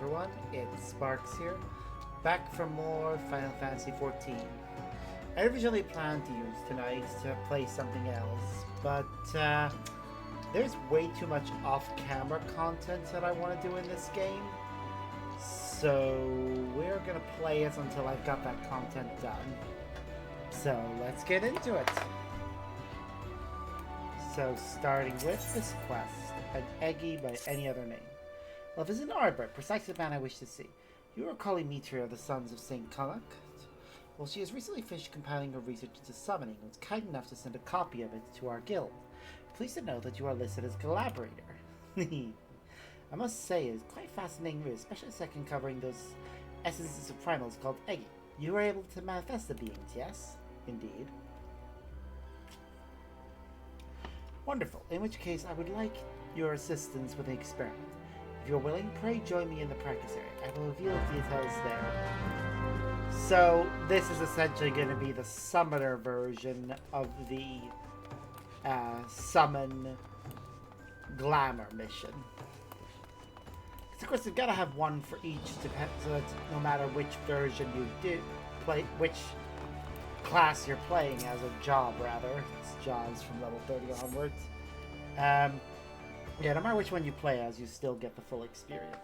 everyone, it's Sparks here, back for more Final Fantasy XIV. I originally planned to use tonight to play something else, but there's way too much off-camera content that I want to do in this game, so we're going to play it until I've got that content done. So let's get into it. So starting with this quest, an Eggy by any other name. Love is an arbor, precisely the man I wish to see. You are calling Metria of the Sons of St. Connacht? Well, she has recently finished compiling her research into summoning and was kind enough to send a copy of it to our guild. Pleased to know that you are listed as collaborator. I must say, it's quite fascinating, especially the second covering those essences of primals called Eggy. You were able to manifest the beings, yes? Indeed. Wonderful. In which case, I would like your assistance with the experiment. If you're willing, pray join me in the practice area. I will reveal details there. So, this is essentially going to be the summoner version of the summon glamour mission. Because of course, you've got to have one for each, so that no matter which version you do play, which class you're playing as, a job rather. It's jobs from level 30 onwards. Yeah, no matter which one you play as, you still get the full experience.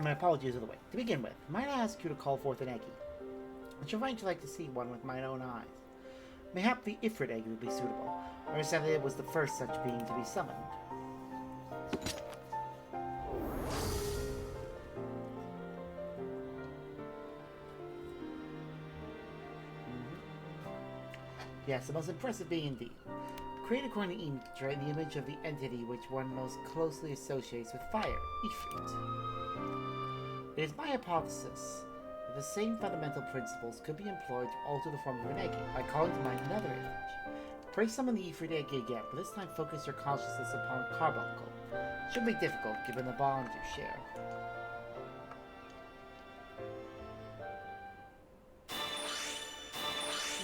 My apologies are the way. To begin with, might I ask you to call forth an Eggy? I should find you like to see one with my own eyes. Mayhap the Ifrit Eggy would be suitable. I understand that it was the first such being to be summoned. Yes, the most impressive being indeed. Create according to Imtra the image of the entity which one most closely associates with fire, Ifrit. It is my hypothesis that the same fundamental principles could be employed to alter the form of an Eggy by calling to mind another image. Pray summon the Ifrit Eggy again, but this time focus your consciousness upon Carbuncle. It shouldn't be difficult given the bond you share.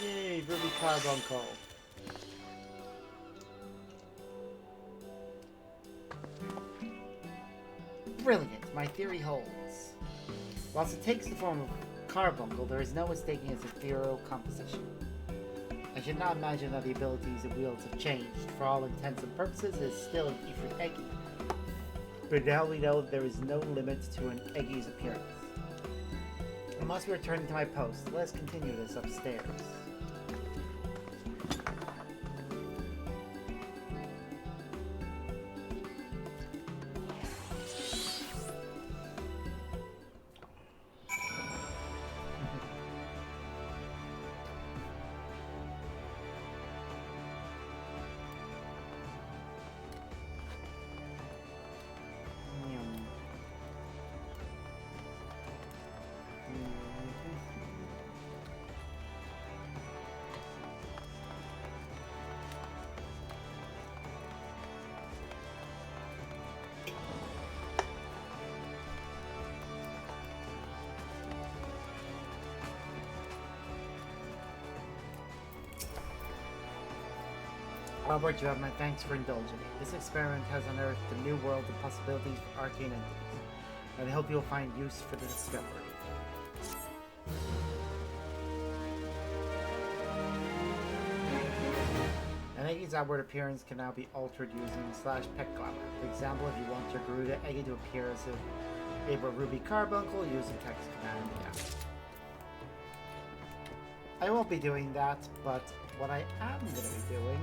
Yay, Ruby Carbuncle. Brilliant, my theory holds. Whilst it takes the form of Carbuncle, there is no mistaking its ethereal composition. I should not imagine that the abilities it wields have changed. For all intents and purposes, it is still an Ifrit Eggy. But now we know there is no limit to an Eggy's appearance. I must be returning to my post. Let us continue this upstairs. Robert, you have my thanks for indulging me. This experiment has unearthed a new world of possibilities for arcane entities, and I hope you'll find use for the discovery. An Eggy's outward appearance can now be altered using /pet glamour. For example, if you want your Garuda Eggy to appear as if it were Ruby Carbuncle, use the text command. Yeah. I won't be doing that, but what I am going to be doing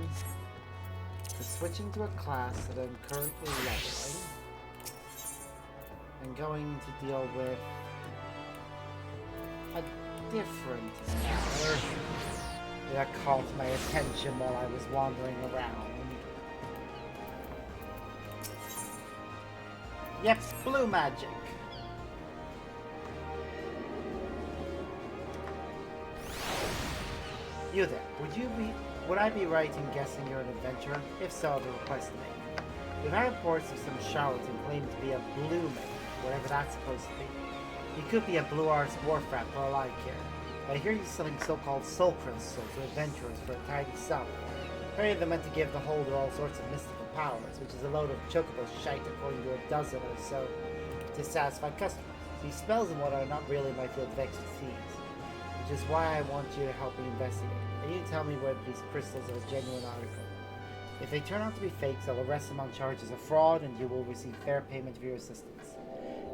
is switching to a class that I'm currently leveling and going to deal with a different matter that caught my attention while I was wandering around. Yep, blue magic. You there, would I be right in guessing you're an adventurer? If so, I have a request to make. We've had reports of some charlatan claiming to be a blue man, whatever that's supposed to be. He could be a blue arts wharf rat for all I care. But I hear he's selling so-called soul crystals to adventurers for a tidy sum. Apparently they're meant to give the holder all sorts of mystical powers, which is a load of chocobo shite according to a dozen or so dissatisfied customers. These spells and what are not really my field of expertise, which is why I want you to help me investigate. I need to tell me whether these crystals are a genuine article. If they turn out to be fakes, I'll arrest them on charges of fraud and you will receive fair payment for your assistance.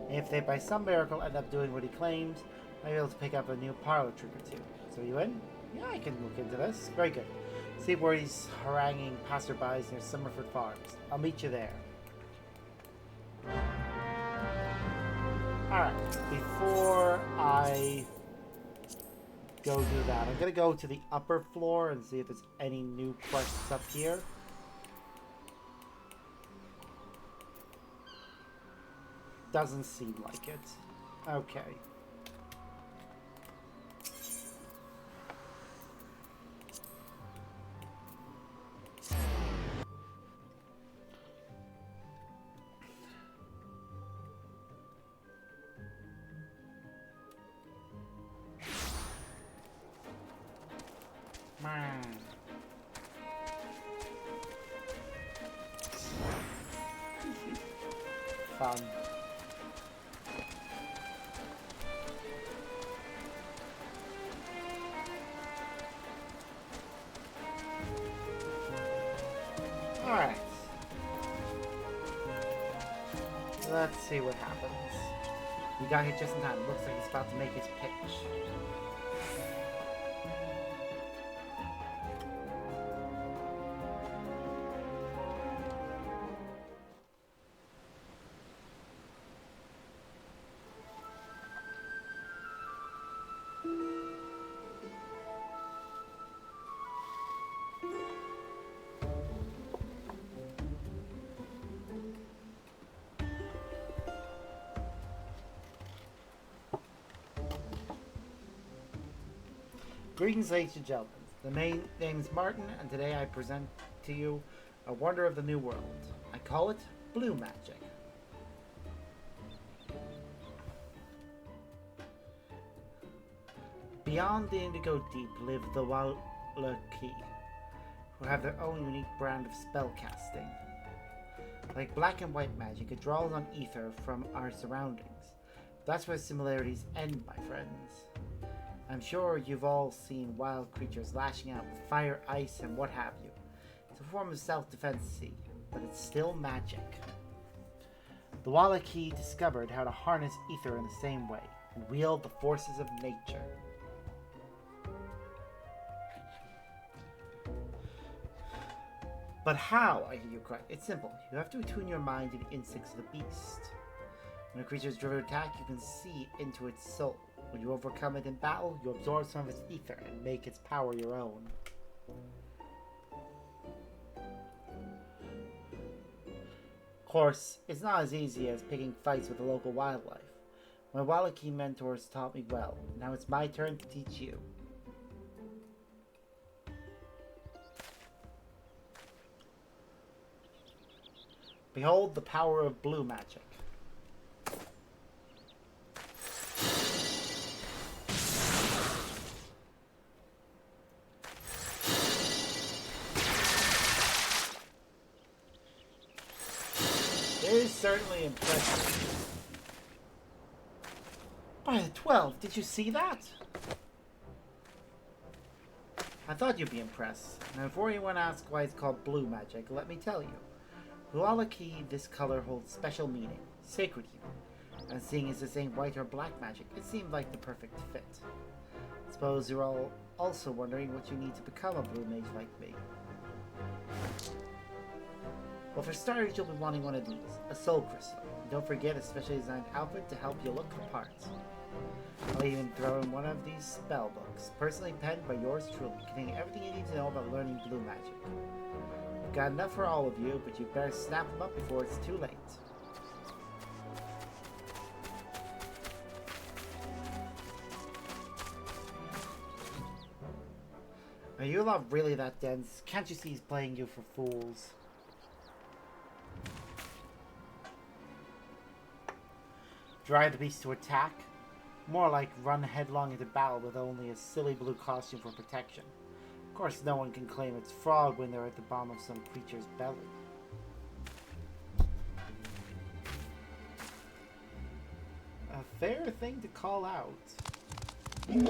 And if they by some miracle end up doing what he claims, I'll be able to pick up a new parlor trick or two. So you in? Yeah, I can look into this. Very good. See where he's haranguing passerbys near Summerford Farms. I'll meet you there. Alright, before I go do that, I'm going to go to the upper floor and see if there's any new quests up here. Doesn't seem like it. Okay. Fun. Alright. Let's see what happens. We got here just in time. Looks like he's about to make his pitch. Greetings, ladies and gentlemen. The name is Martin, and today I present to you a wonder of the new world. I call it blue magic. Beyond the Indigo Deep live the Wallaki, who have their own unique brand of spellcasting. Like black and white magic, it draws on ether from our surroundings. That's where similarities end, my friends. I'm sure you've all seen wild creatures lashing out with fire, ice, and what have you. It's a form of self-defense, see, but it's still magic. The Wallaki discovered how to harness ether in the same way, and wield the forces of nature. But how, I hear you cry. It's simple. You have to attune your mind to the instincts of the beast. When a creature is driven to attack, you can see into its soul. When you overcome it in battle, you absorb some of its ether and make its power your own. Of course, it's not as easy as picking fights with the local wildlife. My Wallaki mentors taught me well. Now it's my turn to teach you. Behold the power of blue magic. It is certainly impressive. By the 12, did you see that? I thought you'd be impressed. Now before anyone asks why it's called blue magic, let me tell you. For Wallaki, this color holds special meaning, sacred even. And seeing as this ain't white or black magic, it seemed like the perfect fit. Suppose you're all also wondering what you need to become a blue mage like me. Well, for starters, you'll be wanting one of these, a soul crystal. And don't forget a specially designed outfit to help you look the part. I'll even throw in one of these spell books, personally penned by yours truly, containing everything you need to know about learning blue magic. I've got enough for all of you, but you better snap them up before it's too late. Are you lot really that dense? Can't you see he's playing you for fools? Drive the beast to attack? More like run headlong into battle with only a silly blue costume for protection. Of course, no one can claim it's frog when they're at the bottom of some creature's belly. fair thing to call out. And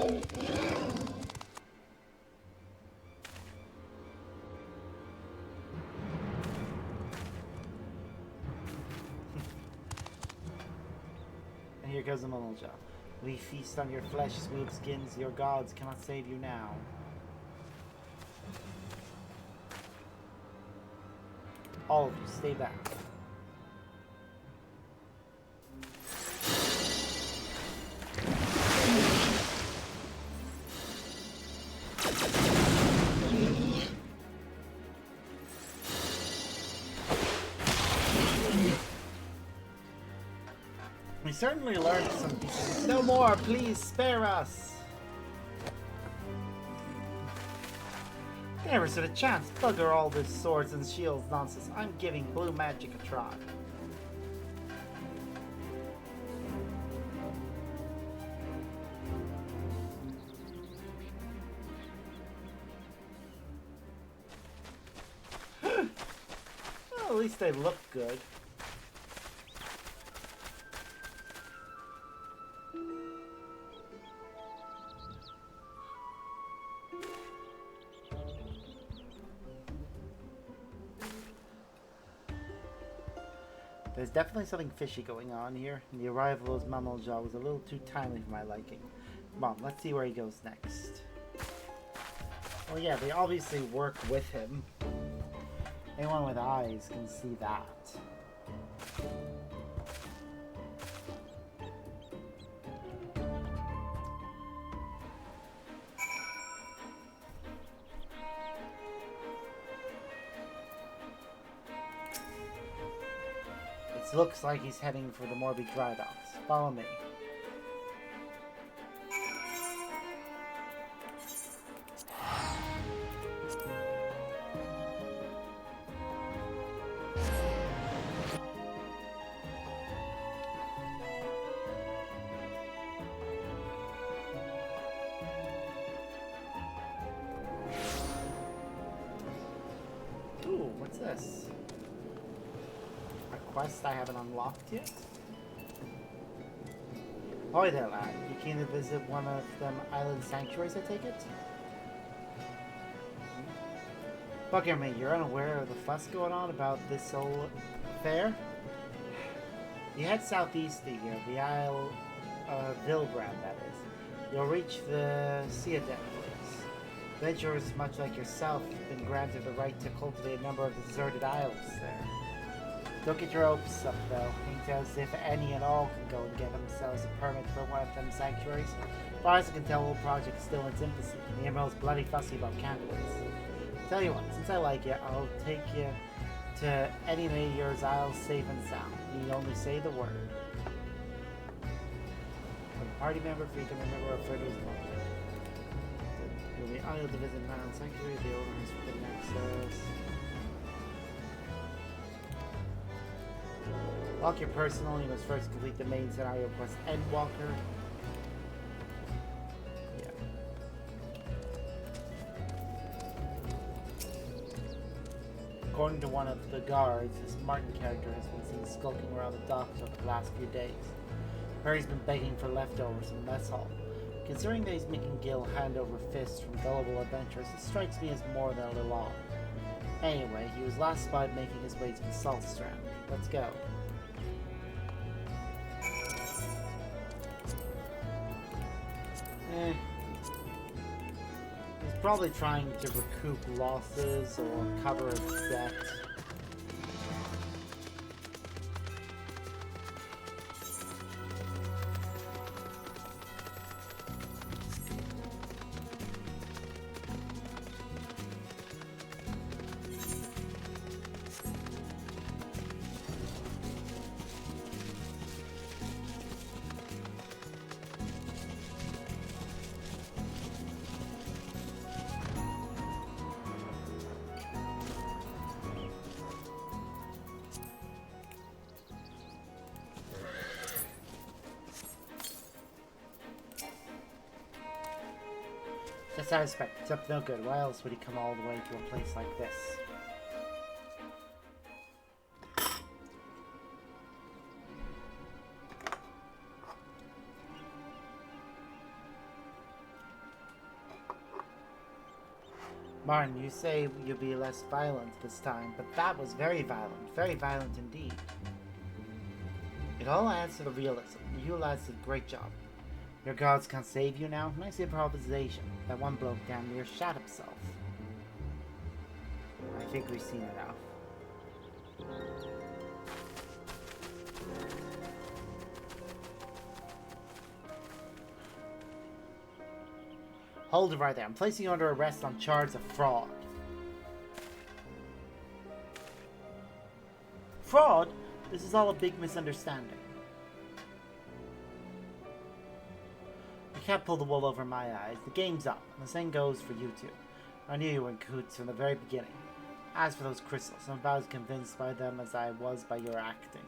here goes the Mulja. We feast on your flesh, smooth skins. Your gods cannot save you now. All of you, stay back. We certainly learned some decent. No more, please spare us. Never stood a chance. Bugger all this swords and shields nonsense. I'm giving blue magic a try. Well, at least they look good. There's definitely something fishy going on here, and the arrival of Mamalja was a little too timely for my liking. Come on, let's see where he goes next. Well, yeah, they obviously work with him. Anyone with eyes can see that. It looks like he's heading for the Morby Dry Docks. Follow me. Ooh, what's this? A quest I haven't unlocked yet? Ahoy there, lad. You keen to visit one of them island sanctuaries, I take it? Bugger me, you're unaware of the fuss going on about this whole affair? You head southeast of here, the Isle of Vilbrand, that is. You'll reach the Sea Adept place. Adventurers, much like yourself, have been granted the right to cultivate a number of the deserted isles there. Don't get your hopes up, though. Ain't as if any at all can go and get themselves a permit for one of them sanctuaries. As far as I can tell, the whole project is still in its infancy. The Emerald's bloody fussy about candidates. Tell you what, since I like you, I'll take you to any of yours isles safe and sound. You need only say the word. From a party member, if you can remember a friend was one. You'll be unable to visit an island sanctuary. The owner has forbidden access. Lock your personal. You must first complete the main scenario quest Endwalker. Yeah. According to one of the guards, this Martin character has been seen skulking around the docks over the last few days. Perry's been begging for leftovers in the mess hall. Considering that he's making Gil hand over fist from gullible adventurers, it strikes me as more than a little odd. Anyway, he was last spotted making his way to the Salt Strand. Let's go. He's probably trying to recoup losses or cover his debt. Just out of respect, it's up to no good. Why else would he come all the way to a place like this? Martin, you say you'll be less violent this time, but that was very violent indeed. It all adds to the realism. You lads did a great job. Your gods can't save you now? Nice improvisation. That one bloke damn near shot himself. I think we've seen enough. Hold it right there. I'm placing you under arrest on charge of fraud. Fraud? This is all a big misunderstanding. You can't pull the wool over my eyes. The game's up, and the same goes for you two. I knew you were in cahoots from the very beginning. As for those crystals, I'm about as convinced by them as I was by your acting.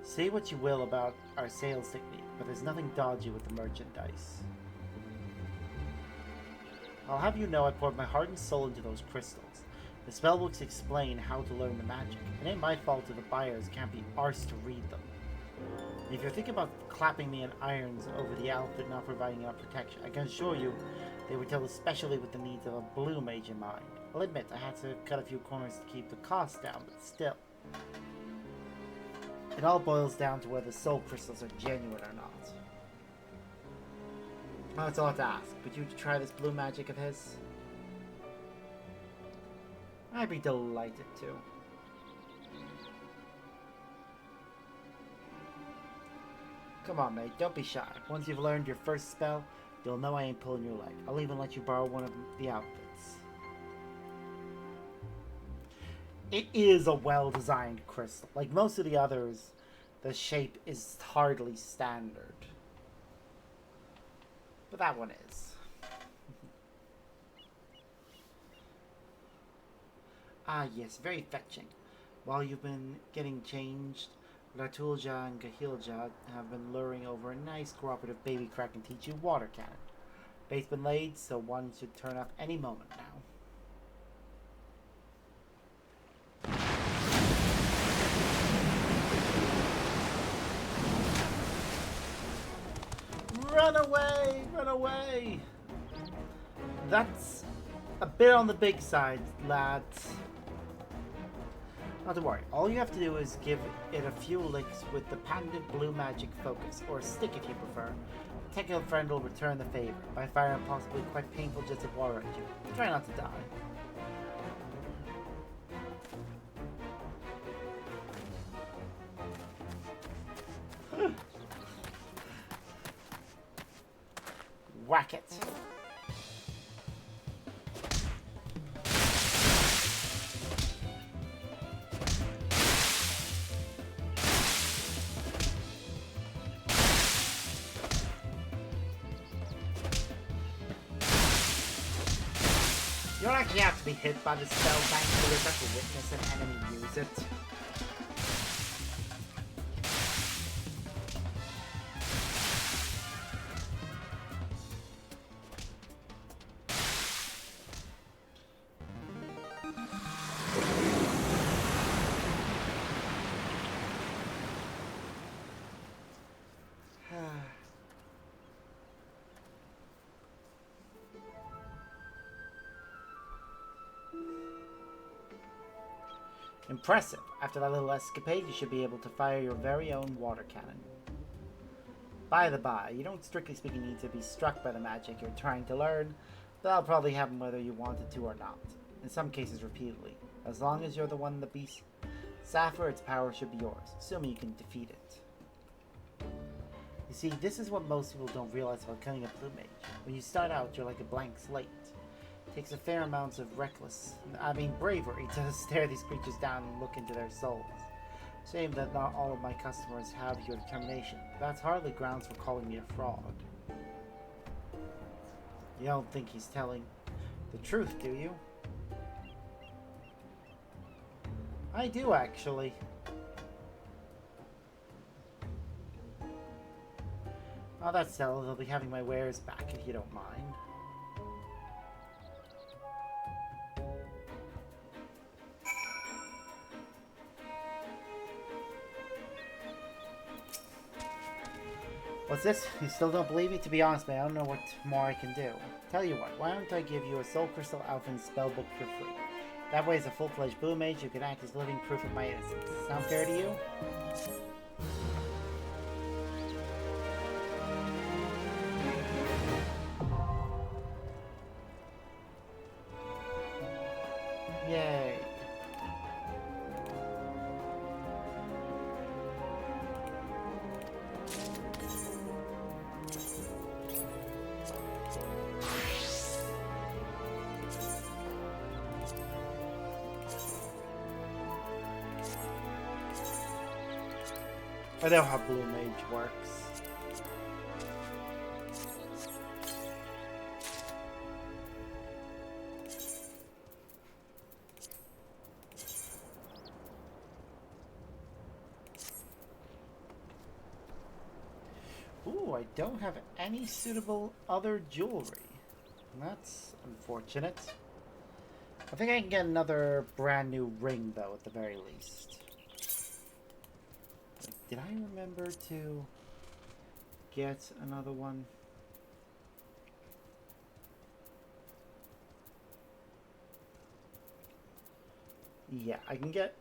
Say what you will about our sales technique, but there's nothing dodgy with the merchandise. I'll have you know I poured my heart and soul into those crystals. The spellbooks explain how to learn the magic. It ain't my fault if the buyers can't be arsed to read them. And if you're thinking about clapping me in irons over the outfit not providing enough protection, I can assure you they were told especially with the needs of a blue mage in mind. I'll admit I had to cut a few corners to keep the cost down, but still. It all boils down to whether soul crystals are genuine or not. Oh, it's a lot to ask. Would you try this blue magic of his? I'd be delighted to. Come on, mate. Don't be shy. Once you've learned your first spell, you'll know I ain't pulling your leg. I'll even let you borrow one of the outfits. It is a well-designed crystal. Like most of the others, the shape is hardly standard. But that one is. Ah, yes, very fetching. While you've been getting changed, Latulja and Gahilja have been luring over a nice cooperative baby crack and teach you water cannon. Bait's been laid, so one should turn up any moment now. Run away! Run away! That's a bit on the big side, lads. Not to worry, all you have to do is give it a few licks with the patented blue magic focus, or a stick if you prefer. A technical friend will return the favor by firing possibly quite painful jets of water at you. Try not to die. Whack it. You don't actually have to be hit by the spell bank to just witness an enemy use it. Impressive. After that little escapade, you should be able to fire your very own water cannon. By the by, you don't strictly speaking need to be struck by the magic you're trying to learn. That'll probably happen whether you wanted to or not. In some cases repeatedly. As long as you're the one that beats Sapphire, its power should be yours, assuming you can defeat it. You see, this is what most people don't realize about becoming a blue mage. When you start out, you're like a blank slate. Takes a fair amount of bravery to stare these creatures down and look into their souls. Shame that not all of my customers have your determination. That's hardly grounds for calling me a fraud. You don't think he's telling the truth, do you? I do, actually. Oh, that's settled. I'll be having my wares back if you don't mind. What's this? You still don't believe me? To be honest, man, I don't know what more I can do. Tell you what, why don't I give you a Soul Crystal Alphen spellbook for free? That way, as a full-fledged blue mage, you can act as living proof of my innocence. Sound fair to you? Yay. I know how blue mage works. Ooh, I don't have any suitable other jewelry. That's unfortunate. I think I can get another brand new ring, though, at the very least. Did I remember to get another one? Yeah,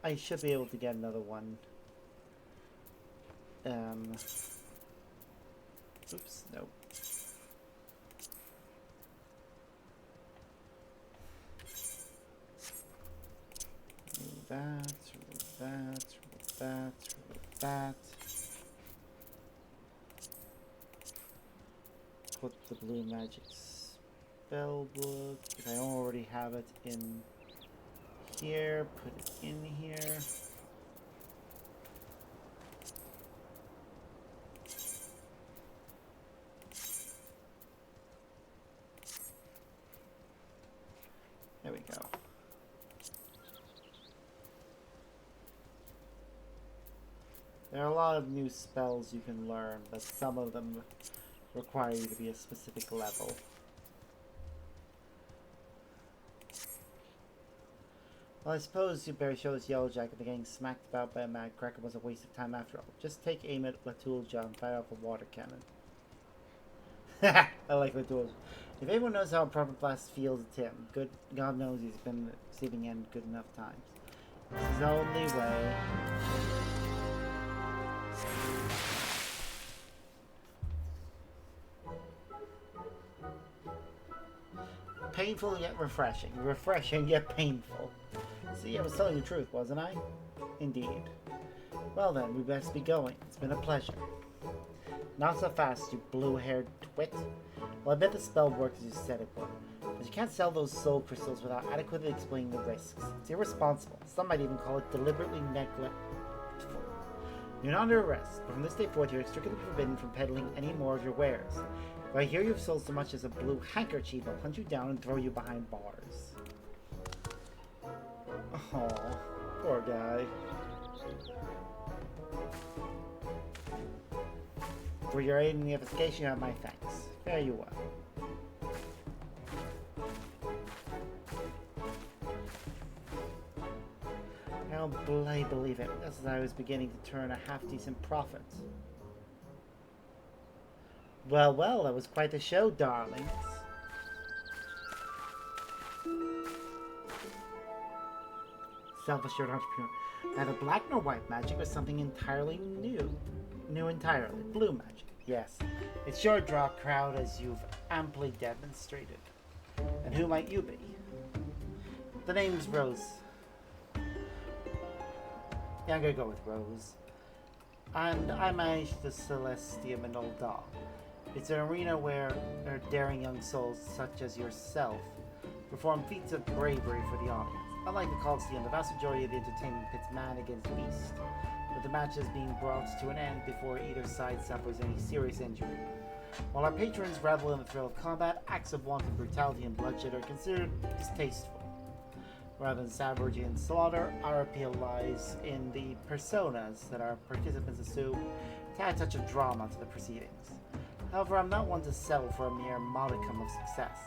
I should be able to get another one. Oops, no. Remove that, remove that, remove that, remove that. Put the blue magic spell book. If I already have it in here, put it in here. There we go. There are a lot of new spells you can learn, but some of them require you to be a specific level. Well, I suppose you better show this yellow jacket that getting smacked about by a mad cracker was a waste of time after all. Just take aim at Latoul John and fire off a water cannon. I like Latoul. If anyone knows how a proper blast feels, it's him. Good God knows he's been receiving end good enough times. This is the only way. Painful yet refreshing. Refreshing yet painful. See, I was telling the truth, wasn't I? Indeed. Well then, we best be going. It's been a pleasure. Not so fast, you blue-haired twit. Well, I bet the spell works as you said it would. But you can't sell those soul crystals without adequately explaining the risks. It's irresponsible. Some might even call it deliberately neglectful. You're not under arrest, but from this day forth you're strictly forbidden from peddling any more of your wares. If I hear you've sold so much as a blue handkerchief, I'll hunt you down and throw you behind bars. Oh, poor guy. For your aid in the investigation, you have my thanks. Fare you well. I don't believe it. Just as I was beginning to turn a half-decent profit. Well, well, that was quite a show, darlings. Self-assured entrepreneur. Neither black nor white magic was something entirely new. New entirely. Blue magic. Yes. It's sure to draw a crowd, as you've amply demonstrated. And who might you be? The name's Rose. Yeah, I'm gonna go with Rose. And I manage the Celestium in Old Dawn. It's an arena where daring young souls such as yourself perform feats of bravery for the audience. Unlike the Coliseum, the vast majority of the entertainment pits man against beast, with the matches being brought to an end before either side suffers any serious injury. While our patrons revel in the thrill of combat, acts of wanton brutality and bloodshed are considered distasteful. Rather than savagery and slaughter, our appeal lies in the personas that our participants assume to add a touch of drama to the proceedings. However, I'm not one to settle for a mere modicum of success.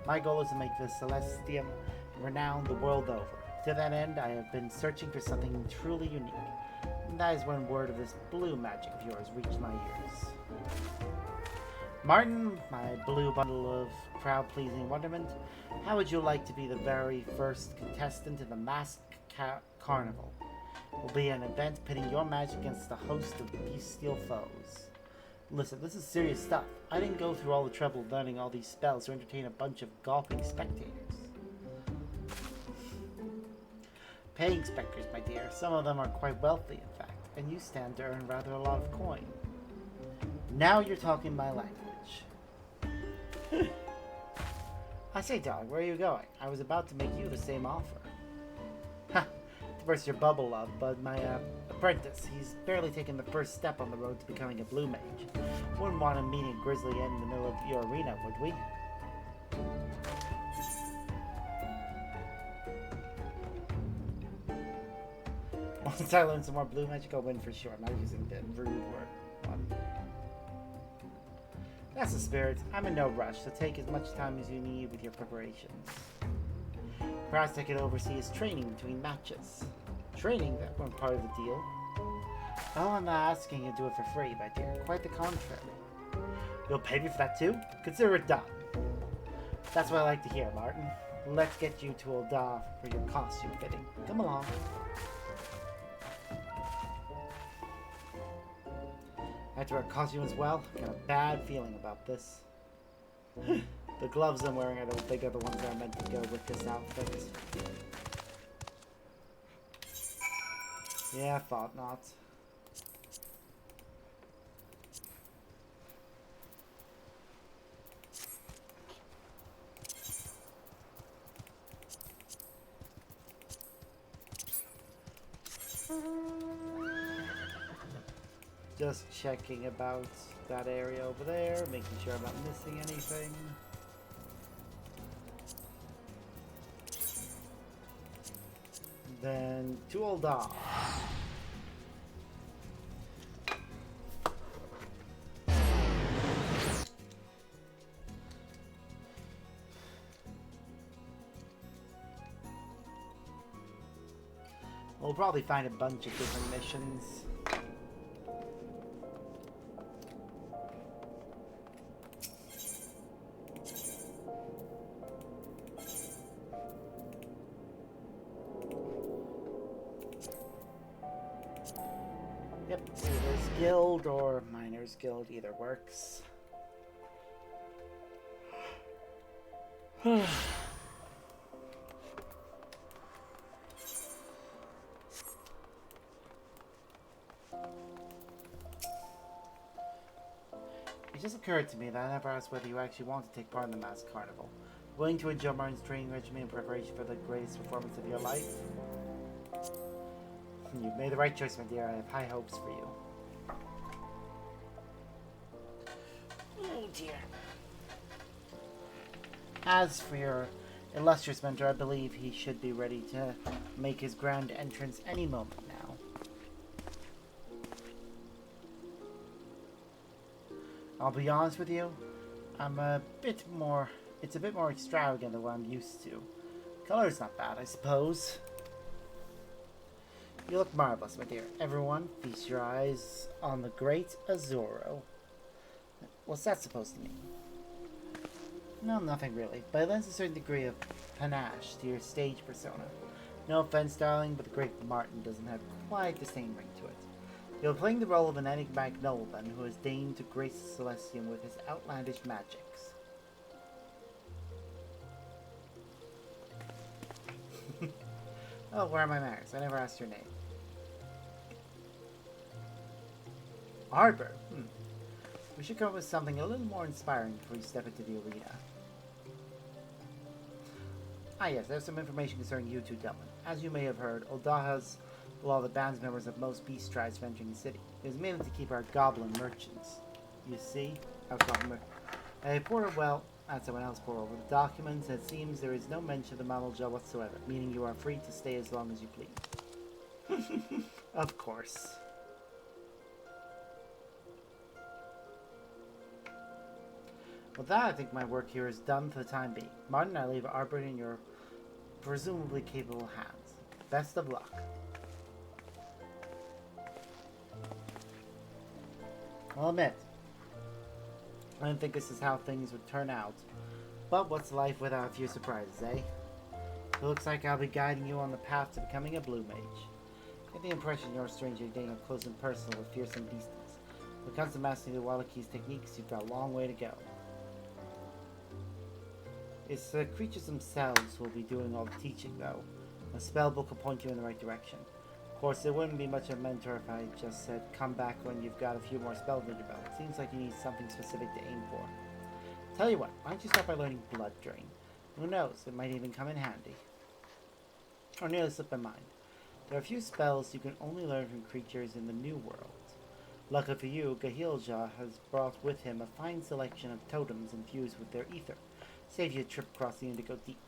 My goal is to make the Celestium renowned the world over. To that end, I have been searching for something truly unique. And that is when word of this blue magic of yours reached my ears. Martin, my blue bundle of crowd-pleasing wonderment, how would you like to be the very first contestant in the Masked Carnival? It will be an event pitting your magic against a host of bestial foes. Listen, this is serious stuff. I didn't go through all the trouble of learning all these spells to entertain a bunch of gawping spectators. Paying spectators, my dear. Some of them are quite wealthy, in fact, and you stand to earn rather a lot of coin. Now you're talking my language. I say, dog, where are you going? I was about to make you the same offer. Ha! To burst your bubble, love, but my apprentice, he's barely taken the first step on the road to becoming a blue mage. Wouldn't want him meeting a grisly end in the middle of your arena, would we? Once I learn some more blue magic, I'll win for sure. I'm not using the rude word. That's the spirit. I'm in no rush, so take as much time as you need with your preparations. Perhaps I could oversee his training between matches. Training? That weren't part of the deal. Oh, I'm not asking you to do it for free, my dear. Quite the contrary. You'll pay me for that too? Consider it done. That's what I like to hear, Martin. Let's get you to Ul'dah for your costume fitting. Come along. After our costume as well, I've got a bad feeling about this. The gloves I'm wearing, I don't think are the ones that are meant to go with this outfit. Yeah, I thought not. Just checking about that area over there, making sure I'm not missing anything. Then to Ul'dah. We'll probably find a bunch of different missions. Yep, Leader's Guild or Miner's Guild, either works. It just occurred to me that I never asked whether you actually want to take part in the Masked Carnival. Willing to endure Martin's training regimen in preparation for the greatest performance of your life? You've made the right choice, my dear. I have high hopes for you. Oh dear. As for your illustrious mentor, I believe he should be ready to make his grand entrance any moment now. I'll be honest with you, it's a bit more extravagant than what I'm used to. Color's not bad, I suppose. You look marvelous, my dear. Everyone, feast your eyes on the great Azuro. What's that supposed to mean? No, nothing really, but it lends a certain degree of panache to your stage persona. No offense, darling, but the great Martin doesn't have quite the same ring to it. You're playing the role of an enigmatic nobleman who has deigned to grace Celestium with his outlandish magics. Oh, where are my manners? I never asked your name. Arbor. We should come up with something a little more inspiring before you step into the arena. Ah yes, there's some information concerning you two gentlemen. As you may have heard, Ul'dah has a lot of the band's members of most beast tribes venturing the city. It was mainly to keep our goblin merchants. You see? That's someone else pour over the documents, and it seems there is no mention of the Mamalja whatsoever, meaning you are free to stay as long as you please. Of course. With that, I think my work here is done for the time being. Martin, I leave Arbor in your presumably capable hands. Best of luck. I'll admit, I didn't think this is how things would turn out. But what's life without a few surprises, eh? It looks like I'll be guiding you on the path to becoming a blue mage. I get the impression you're a stranger getting up close and personal with fearsome beasties. When it comes to mastering the Wallachi's techniques, you've got a long way to go. It's the creatures themselves who will be doing all the teaching, though. A spellbook will point you in the right direction. Of course, it wouldn't be much of a mentor if I just said, come back when you've got a few more spells under your belt. Seems like you need something specific to aim for. Tell you what, why don't you start by learning Blood Drain? Who knows, it might even come in handy. Or nearly slipped my mind. There are a few spells you can only learn from creatures in the New World. Luckily for you, Gahilja has brought with him a fine selection of totems infused with their ether. Save you a trip across the Indigo Deep.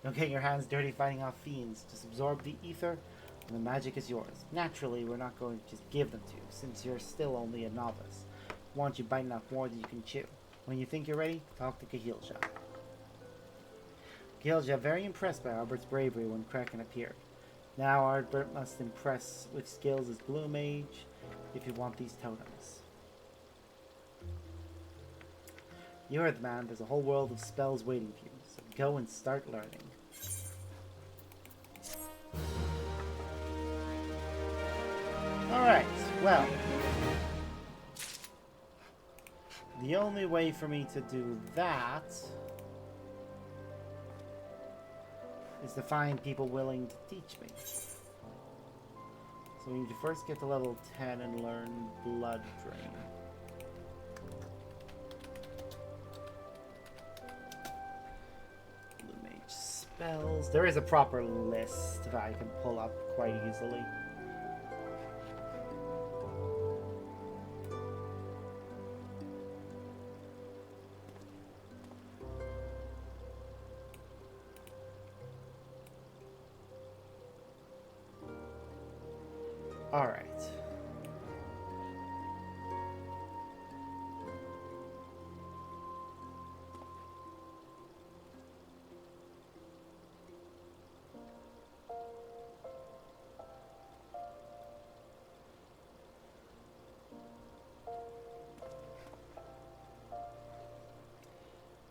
Don't get your hands dirty fighting off fiends. Just absorb the ether, and the magic is yours. Naturally, we're not going to just give them to you, since you're still only a novice. We want you biting off more than you can chew. When you think you're ready, talk to Gahilja. Gahilja, very impressed by Albert's bravery when Kraken appeared. Now Albert must impress with skills as Blue Mage if you want these totems. You heard the man. There's a whole world of spells waiting for you, so go and start learning. Alright, well. The only way for me to do that is to find people willing to teach me. So we need to first get to level 10 and learn Blood Drain. Blue Mage spells. There is a proper list that I can pull up quite easily. All right.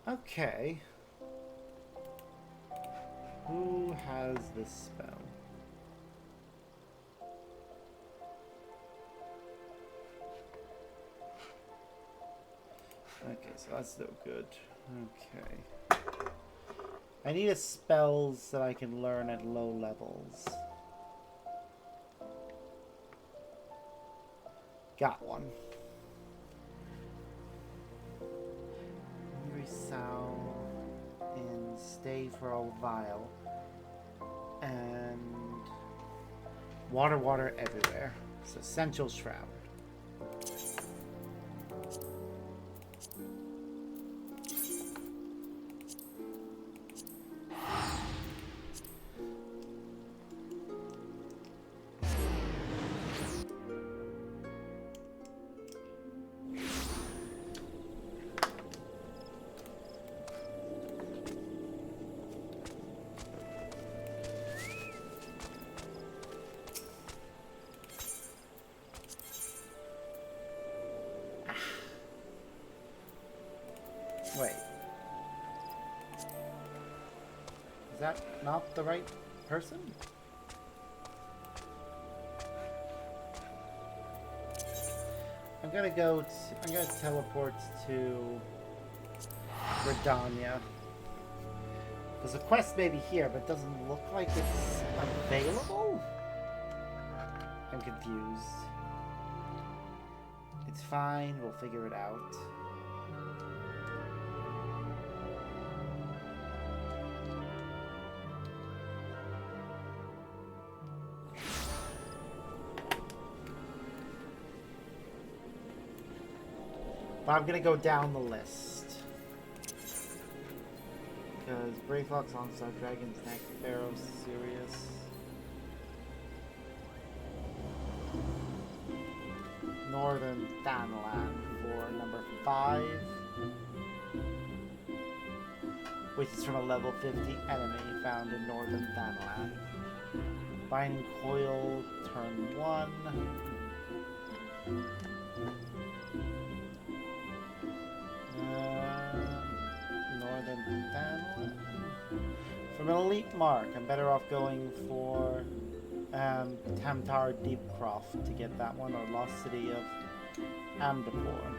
Okay. Who has this spell? Okay, so that's no good. Okay. I need a spells that I can learn at low levels. Got one. Sow and stay for a while. And water everywhere. It's Essential Shroud. Wait. Is that not the right person? I'm gonna teleport to Redania. Because the quest may be here, but it doesn't look like it's available? I'm confused. It's fine, we'll figure it out. But I'm gonna go down the list. Because Bravelock, Longstar, Dragon's Neck, Pharaoh, Sirius. Northern Thanalan for number 5. Which is from a level 50 enemy found in Northern Thanalan. Binding Coil, turn 1. From an elite mark, I'm better off going for Tamtar Deepcroft to get that one, or Lost City of Amdapor.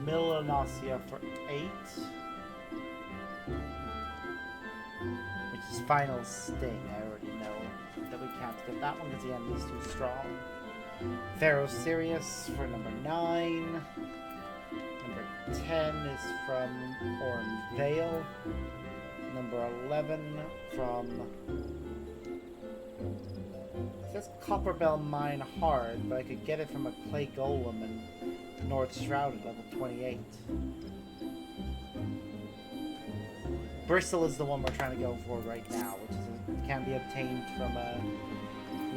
Milanosia for 8. Which is Final Sting. I already know that we can't get that one because the enemy's too strong. Pharaoh Sirius for number 9. Number 10 is from Orm Vale. Number 11 from... It says Copperbell Mine Hard, but I could get it from a Clay Golem in North Shroud at level 28. Bristle is the one we're trying to go for right now, which is can be obtained from a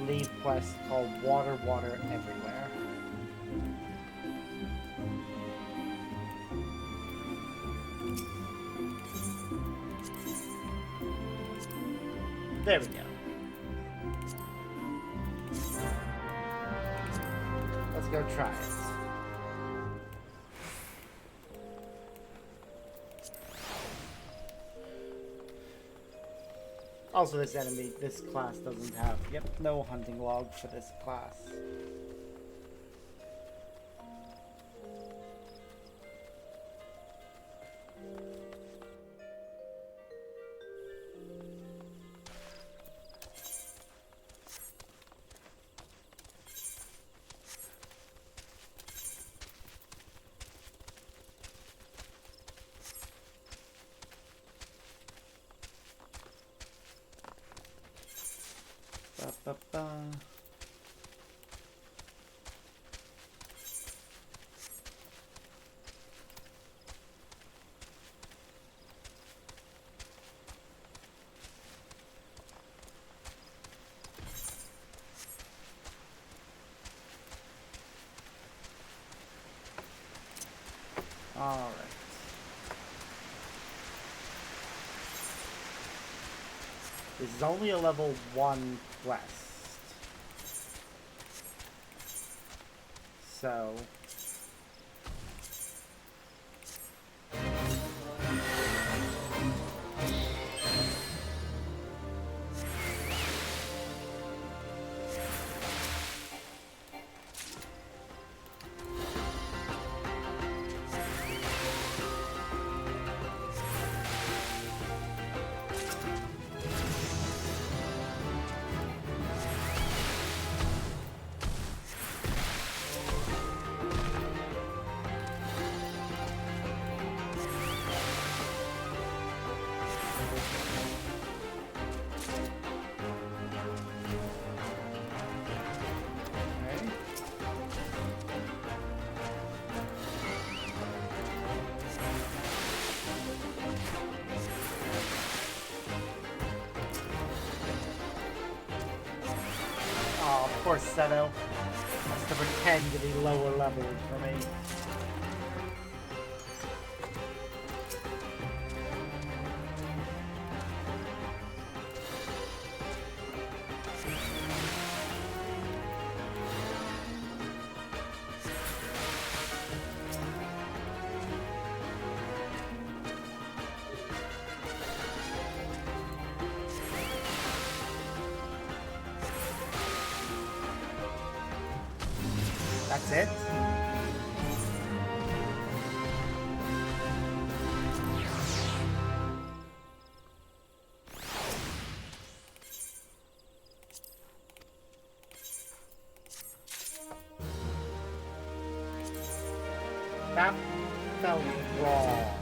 leave quest called Water Everywhere. There we go. Let's go try it. Also, this class doesn't have, no hunting log for this class. Alright. This is only a level 1 quest. So... Poor Seto has to pretend to be lower level for me. That's it? That felt wrong.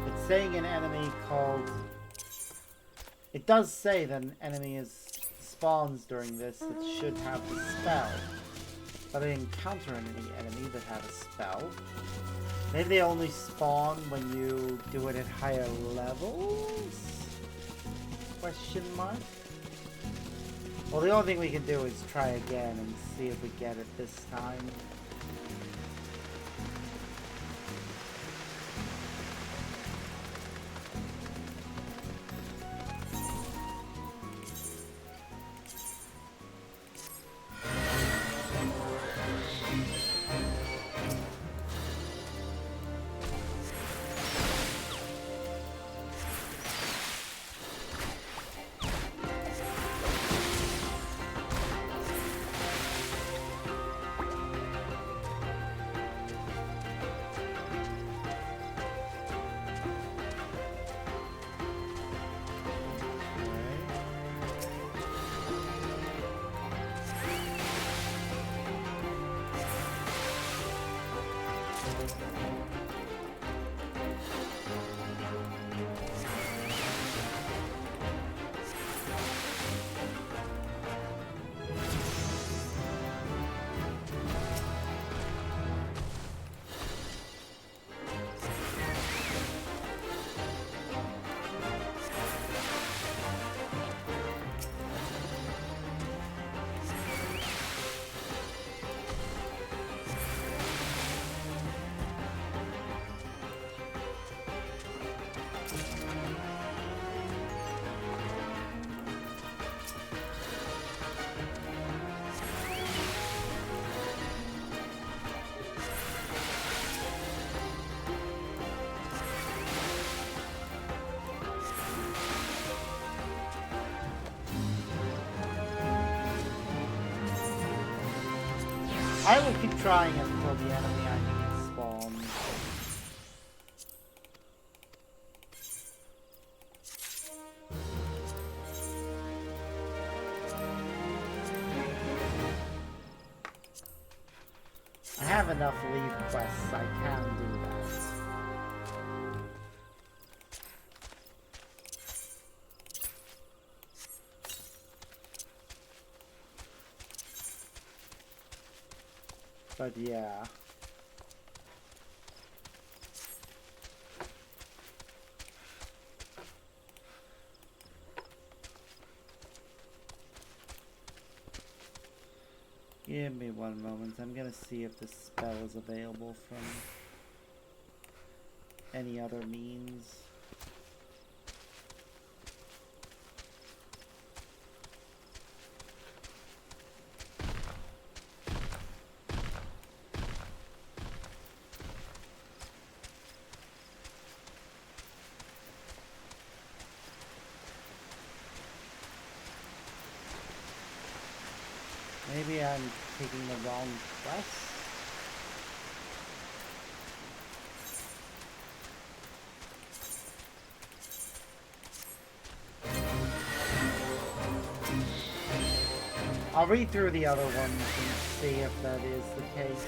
It's saying an enemy called... It does say that an enemy spawns during this that should have the spell. But I didn't encounter any enemy that had a spell. Maybe they only spawn when you do it at higher levels? Question mark? Well, the only thing we can do is try again and see if we get it this time. I will keep trying until the enemy I need spawns. I have enough leave quests, I can do that. But yeah. Give me one moment. I'm gonna see if this spell is available from any other means. Maybe I'm taking the wrong quest? I'll read through the other ones and see if that is the case.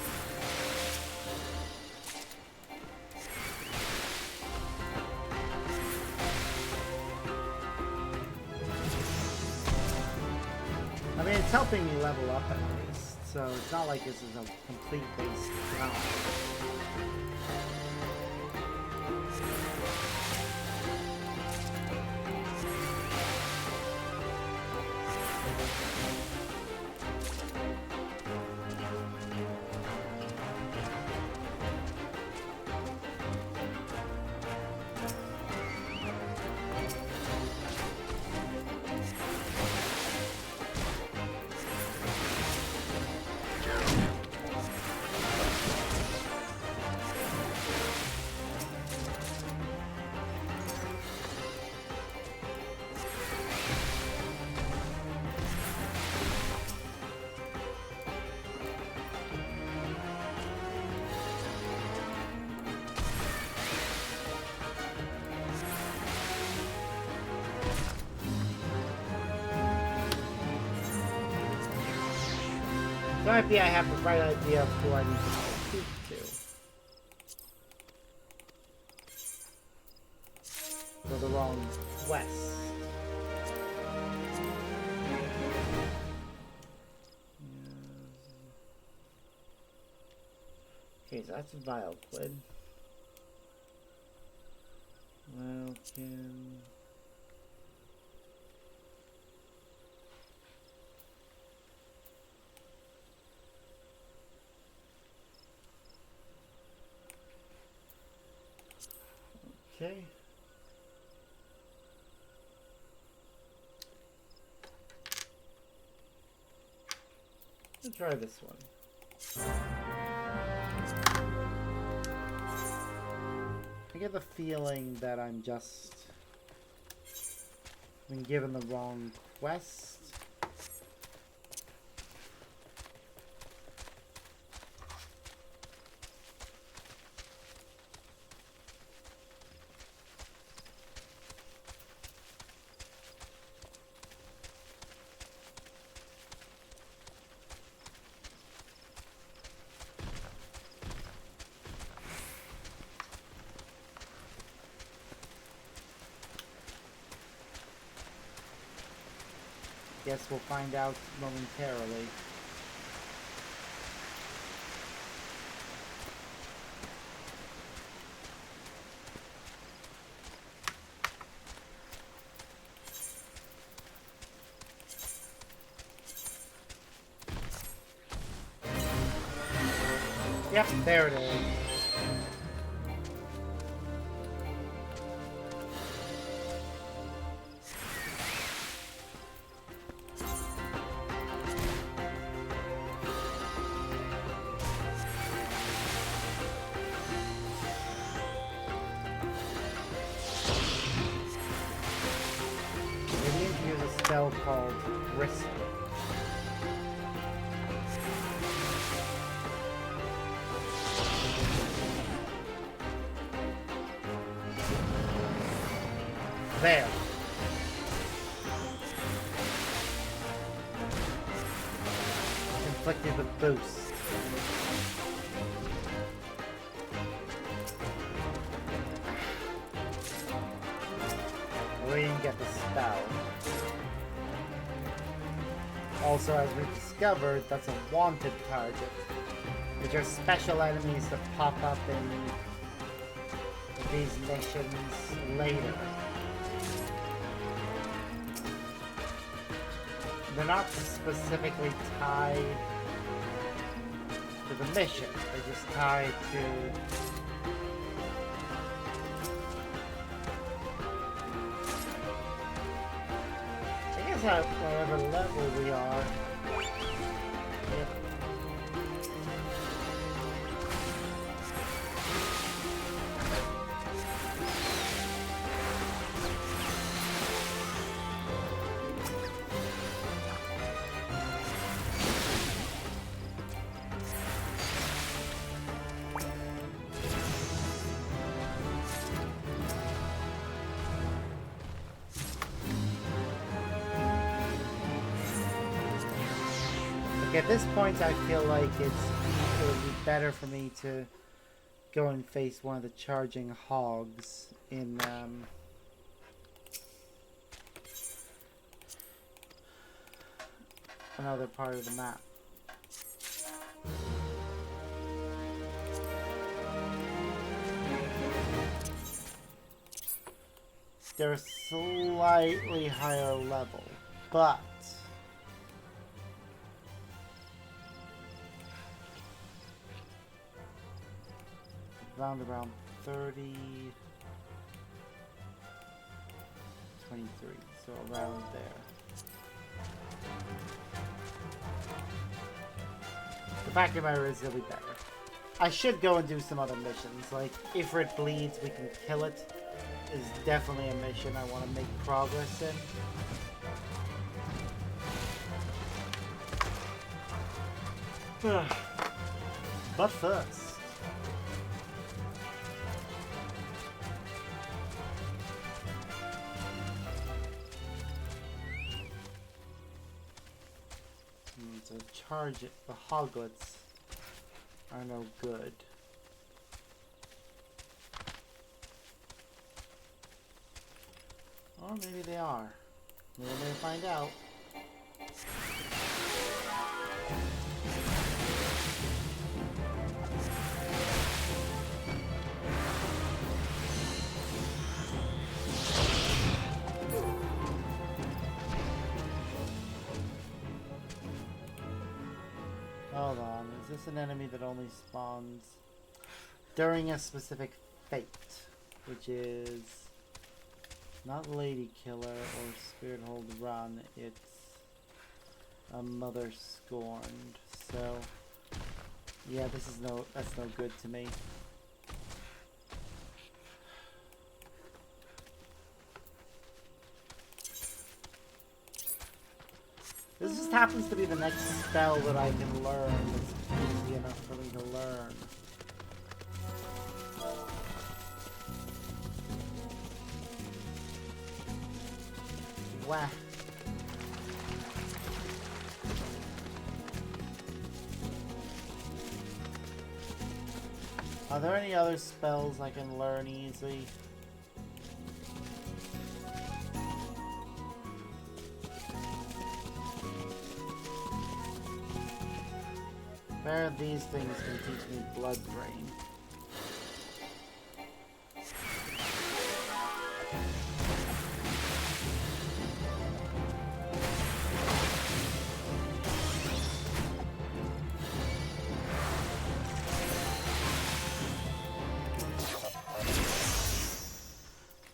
I mean, it's helping me level up at least, so it's not like this is a complete waste of time. So maybe I have the right idea of who I need to speak to. For the wrong quest. Okay, so that's a Vilepid. Welkin. Okay. Let's try this one. I get the feeling that I'm just been given the wrong quest. Guess we'll find out momentarily. Yep, there it is. Spell called Risk. There. Inflicted with boost. We didn't get the spell. Also, as we've discovered, that's a wanted target, which are special enemies that pop up in these missions later. They're not specifically tied to the mission, they're just tied to at whatever level we are. Yep. At this point, I feel like it would be better for me to go and face one of the charging hogs in another part of the map. They're a slightly higher level, but around 30, 23, so around there. The factory mirror is really better. I should go and do some other missions, like if it bleeds we can kill it is definitely a mission I want to make progress in. But first, so charge it. The hoglets are no good. Or maybe they are. We'll never find out. Hold on, is this an enemy that only spawns during a specific fate, which is not Lady Killer or Spirit Hold Run, it's a Mother Scorned. So yeah, that's no good to me. This just happens to be the next spell that I can learn that's easy enough for me to learn. Wah. Are there any other spells I can learn easily? Where are these things can teach me Blood Drain?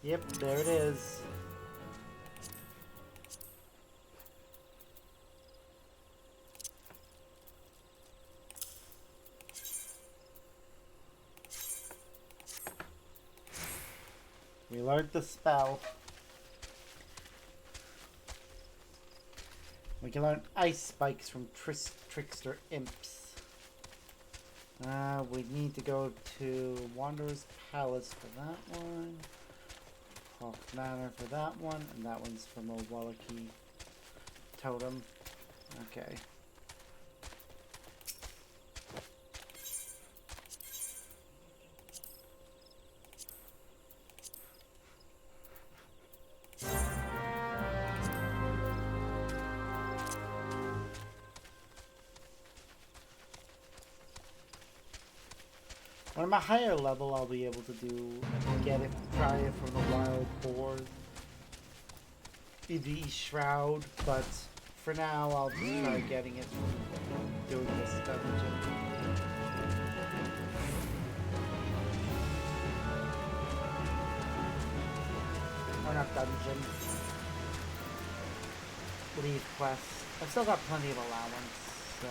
Yep, there it is. We learned the spell. We can learn ice spikes from trickster imps. We need to go to Wanderer's Palace for that one. Hawk Manor for that one, and that one's from Old Wallachie Totem. Okay. When I'm a higher level, I'll be able to try it from the wild boar, the shroud, but for now I'll just try getting it from doing this dungeon. Or not dungeon. Leave quest. I've still got plenty of allowance, so...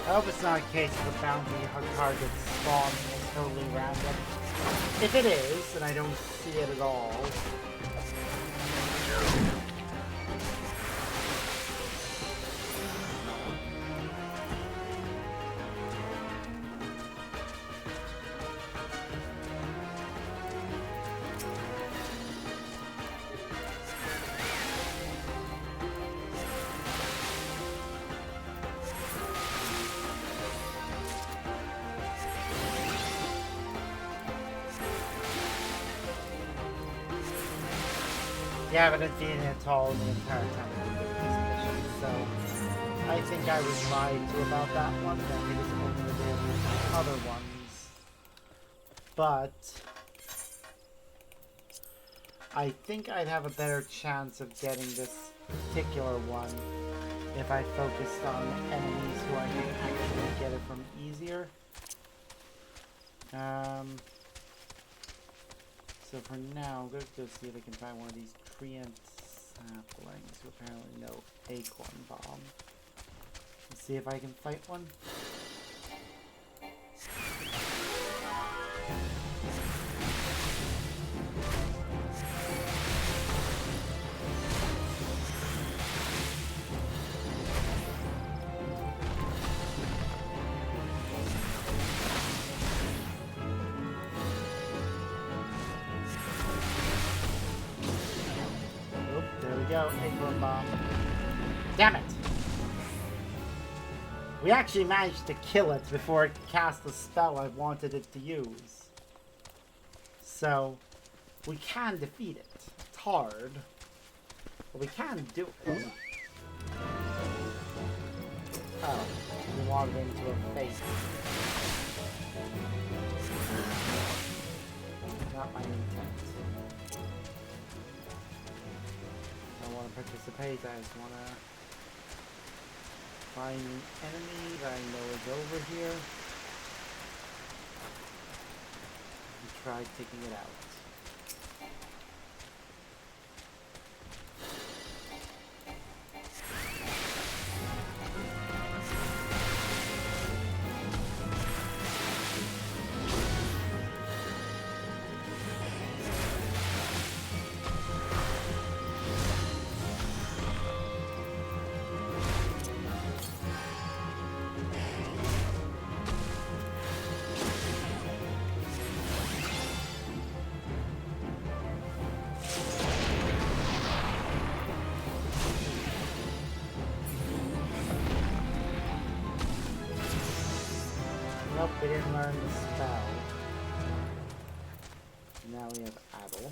I hope it's not a case of the bounty card gets spawned and it's totally random. If it is, and I don't see it at all, yeah, but it's been at all the entire time we did this mission, so I think I was lied to about that one, that it is only the other ones. But I think I'd have a better chance of getting this particular one if I focused on enemies who I can actually get it from easier. So for now, I'm going to go see if I can find one of these treant saplings who apparently know acorn bomb. Let's see if I can fight one. Acorn bomb. Damn it! We actually managed to kill it before it cast the spell I wanted it to use. So, we can defeat it. It's hard, but we can do it. Oh, we wandered into a face. Not my intent. Participate. I just want to find an enemy that I know is over here and try taking it out. Nope, we didn't learn the spell. Now we have Adel.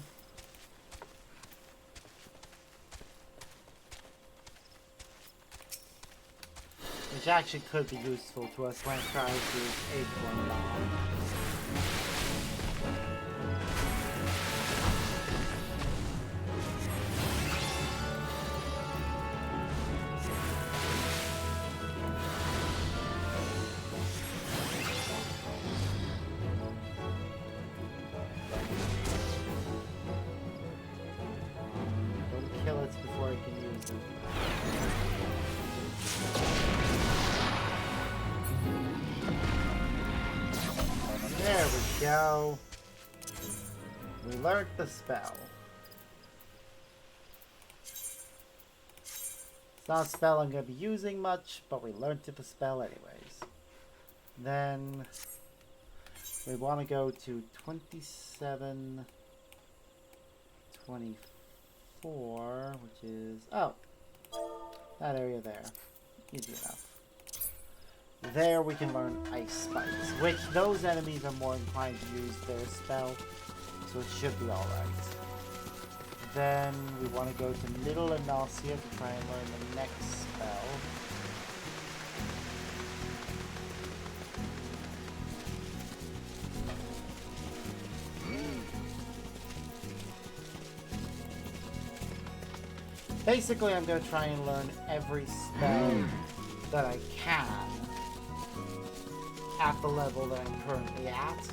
which actually could be useful to us when it tries to use Acorn Bomb. Don't kill it before I can use it. There we go. We learned the spell. It's not a spell I'm going to be using much, but we learned the spell anyways. Then we want to go to 27, 24, which is, oh, that area there. Easy enough. There we can learn Ice Spikes, which those enemies are more inclined to use their spell, so it should be alright. Then we want to go to Middle Anasia to try and learn the next spell. Basically, I'm going to try and learn every spell that I can at the level that I'm currently at.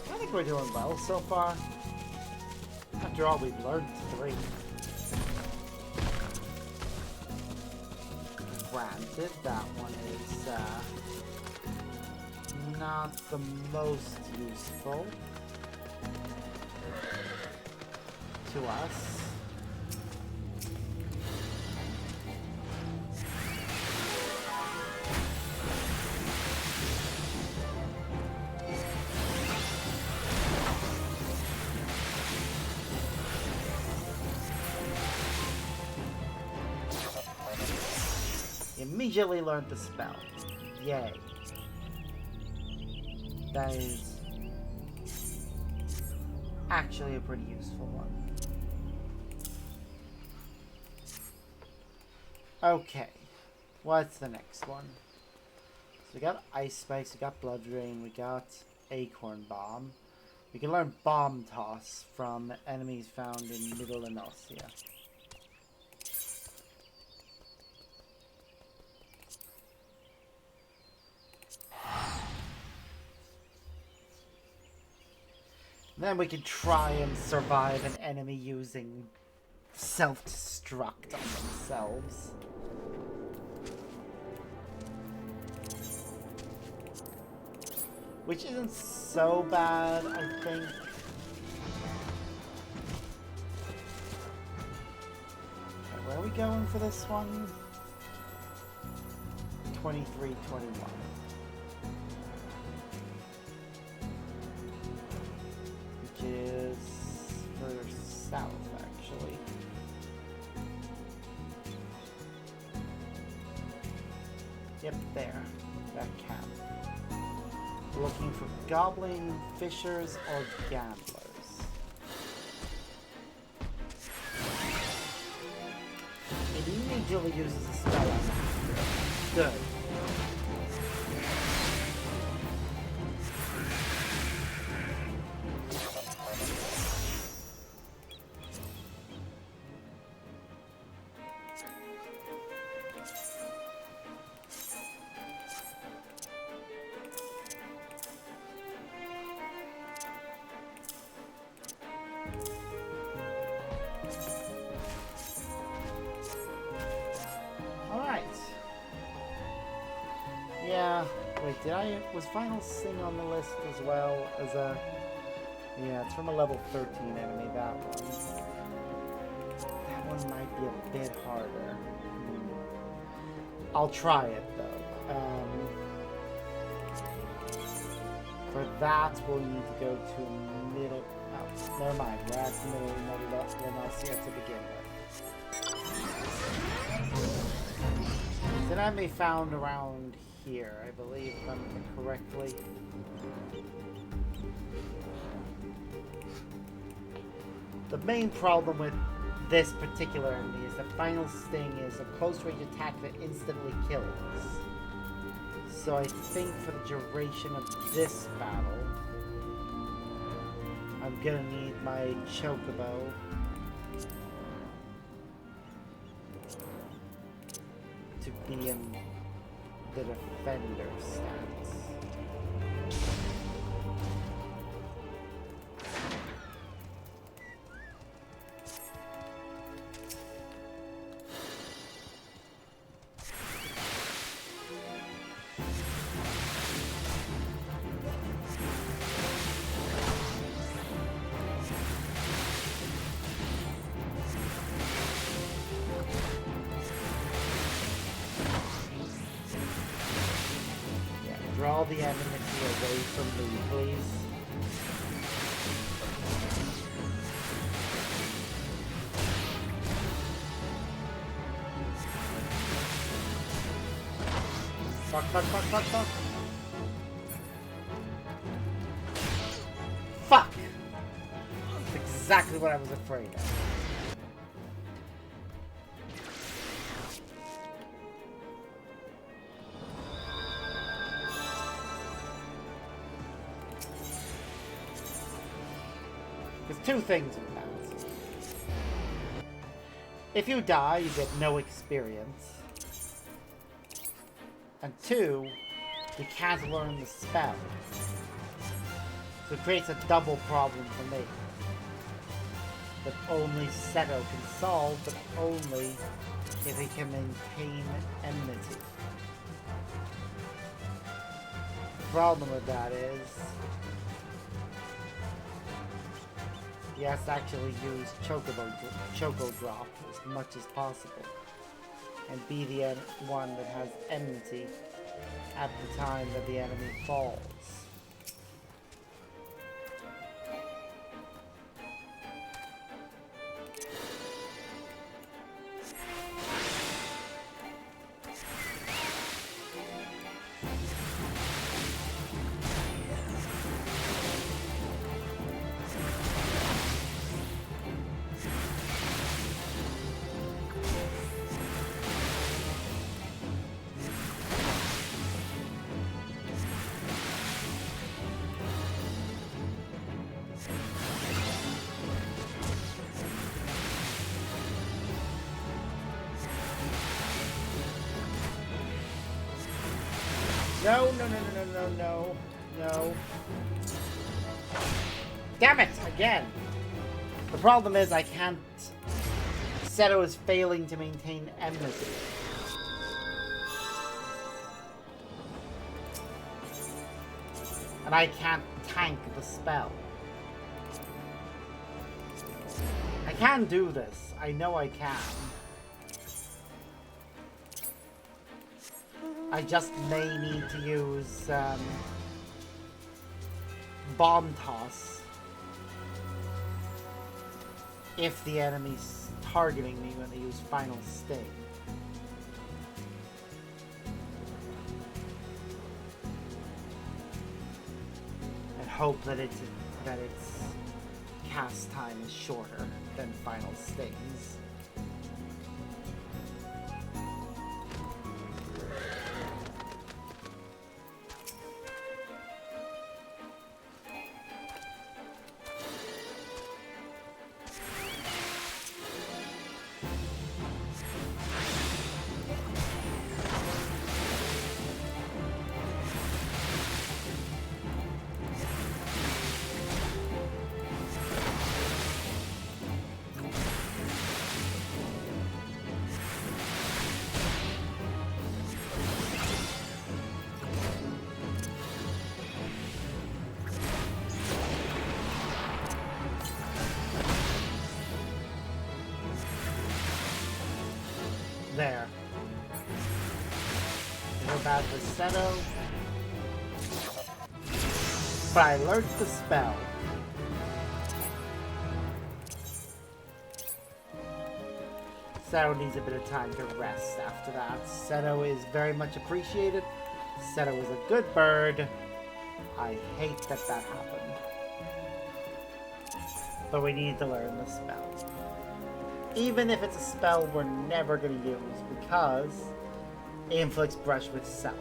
I think we're doing well so far. After all, we've learned 3. Granted, that one is not the most useful to us. Immediately learned the spell. Yay. That is actually a pretty useful one. Okay, what's the next one? So we got Ice Spikes, we got Blood Drain, we got Acorn Bomb. We can learn Bomb Toss from enemies found in Middle Anasia. Then we can try and survive an enemy using self-destruct on themselves. Which isn't so bad, I think. Okay, where are we going for this one? 23, 21. Which is further south, actually. Yep, there. That camp. Looking for goblin fishers or gamblers. It immediately uses a spell on that. Good. Yeah, wait, was Final Sing on the list as well as a... Yeah, it's from a level 13 enemy, that one. That one might be a bit harder. I'll try it, though. For that, we'll need to go to middle... Oh, never mind. We're at the middle of Anasia to begin with. Then I may found around here, I believe, if I'm correctly. The main problem with this particular enemy is the final sting is a close range attack that instantly kills. So I think for the duration of this battle, I'm gonna need my chocobo to be in the defender stance. Draw the enmity away from me, please. Fuck, fuck, fuck, fuck, fuck. Fuck! That's exactly what I was afraid of. There's two things with that. If you die, you get no experience. And two, you can't learn the spell. So it creates a double problem for me. That only Seto can solve, but only if he can maintain enmity. The problem with that is he has to actually use Choco Drop as much as possible. And be the one that has enmity at the time that the enemy falls. No, no, no, no, no, no, no, no. Damn it! Again! The problem is I can't... Seto is failing to maintain enmity. And I can't tank the spell. I can do this. I know I can. I just may need to use Bomb Toss if the enemy's targeting me when they use Final Sting. And hope that its cast time is shorter than Final Stings. There. Go bad for Seto. But I learned the spell. Seto needs a bit of time to rest after that. Seto is very much appreciated. Seto is a good bird. I hate that that happened. But we need to learn the spell. Even if it's a spell we're never going to use, because it inflicts brush with self.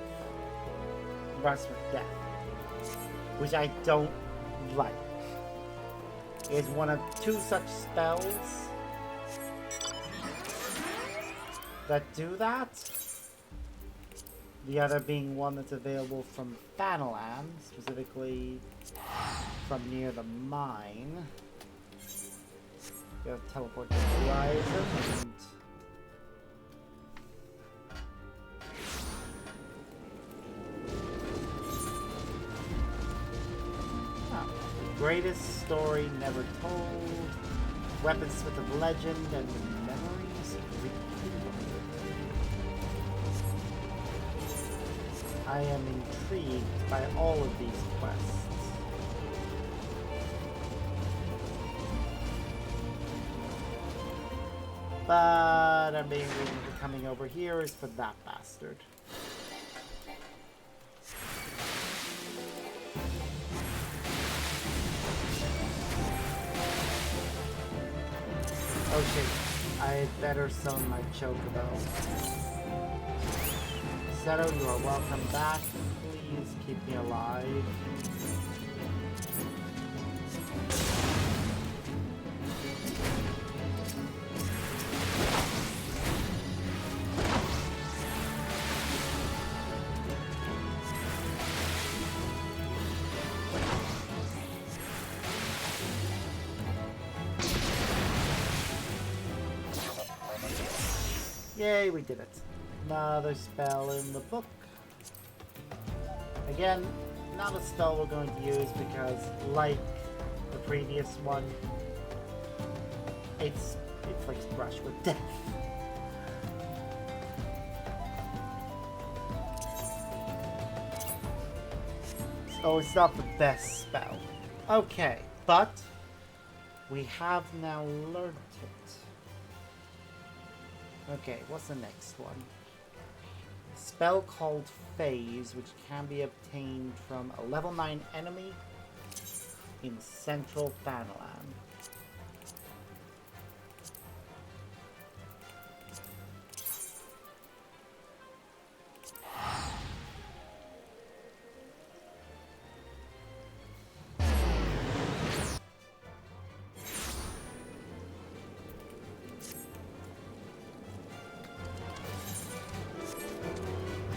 Brush with death. Which I don't like. It is one of 2 such spells that do that. The other being one that's available from Fanalan, specifically from near the mine. You gotta teleport to the horizon and greatest story never told. Weaponsmith of legend and the memories rekindled. I am intrigued by all of these quests. But our main reason for coming over here is for that bastard. Oh shit, I had better summon my Chocobo. Seto, you are welcome back. Please keep me alive. Yay, we did it. Another spell in the book. Again, not a spell we're going to use because, like the previous one, it inflicts brush with death. So it's not the best spell. Okay, but we have now learned it. Okay, what's the next one? A spell called Phase, which can be obtained from a level 9 enemy in Central Fanalan.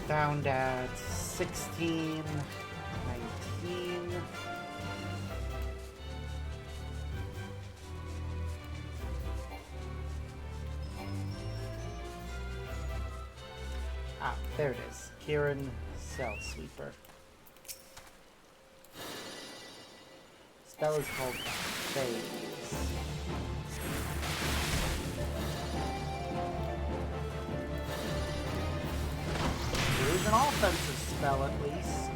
Found at 16, 19. Ah, there it is. Kieran Cell Sweeper. Spell is called Phase. It is an offensive spell, at least.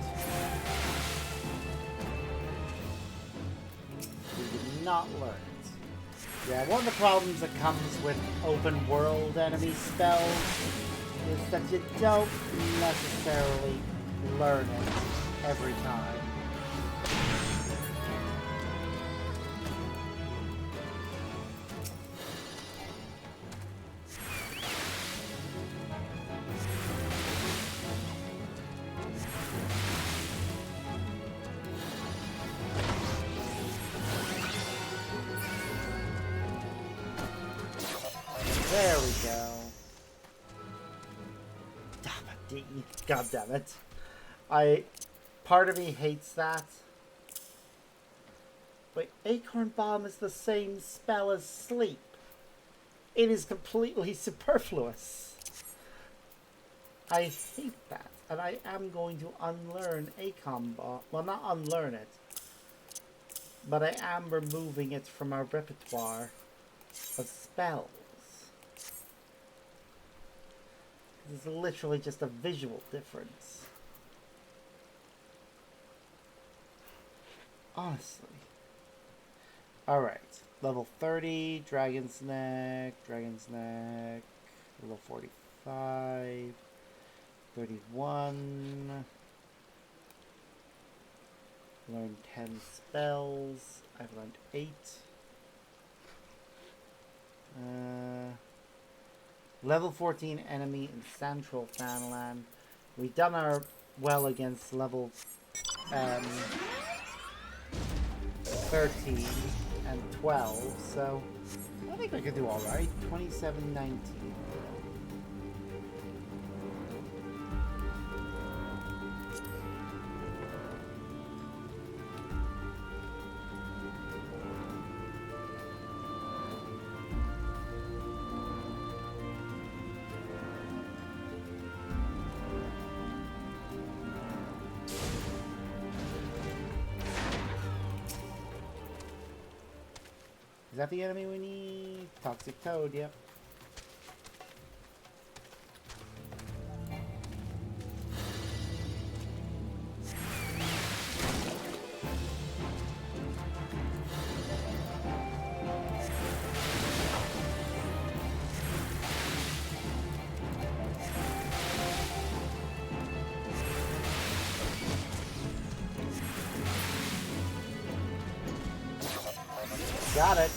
We did not learn it. Yeah, one of the problems that comes with open world enemy spells is that you don't necessarily learn it every time. There we go. God damn it. Part of me hates that. Wait, Acorn Bomb is the same spell as Sleep. It is completely superfluous. I hate that. And I am going to unlearn Acorn Bomb. Well, not unlearn it. But I am removing it from our repertoire of spells. It's literally just a visual difference. Honestly. Alright. Level 30, Dragon's Neck, level 45, 31. Learned 10 spells. I've learned 8. Level 14 enemy in Central Fanland. We've done our well against level 13 and 12, so I think we could do alright. 27-19. Is that the enemy we need? Toxic Toad, yep. Got it.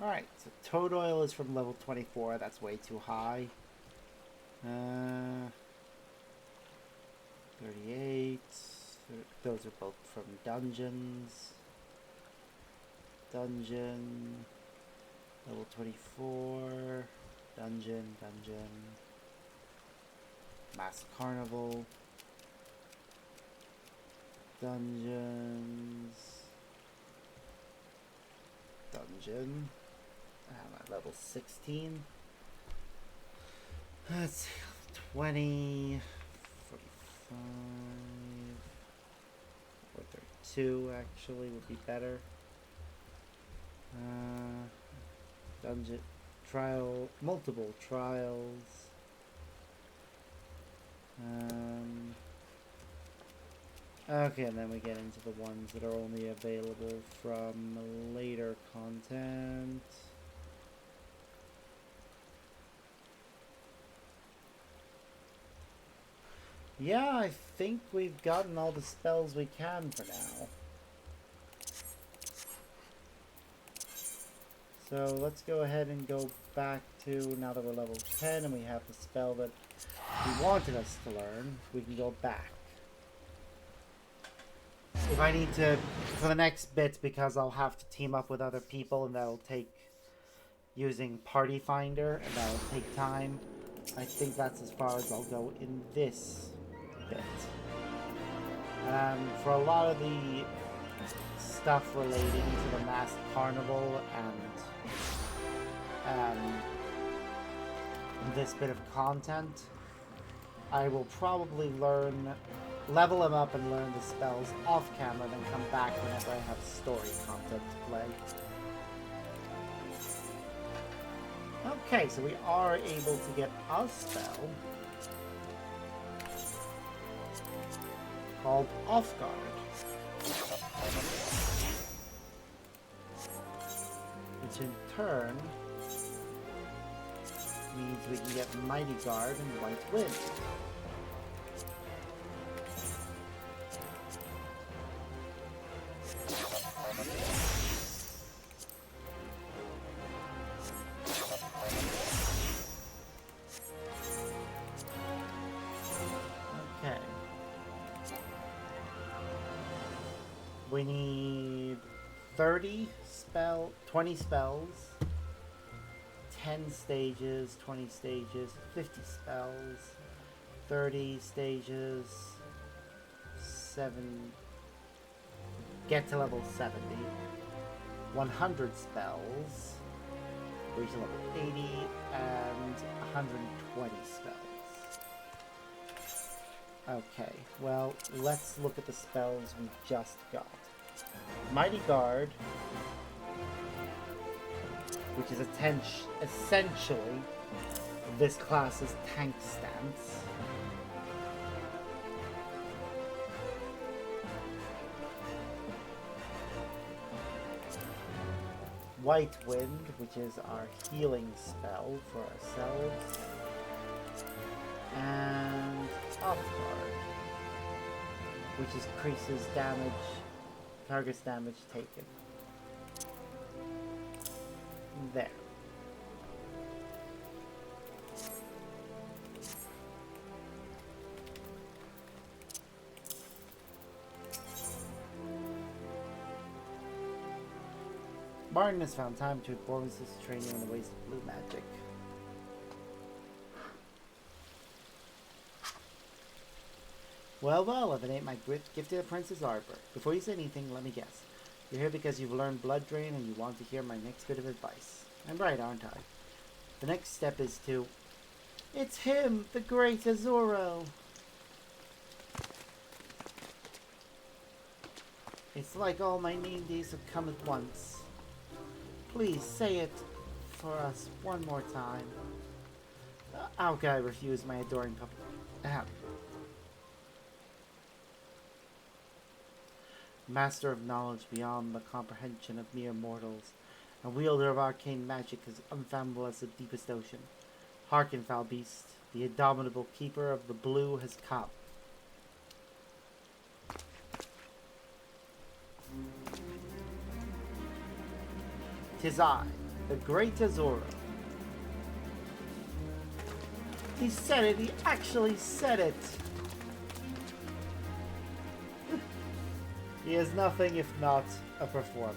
Alright, so Toad Oil is from level 24. That's way too high. 38. Those are both from dungeons. Dungeon. Level 24. Dungeon. Mass Carnival. Dungeons. Dungeon. I'm at level 16. Let's see. 20. 45. Or 32 actually would be better. Dungeon. Trial. Multiple trials. Okay, and then we get into the ones that are only available from later content. Yeah, I think we've gotten all the spells we can for now. So let's go ahead and go back to, now that we're level 10 and we have the spell that he wanted us to learn, we can go back. If I need to, for the next bit, because I'll have to team up with other people and that'll take, using Party Finder, and that'll take time. I think that's as far as I'll go in this bit. For a lot of the stuff relating to the Masked Carnival and this bit of content, I will probably level them up and learn the spells off camera, then come back whenever I have story content to play. Okay, so we are able to get a spell called Off Guard, which in turn means we can get Mighty Guard and White Wind. Okay. We need 20 spells, 10 stages, 20 stages, 50 spells, 30 stages, get to level 70, 100 spells, reach level 80, and 120 spells. Okay, well, let's look at the spells we just got. Mighty Guard, which is essentially this class's tank stance. White Wind, which is our healing spell for ourselves. And Off Guard, which increases damage, target's damage taken. There. Martin has found time to inform us to train you in the ways of blue magic. Well, well, if it ain't my gifted apprentice Arbor. Before you say anything, let me guess. You're here because you've learned Blood Drain and you want to hear my next bit of advice. I'm right, aren't I? The next step is to... It's him, the great Azuro! It's like all my name days have come at once. Please say it for us one more time. How can I refuse my adoring puppet? Master of knowledge beyond the comprehension of mere mortals, a wielder of arcane magic as unfathomable as the deepest ocean. Hearken, foul beast, the indomitable keeper of the blue has come. 'Tis I, the great Azuro. He said it, he actually said it! He is nothing if not a performer.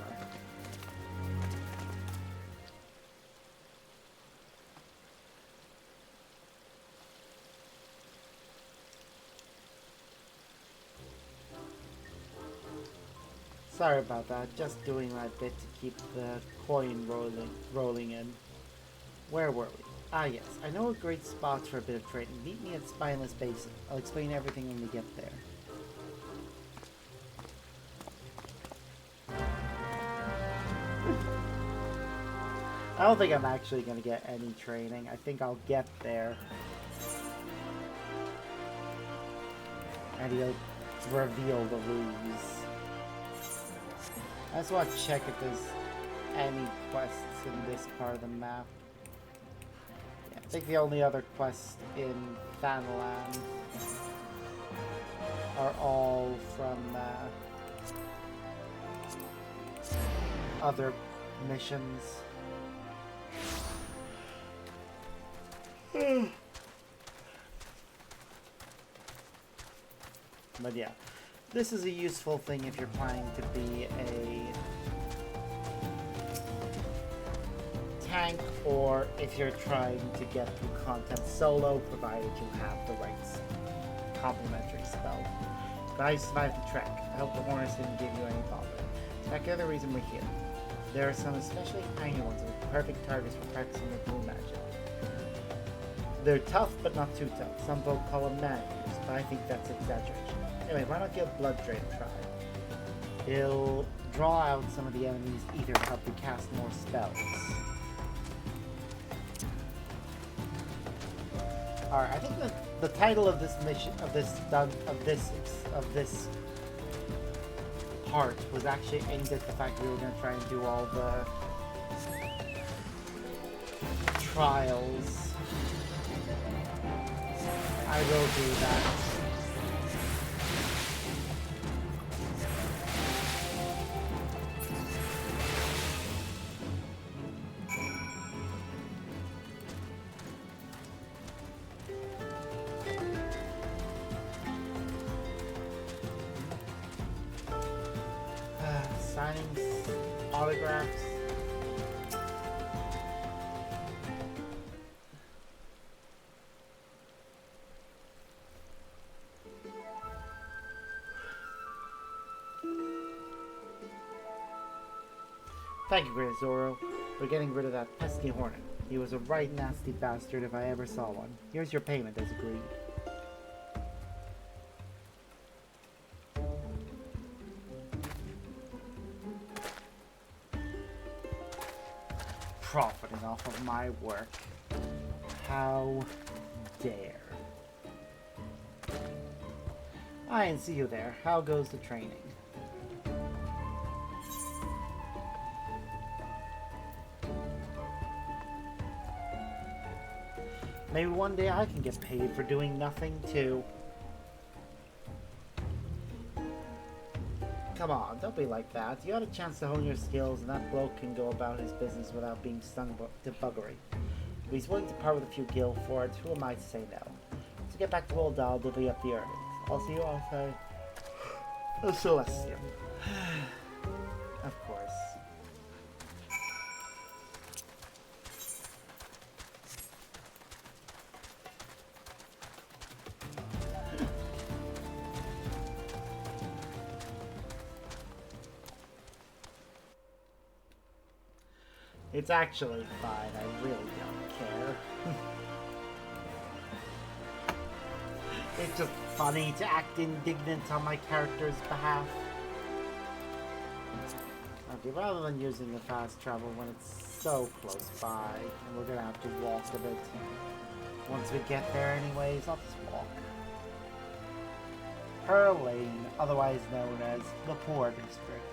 Sorry about that, just doing my bit to keep the coin rolling in. Where were we? Ah yes, I know a great spot for a bit of training. Meet me at Spineless Basin. I'll explain everything when we get there. I don't think I'm actually going to get any training. I think I'll get there. And he'll reveal the ruse. I just want to check if there's any quests in this part of the map. Yeah, I think the only other quests in Thanalan are all from other missions. But yeah, this is a useful thing if you're planning to be a tank or if you're trying to get through content solo, provided you have the right complementary spell. But I survived the trek. I hope the Hornets didn't give you any bother. That's the other reason we're here. There are some especially tiny ones with perfect targets for practicing their blue magic. They're tough, but not too tough. Some folk call them man-eaters, but I think that's exaggeration. Anyway, why not give Blood Drain a try? It'll draw out some of the enemy's ether to help you cast more spells. Alright, I think the title of this mission, of this part was actually aimed at the fact we were going to try and do all the trials. I will do that. Signings, autographs. Thank you, Great Zoro, for getting rid of that pesky hornet. He was a right nasty bastard if I ever saw one. Here's your payment as agreed. Profiting off of my work. How dare. I didn't see you there. How goes the training? Maybe one day I can get paid for doing nothing too. Come on, don't be like that. You had a chance to hone your skills, and that bloke can go about his business without being stung to buggery. If he's willing to part with a few gil for it, who am I to say no? So get back to old Doll, divvy up the earnings. I'll see you outside the Celestium. Of course. It's actually fine, I really don't care. It's just funny to act indignant on my character's behalf. Okay, rather than using the fast travel when it's so close by, and we're gonna have to walk a bit. Once we get there anyways, I'll just walk. Her Lane, otherwise known as the Poor District.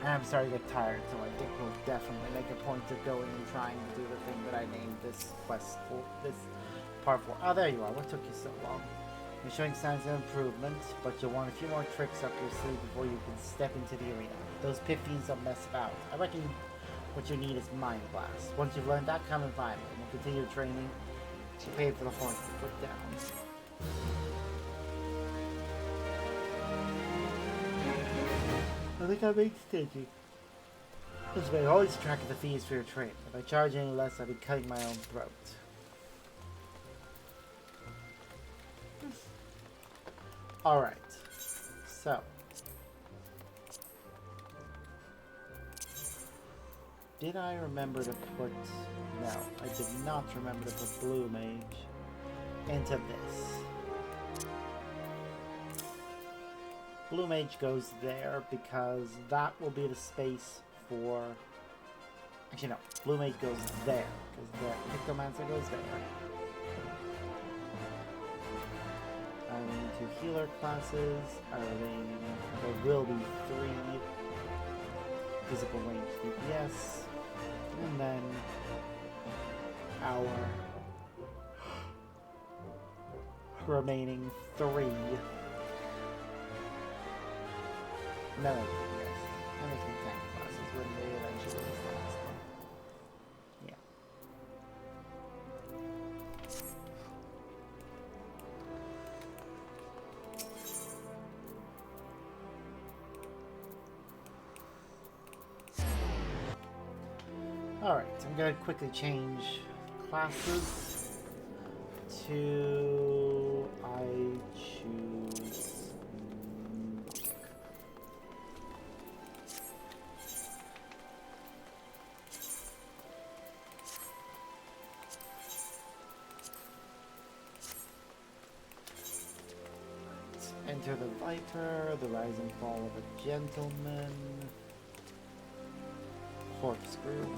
I'm starting to get tired, so I think we'll definitely make a point of going and trying to do the thing that I named this quest for, this part for. Oh, there you are. What took you so long? You're showing signs of improvement, but you'll want a few more tricks up your sleeve before you can step into the arena. Those pip-fiends don't mess about. I reckon what you need is Mind Blast. Once you've learned that, come and find me. We'll continue training to pay for the horns you put down. I think I'm being stingy. This way, always track the fees for your training. If I charge any less, I'll be cutting my own throat. Alright. So. Did I remember to put... No, I did not remember to put Blue Mage into this. Blue Mage goes there because that will be the space for... Actually, no. Blue Mage goes there because the Pictomancer goes there. And two healer classes are remaining. There will be 3 physical range DPS. And then our remaining 3 melee DPS. And there's some tank classes when they eventually release the last one. Yeah. Alright, so I'm going to quickly change classes to... I choose... Enter the Viper, the Rise and Fall of a Gentleman, Corkscrew.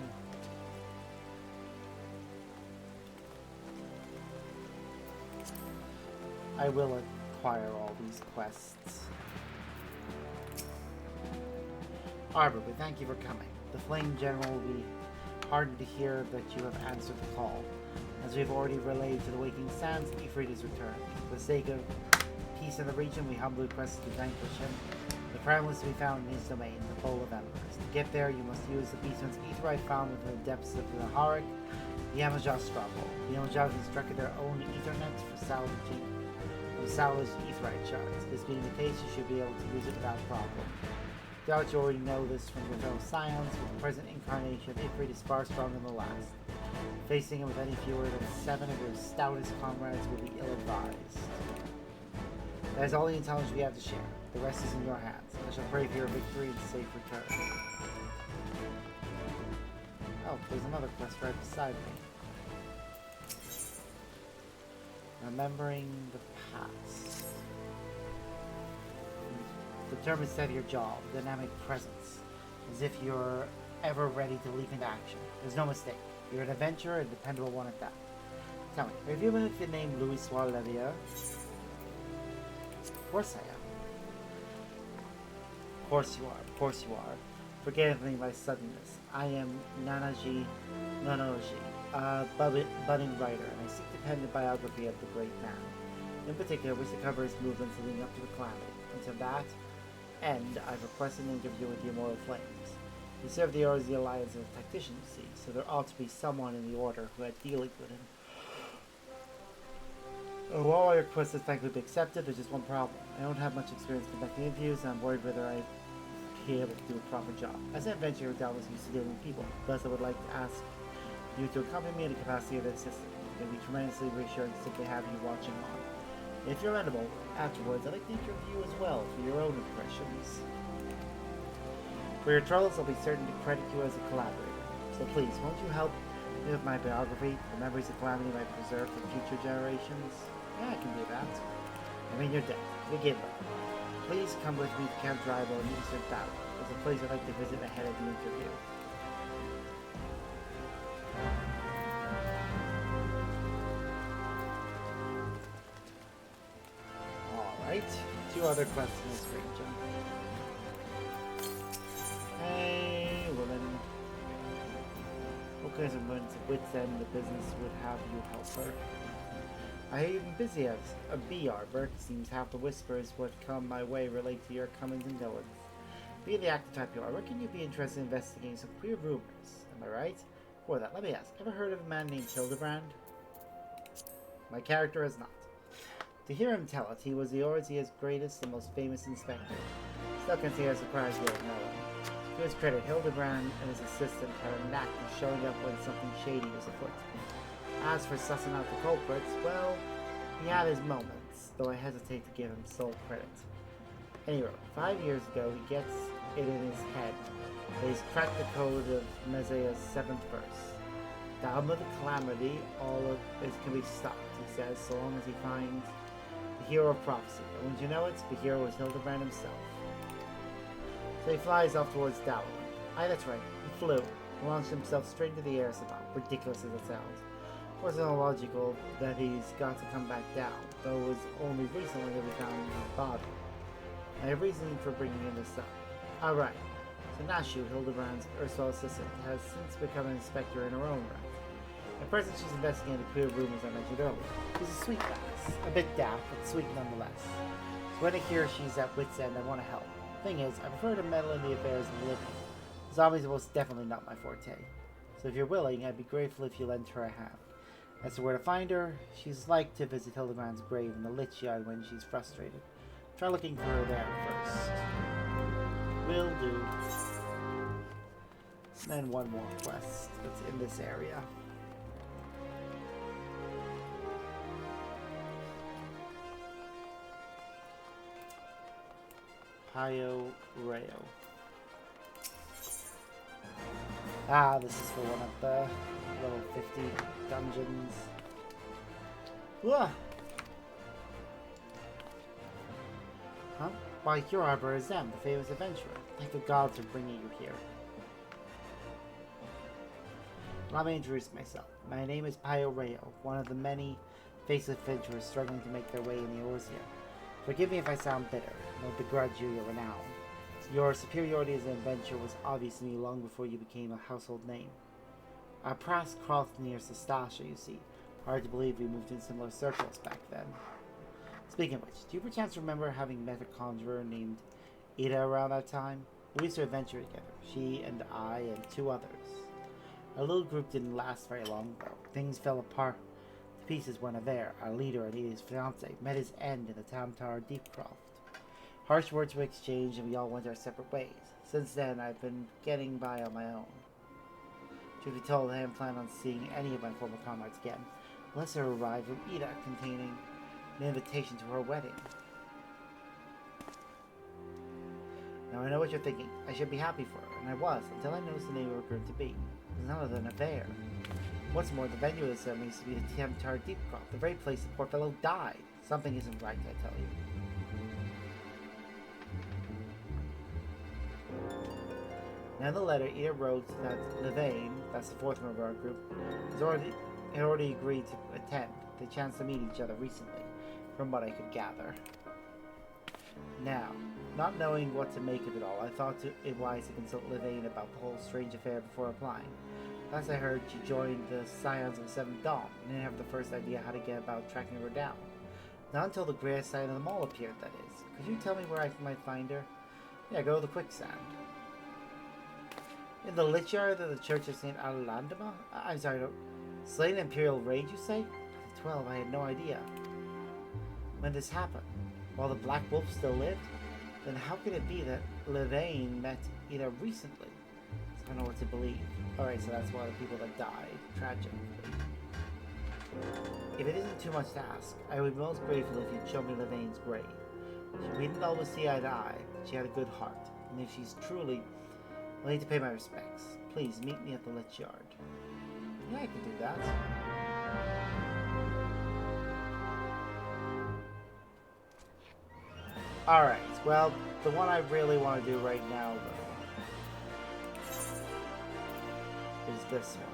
I will acquire all these quests. Arbor, but thank you for coming. The Flame General will be heartened to hear that you have answered the call. As we have already relayed to the Waking Sands, Ifrit is returned. For the sake of peace in the region, we humbly request to vanquish him. The crown is to be found in his domain, the Bowl of Embers. To get there, you must use the beastman's aetheryte found within the depths of the Harik, the Yamajah Stronghold. The Yamajah constructed their own aethernets for salvaging aetheryte shards. This being the case, you should be able to use it without problem. Doubt you already know this from your fellow scions, but the present incarnation of Ifrit is far stronger than the last. Facing him with any fewer than 7 of your stoutest comrades will be ill-advised. That is all the intelligence we have to share. The rest is in your hands. I shall pray for your victory and safe return. Oh, there's another quest right beside me. Remembering the past. Determined set of your jaw, dynamic presence, as if you're ever ready to leap into action. There's no mistake. You're an adventurer, a dependable one at that. Tell me, have you been with the name Louis Soir-Levier? Of course I am. Of course you are. Of course you are. Forgive me my suddenness. I am Nanaji Nonoji, a budding writer, and I seek to pen the biography of the great man. In particular, I wish to cover his movements leading up to the calamity. Until that end, I've requested an interview with the Immortal Flames. He served the Order of the Alliance as a tactician, you see, so there ought to be someone in the Order who had dealings with him. While my request has thankfully been accepted, there's just one problem. I don't have much experience conducting interviews, and I'm worried whether I'd be able to do a proper job. As an adventurer, doubtless used to dealing with people. Thus, I would like to ask you to accompany me in the capacity of an assistant. It would be tremendously reassuring to simply have you watching on. If you're amenable, afterwards, I'd like to interview as well for your own impressions. For your troubles, I'll be certain to credit you as a collaborator. So please, won't you help me with my biography? The memories of calamity might be preserved for future generations. Yeah, I can do that. I mean, you're dead. Begin. Please come with me to Camp Drybo in Eastern Tower. It's a place I'd like to visit ahead of the interview. Alright, 2 other quests in this region. Hey, woman. What kinds of moments of wits end the business would have you help her? I hear you've been busy as a bee arbor. It seems half the whispers what come my way relate to your comings and goings. Being the active type you are, reckon you'd be interested in investigating some queer rumors. Am I right? For that, let me ask, ever heard of a man named Hildebrand? My character has not. To hear him tell it, he was the Orzia's greatest and most famous inspector. Still can see how surprised you don't know him. To his credit, Hildebrand and his assistant had a knack of showing up when something shady was afoot. As for sussing out the culprits, well, he had his moments, though I hesitate to give him sole credit. Anyway, 5 years ago, he gets it in his head that he's cracked the code of Messiah's 7th verse. Down with the calamity, all of this can be stopped, he says, so long as he finds the hero of prophecy. And wouldn't you know it, the hero was Hildebrand himself. So he flies off towards Dowling. Aye, that's right, he flew, and launched himself straight into the air somehow, ridiculous as it sounds. Of course, it's illogical that he's got to come back down, though it was only recently that we found his body. I have reason for bringing in this up. Alright, so Nashu, Hildebrand's erstwhile assistant, has since become an inspector in her own right. At present, she's investigating the queer rumors I mentioned earlier. She's a sweet lass, a bit daft, but sweet nonetheless. So when I hear she's at wit's end, I want to help. Thing is, I prefer to meddle in the affairs of the living. Zombies are most definitely not my forte. So if you're willing, I'd be grateful if you lent her a hand. As to where to find her, she's like to visit Hildebrand's grave in the Lich Yard when she's frustrated. Try looking for her there first. Will do. And then one more quest that's in this area. Payo Rayo. Ah, this is for one of the level 50 dungeons. Ugh. Huh? Why, your arbor is them, the famous adventurer. Thank the gods for bringing you here. Allow me to introduce myself. My name is Payo Rayo, one of the many faceless adventurers struggling to make their way in the Orzia. Forgive me if I sound bitter. I don't begrudge you your renown. Your superiority as an adventurer was obvious to me long before you became a household name. Our paths crossed near Sestasha, you see. Hard to believe we moved in similar circles back then. Speaking of which, do you perchance remember having met a conjurer named Ida around that time? We used to adventure together, she and I and 2 others. Our little group didn't last very long, though. Things fell apart to pieces when Aver, our leader and Ida's fiancé, met his end in the Tamtar Deepcroft. Harsh words were exchanged and we all went our separate ways. Since then, I've been getting by on my own. Truth be told, I haven't planned on seeing any of my former comrades again, unless there arrived from Ida containing an invitation to her wedding. Now I know what you're thinking. I should be happy for her, and I was, until I noticed the name of her group to be. It was none other than Aver. What's more, the venue of the ceremony used to be the Tamtar Deepcroft, the very place the poor fellow died. Something isn't right, I tell you. Now in the letter, Ida wrote that Levain, that's the 4th member of our group, had already agreed to attend. They chanced to meet each other recently, from what I could gather. Now, Not knowing what to make of it all, I thought it wise to consult Levain about the whole strange affair before applying. Last I heard, she joined the Scions of the Seventh Dawn, and didn't have the first idea how to get about tracking her down. Not until the Grey Sign of the Mall appeared, that is. Could you tell me where I might find her? Yeah, go to the quicksand. In the lich yard of the Church of St. Alandama? I'm sorry, no. Slain Imperial Raid, you say? 12, I had no idea. When this happened? While the Black Wolf still lived? Then how could it be that Levain met Ida recently? I don't know what to believe. Alright, so that's one of the people that died. Tragically. If it isn't too much to ask, I would be most grateful if you'd show me Levain's grave. We didn't always see eye to eye. She had a good heart. And if she's truly... I'll need to pay my respects. Please, meet me at the lich yard. Yeah, I can do that. Alright, well, the one I really want to do right now, though, is this one.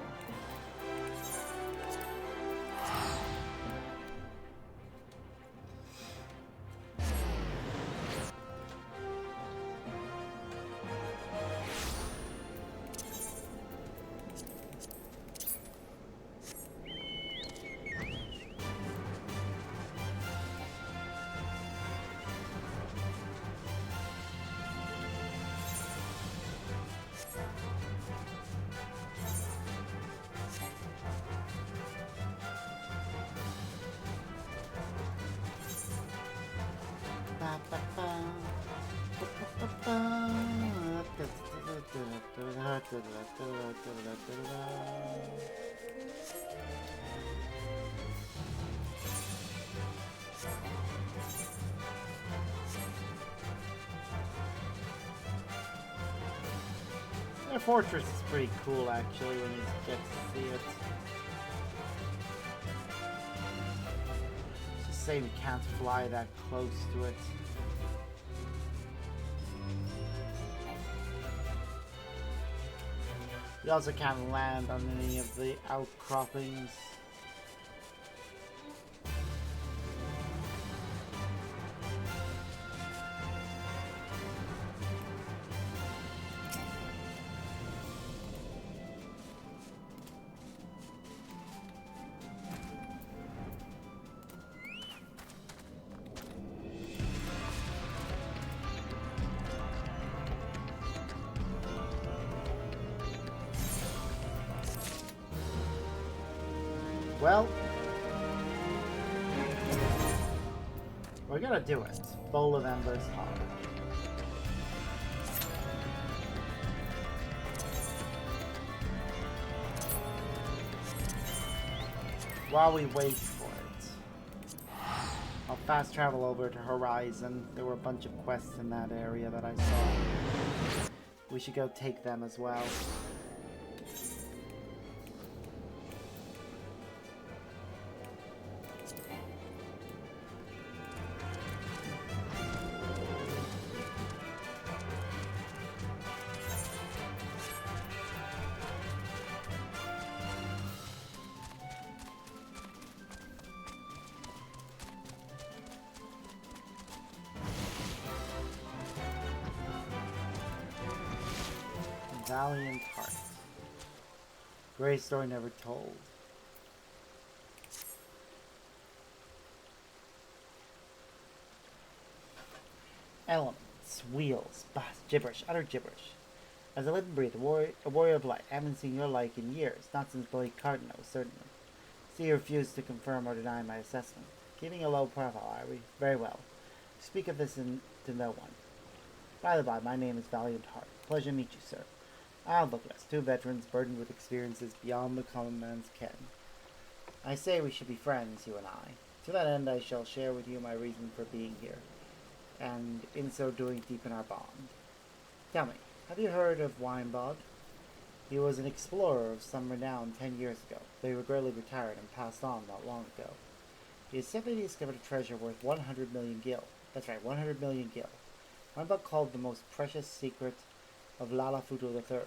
The fortress is pretty cool, actually, when you get to see it. It's just a shame you can't fly that close to it. You also can't land on any of the outcroppings. Well, we're gonna do it. Bowl of Embers Hard. While we wait for it, I'll fast travel over to Horizon. There were a bunch of quests in that area that I saw. We should go take them as well. Valiant Heart. Great story never told. Elements, wheels, gibberish, utter gibberish. As I live and breathe, a warrior of light. I haven't seen your like in years, not since Blake Cardinal, certainly. See, you refuse to confirm or deny my assessment. Keeping a low profile, are we? Very well. Speak of this to no one. By the by, my name is Valiant Heart. Pleasure to meet you, sir. I'll look less. Two veterans burdened with experiences beyond the common man's ken. I say we should be friends, you and I. To that end, I shall share with you my reason for being here, and in so doing deepen our bond. Tell me, have you heard of Weinbod? He was an explorer of some renown 10 years ago, but he regrettably retired and passed on not long ago. He has said that he discovered a treasure worth 100 million gil. That's right, 100 million gil. Weinbod called the most precious secret of Lala Futu III,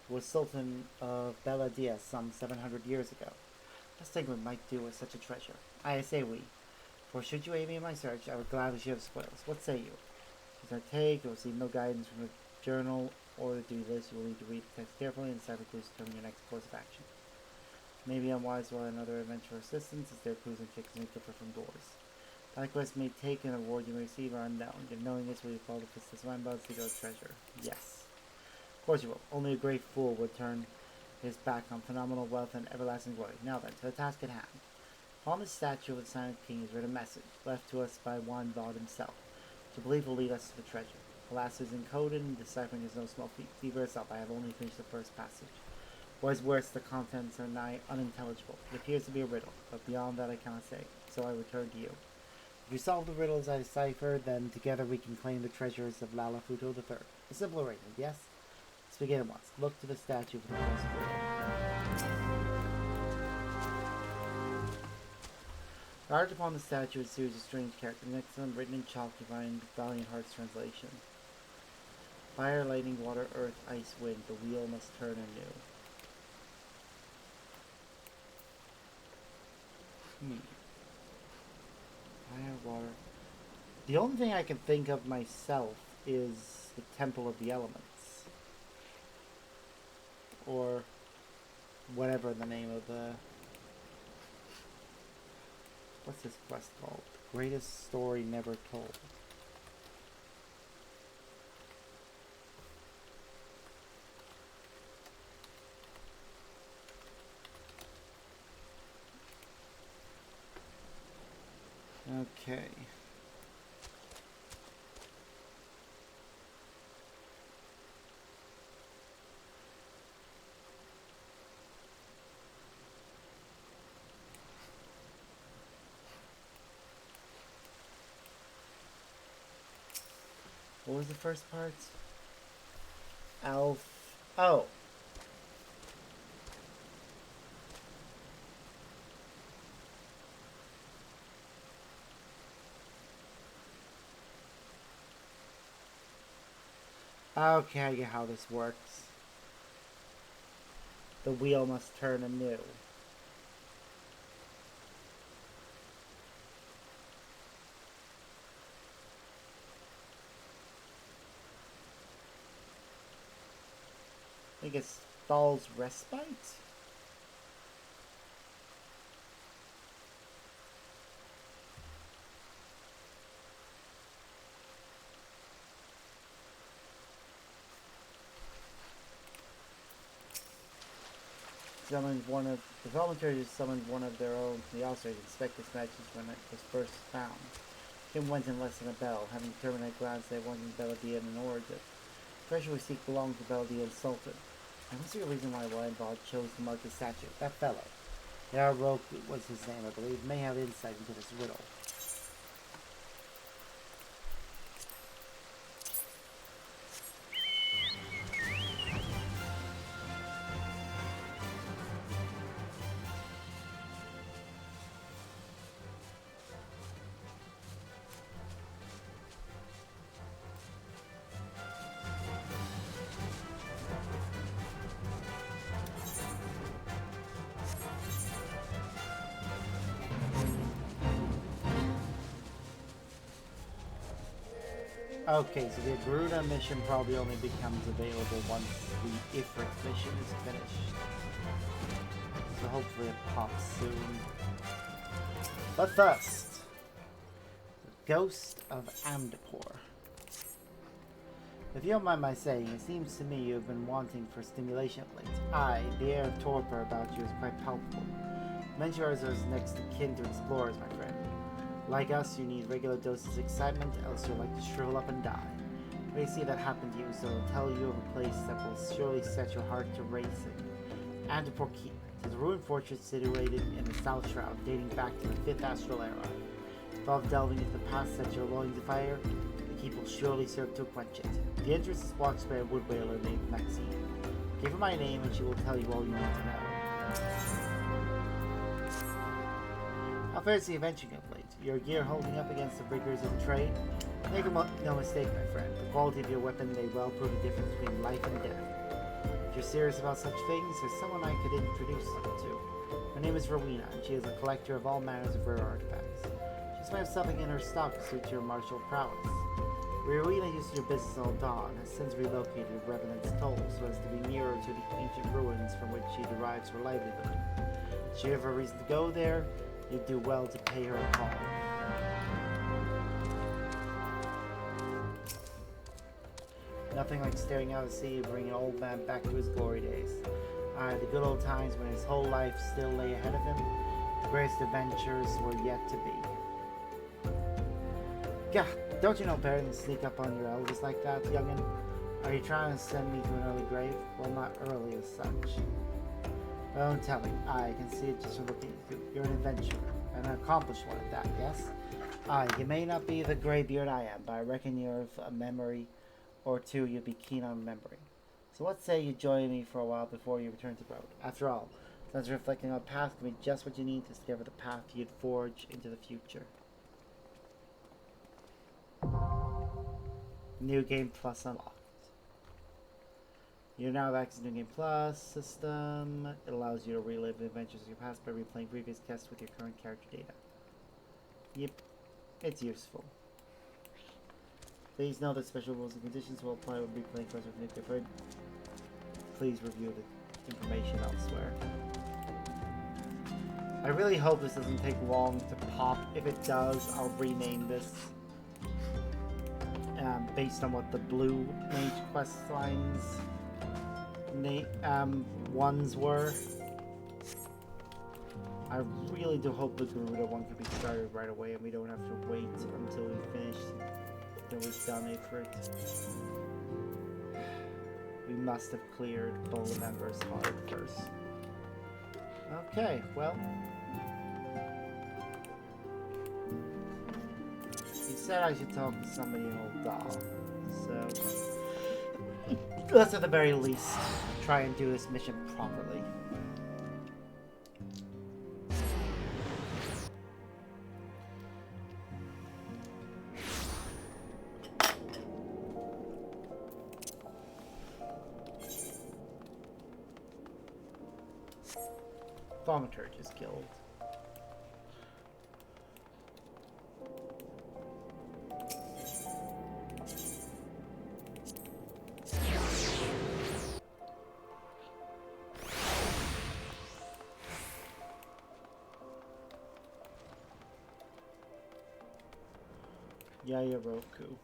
who was Sultan of Beladia some 700 years ago. Let's think what we might do with such a treasure. I say we, for should you aid me in my search, I would gladly share the spoils. What say you? not take. You'll receive no guidance from a journal or the duty list. You will need to read the text carefully and decipher clues to determine your next course of action. Maybe unwise while another adventure assistance, as their clues and tricks may differ from yours. That quest may take an award you may receive are unknown. Yet knowing this, will you follow the footsteps of my buds to go treasure? Yes. Of course you will. Only a great fool would turn his back on phenomenal wealth and everlasting glory. Now then, to the task at hand. Upon the statue of the Silent King is written a message, left to us by one God himself, which I believe will lead us to the treasure. Alas, it is encoded, and deciphering is no small feat. See for yourself, I have only finished the first passage. What is worse, the contents are nigh unintelligible. It appears to be a riddle, but beyond that I cannot say, so I return to you. If you solve the riddles I decipher, then together we can claim the treasures of Lalafuto III. A simple arrangement, yes? Let's begin at once. Look to the statue for the first riddle. Carved upon the statue is a series of strange characters. Next to them, written in chalk, you find Valiant Heart's translation. Fire, lightning, water, earth, ice, wind. The wheel must turn anew. Fire, water. The only thing I can think of myself is the Temple of the Elements. Or whatever the name of the... What's this quest called? Greatest Story Never Told. Okay. What was the first part? Alf. Oh. Okay, I get how this works. The wheel must turn anew. I think it's Thal's Respite? The volunteers summoned one of their own from the officers to inspect this message when it was first found. Kim went in less than a bell, having determined at a glance that it wasn't Belladea and origin. The treasure we seek belonged to Belladea and Sultan. I don't see a reason why Weinbald chose to mark the statue. That fellow, Yarrow was his name, I believe, may have insight into this riddle. Okay, so the Garuda mission probably only becomes available once the Ifrit mission is finished. So hopefully it pops soon. But first, the Ghost of Amdapor. If you don't mind my saying, it seems to me you have been wanting for stimulation of late. Aye, the air of torpor about you is quite palpable. Adventurers are next to kin to explorers, my friend. Like us, you need regular doses of excitement, else you'll like to shrivel up and die. May see that happen to you, so I'll tell you of a place that will surely set your heart to racing. Amdapor Keep. It is a ruined fortress situated in the South Shroud, dating back to the 5th Astral Era. Without delving into the past set your loins afire, the keep will surely serve to quench it. The entrance is blocked by a wood whaler named Maxine. Give her my name and she will tell you all you need to know. How fares the adventuring of late? Your gear holding up against the rigors of trade? Make no mistake, my friend. The quality of your weapon may well prove the difference between life and death. If you're serious about such things, there's someone I could introduce you to. Her name is Rowena, and she is a collector of all manners of rare artifacts. She might have something in her stock to suit your martial prowess. The arena used to do business all dawn has since relocated to Revenant's Toll so as to be nearer to the ancient ruins from which she derives her livelihood. Should you have a reason to go there, you'd do well to pay her a call. Nothing like staring out at the sea and bringing an old man back to his glory days. The good old times when his whole life still lay ahead of him. The greatest adventures were yet to be. God, don't you know better than to sneak up on your elders like that, youngin'? Are you trying to send me to an early grave? Well, not early as such. Don't tell me. I can see it just from looking at you. You're an adventurer, an accomplished one at that, yes? You may not be the graybeard I am, but I reckon you're a memory or two you'd be keen on remembering. So let's say you join me for a while before you return to the road. After all, sometimes reflecting on the past can be just what you need to discover the path you'd forge into the future. New Game Plus unlocked. You're now back to the New Game Plus system. It allows you to relive the adventures of your past by replaying previous quests with your current character data. Yep, it's useful. Please note that special rules and conditions will apply when replaying quests with New Game. Please review the information elsewhere. I really hope this doesn't take long to pop. If it does, I'll rename this based on what the blue mage quest lines ones were. I really do hope the Garuda one can be started right away and we don't have to wait until we finish till we've done it for it. We must have cleared Bola Members hard first. Okay, well. He said I should talk to somebody in Old Dahl, so let's at the very least try and do this mission properly. Thaumaturge is killed. Yayaroku.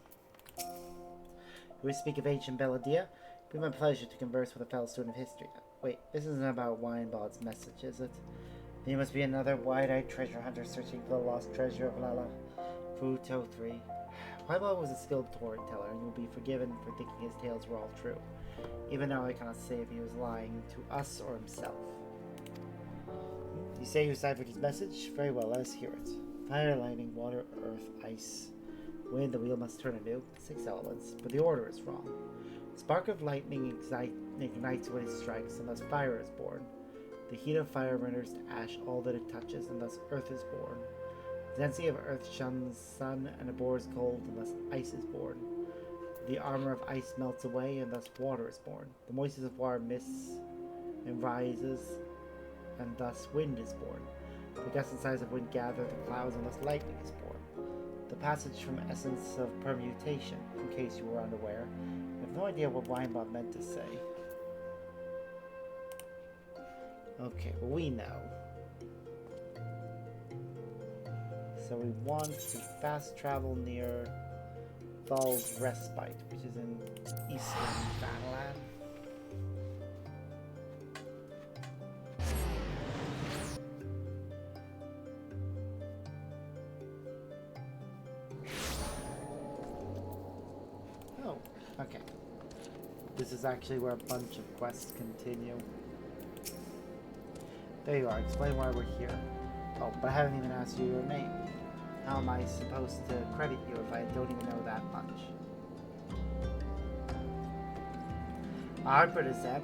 We speak of ancient Belladia. It would be my pleasure to converse with a fellow student of history. Wait, this isn't about Winebald's message, is it? There must be another wide-eyed treasure hunter searching for the lost treasure of Lala. Futo 3. Winebald was a skilled storyteller, and will be forgiven for thinking his tales were all true. Even now I cannot say if he was lying to us or himself. You say you deciphered his message? Very well, let us hear it. Fire, lightning, water, earth, ice. Wind, the wheel must turn anew. 6 elements, but the order is wrong. The spark of lightning ignites when it strikes, and thus fire is born. The heat of fire renders to ash all that it touches, and thus earth is born. The density of earth shuns sun, and abhors cold, and thus ice is born. The armor of ice melts away, and thus water is born. The moistness of water mists and rises, and thus wind is born. The gust and size of wind gather the clouds, and thus lightning is born. The passage from essence of permutation, in case you were unaware. I have no idea what Winebald meant to say. Okay, well we know. So we want to fast travel near Thal's Respite, which is in eastern Vanaland. Okay. This is actually where a bunch of quests continue. There you are. Explain why we're here. Oh, but I haven't even asked you your name. How am I supposed to credit you if I don't even know that much? Arbertizeb,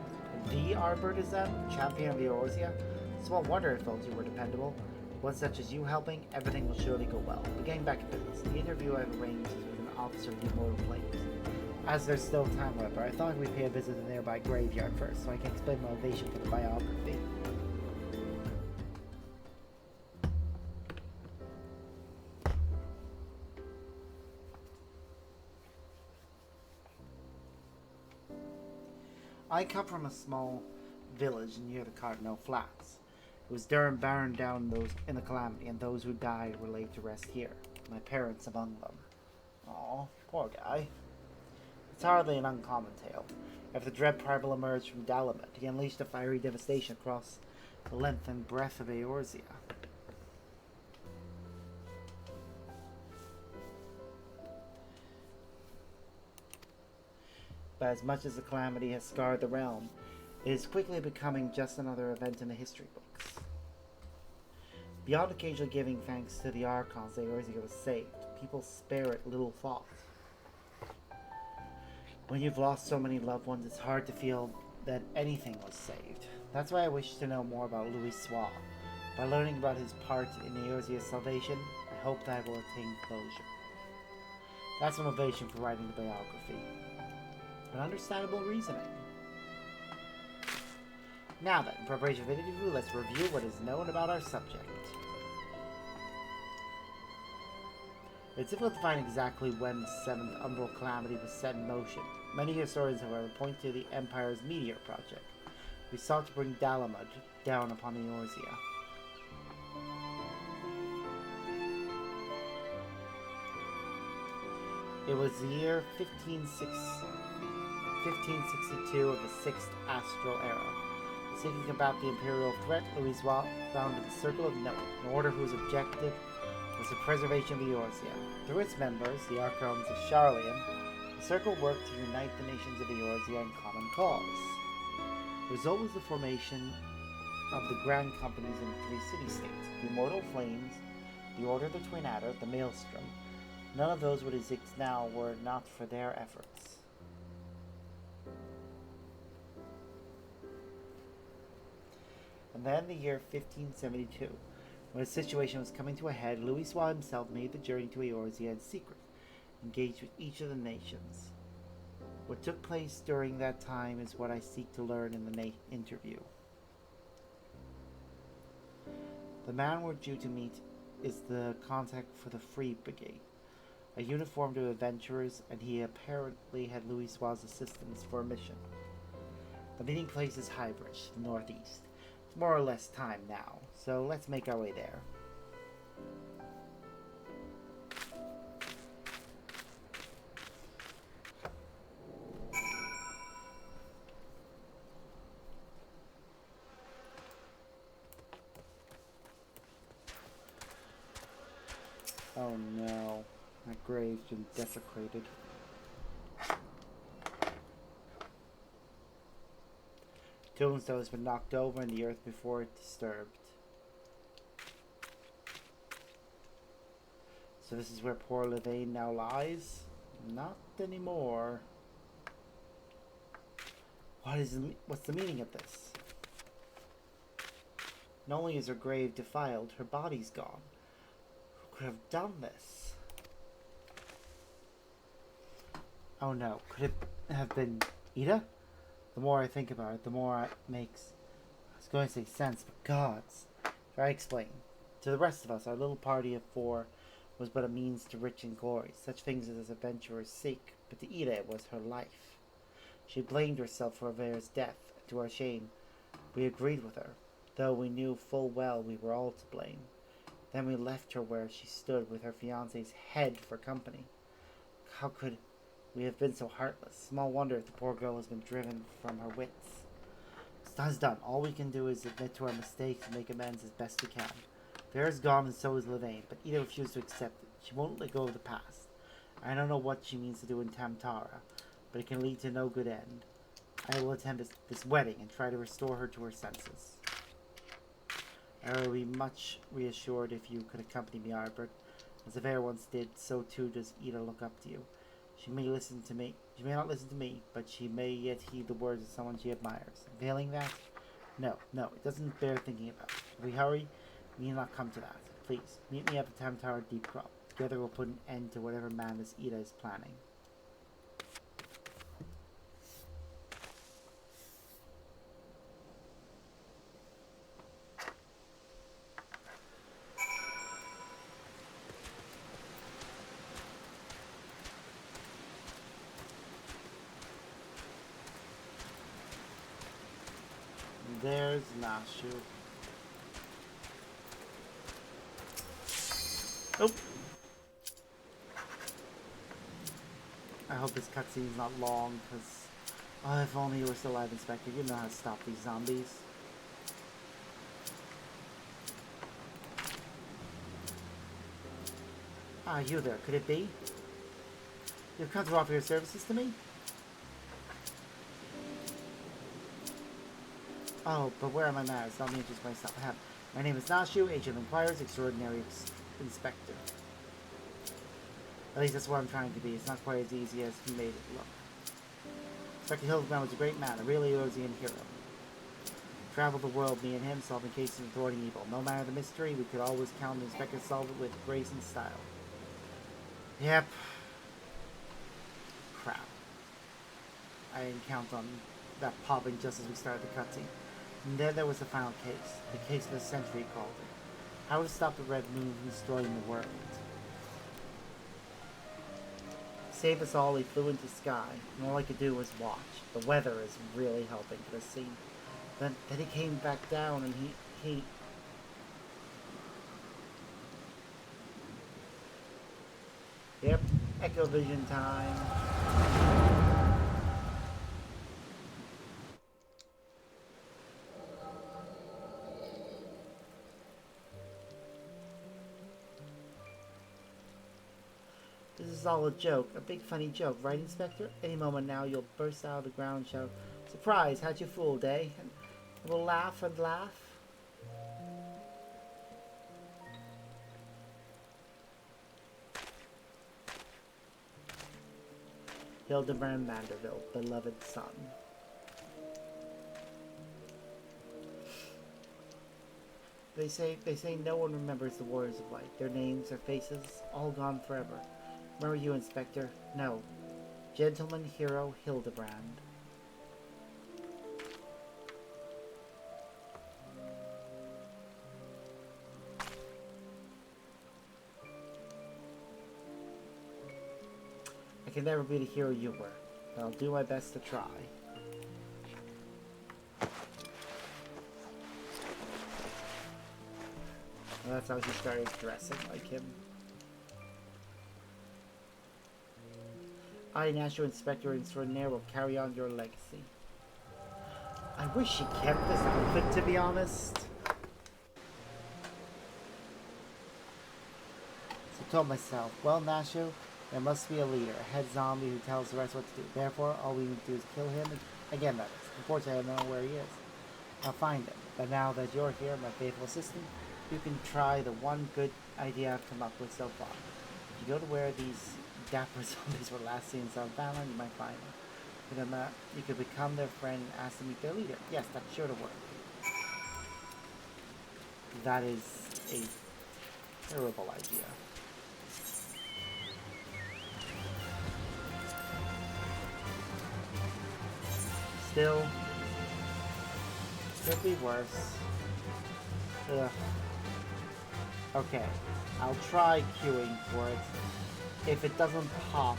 the Arbertizeb, champion of the Eorzea? Small wonder I felt you were dependable. One such as you helping, everything will surely go well. But getting back to business, the interview I've arranged is with an officer of the Immortal Flames. As there's still time, however, I thought we'd pay a visit to the nearby graveyard first, so I can explain my motivation for the biography. I come from a small village near the Cardinal Flats. It was Durham burned down those in the calamity, and those who died were laid to rest here, my parents among them. Aw, poor guy. It's hardly an uncommon tale. After the dread Primal emerged from Dalamet, he unleashed a fiery devastation across the length and breadth of Eorzea. But as much as the calamity has scarred the realm, it is quickly becoming just another event in the history books. Beyond occasionally giving thanks to the Archons that Eorzea was saved, people spare it little thought. When you've lost so many loved ones, it's hard to feel that anything was saved. That's why I wish to know more about Louis Soir. By learning about his part in Eorzea's salvation, I hope that I will attain closure. That's my motivation for writing the biography. An understandable reasoning. Now then, in preparation for the interview, let's review what is known about our subject. It's difficult to find exactly when the Seventh Umbral Calamity was set in motion. Many historians, however, point to the Empire's Meteor Project, which sought to bring Dalamud down upon Eorzea. It was the year 1562 of the Sixth Astral Era. Seeking to combat the Imperial threat, Louis founded the Circle of Note, an order whose objective was the preservation of Eorzea. Through its members, the Archons of Charlian, the Circle worked to unite the nations of Eorzea in common cause. The result was the formation of the Grand Companies in three city-states: the Immortal Flames, the Order of the Twin Adder, the Maelstrom. None of those would exist now were it not for their efforts. And then the year 1572. When the situation was coming to a head, Louis Soir himself made the journey to Eorzea in secret, engaged with each of the nations. What took place during that time is what I seek to learn in the interview. The man we're due to meet is the contact for the Free Brigade, a uniformed of adventurers, and he apparently had Louis Soir's assistance for a mission. The meeting place is Highbridge, northeast. It's more or less time now, so let's make our way there. Oh no, that grave's been desecrated. Tombstone has been knocked over and the earth before it disturbed. So this is where poor Levain now lies? Not anymore. What's the meaning of this? Not only is her grave defiled, her body's gone. Who could have done this? Oh no, could it have been Ida? The more I think about it, the more it makes, I was going to say sense, but gods. Try to explain. To the rest of us, our little party of four was but a means to rich and glory, such things as adventurers seek, but to Ida it was her life. She blamed herself for Avera's death, and to our shame, we agreed with her, though we knew full well we were all to blame. Then we left her where she stood with her fiancé's head for company. How could we have been so heartless? Small wonder if the poor girl has been driven from her wits. What's done is done. All we can do is admit to our mistakes and make amends as best we can. Vera's gone and so is Levain, but Ida refused to accept it. She won't let go of the past. I don't know what she means to do in Tamtara, but it can lead to no good end. I will attend this wedding and try to restore her to her senses. I would be much reassured if you could accompany me, Arbert. As Vera once did, so too does Ida look up to you. She may listen to me. She may not listen to me, but she may yet heed the words of someone she admires. Failing that? No, it doesn't bear thinking about. If we hurry, we need not come to that. Please, meet me at the Tamtara Deep Crop. Together we'll put an end to whatever madness Ida is planning. there's Nashu. Nope. I hope this cutscene's not long, because... Oh, if only you were still alive, Inspector. You know how to stop these zombies. Ah, you there. Could it be? You've come to offer your services to me? Oh, but where are my manners? Let me introduce myself. My name is Nashu, Agent of Inquirers, Extraordinary Inspector. At least that's what I'm trying to be. It's not quite as easy as he made it look. Inspector Hildebrand was a great man, a really Eosian hero. Traveled the world, me and him, solving cases and thwarting evil. No matter the mystery, we could always count on the Inspector to solve it with grace and style. Yep. Crap. I didn't count on that popping just as we started the cutscene. And then there was the final case. The case of the century, he called it. How to stop the Red Moon from destroying the world. Save us all, he flew into the sky, and all I could do was watch. The weather is really helping for this scene. Then he came back down, and he... Yep, Echo Vision time. This is all a joke, a big funny joke, right, Inspector? Any moment now you'll burst out of the ground and shout, "Surprise, had you fooled, eh?" And we'll laugh and laugh. Hildebrand Vanderbilt, beloved son. They say no one remembers the warriors of light. Their names, their faces, all gone forever. Remember you, Inspector? No. Gentleman hero Hildebrand. I can never be the hero you were, but I'll do my best to try. And that's how she started dressing like him. I, National Inspector Extraordinaire, will carry on your legacy. I wish she kept this outfit, to be honest. So I told myself, well, Nashu, there must be a leader, a head zombie who tells the rest what to do. Therefore, all we need to do is kill him. Again, that is. Unfortunately, I don't know where he is. I'll find him. But now that you're here, my faithful assistant, you can try the one good idea I've come up with so far. If you go to where these dapper zombies were last seen in South Valen, you might find them. You could become their friend and ask to meet their leader. Yes, that's sure to work. That is a terrible idea. Still, could be worse. Ugh. Okay, I'll try queuing for it. If it doesn't pop,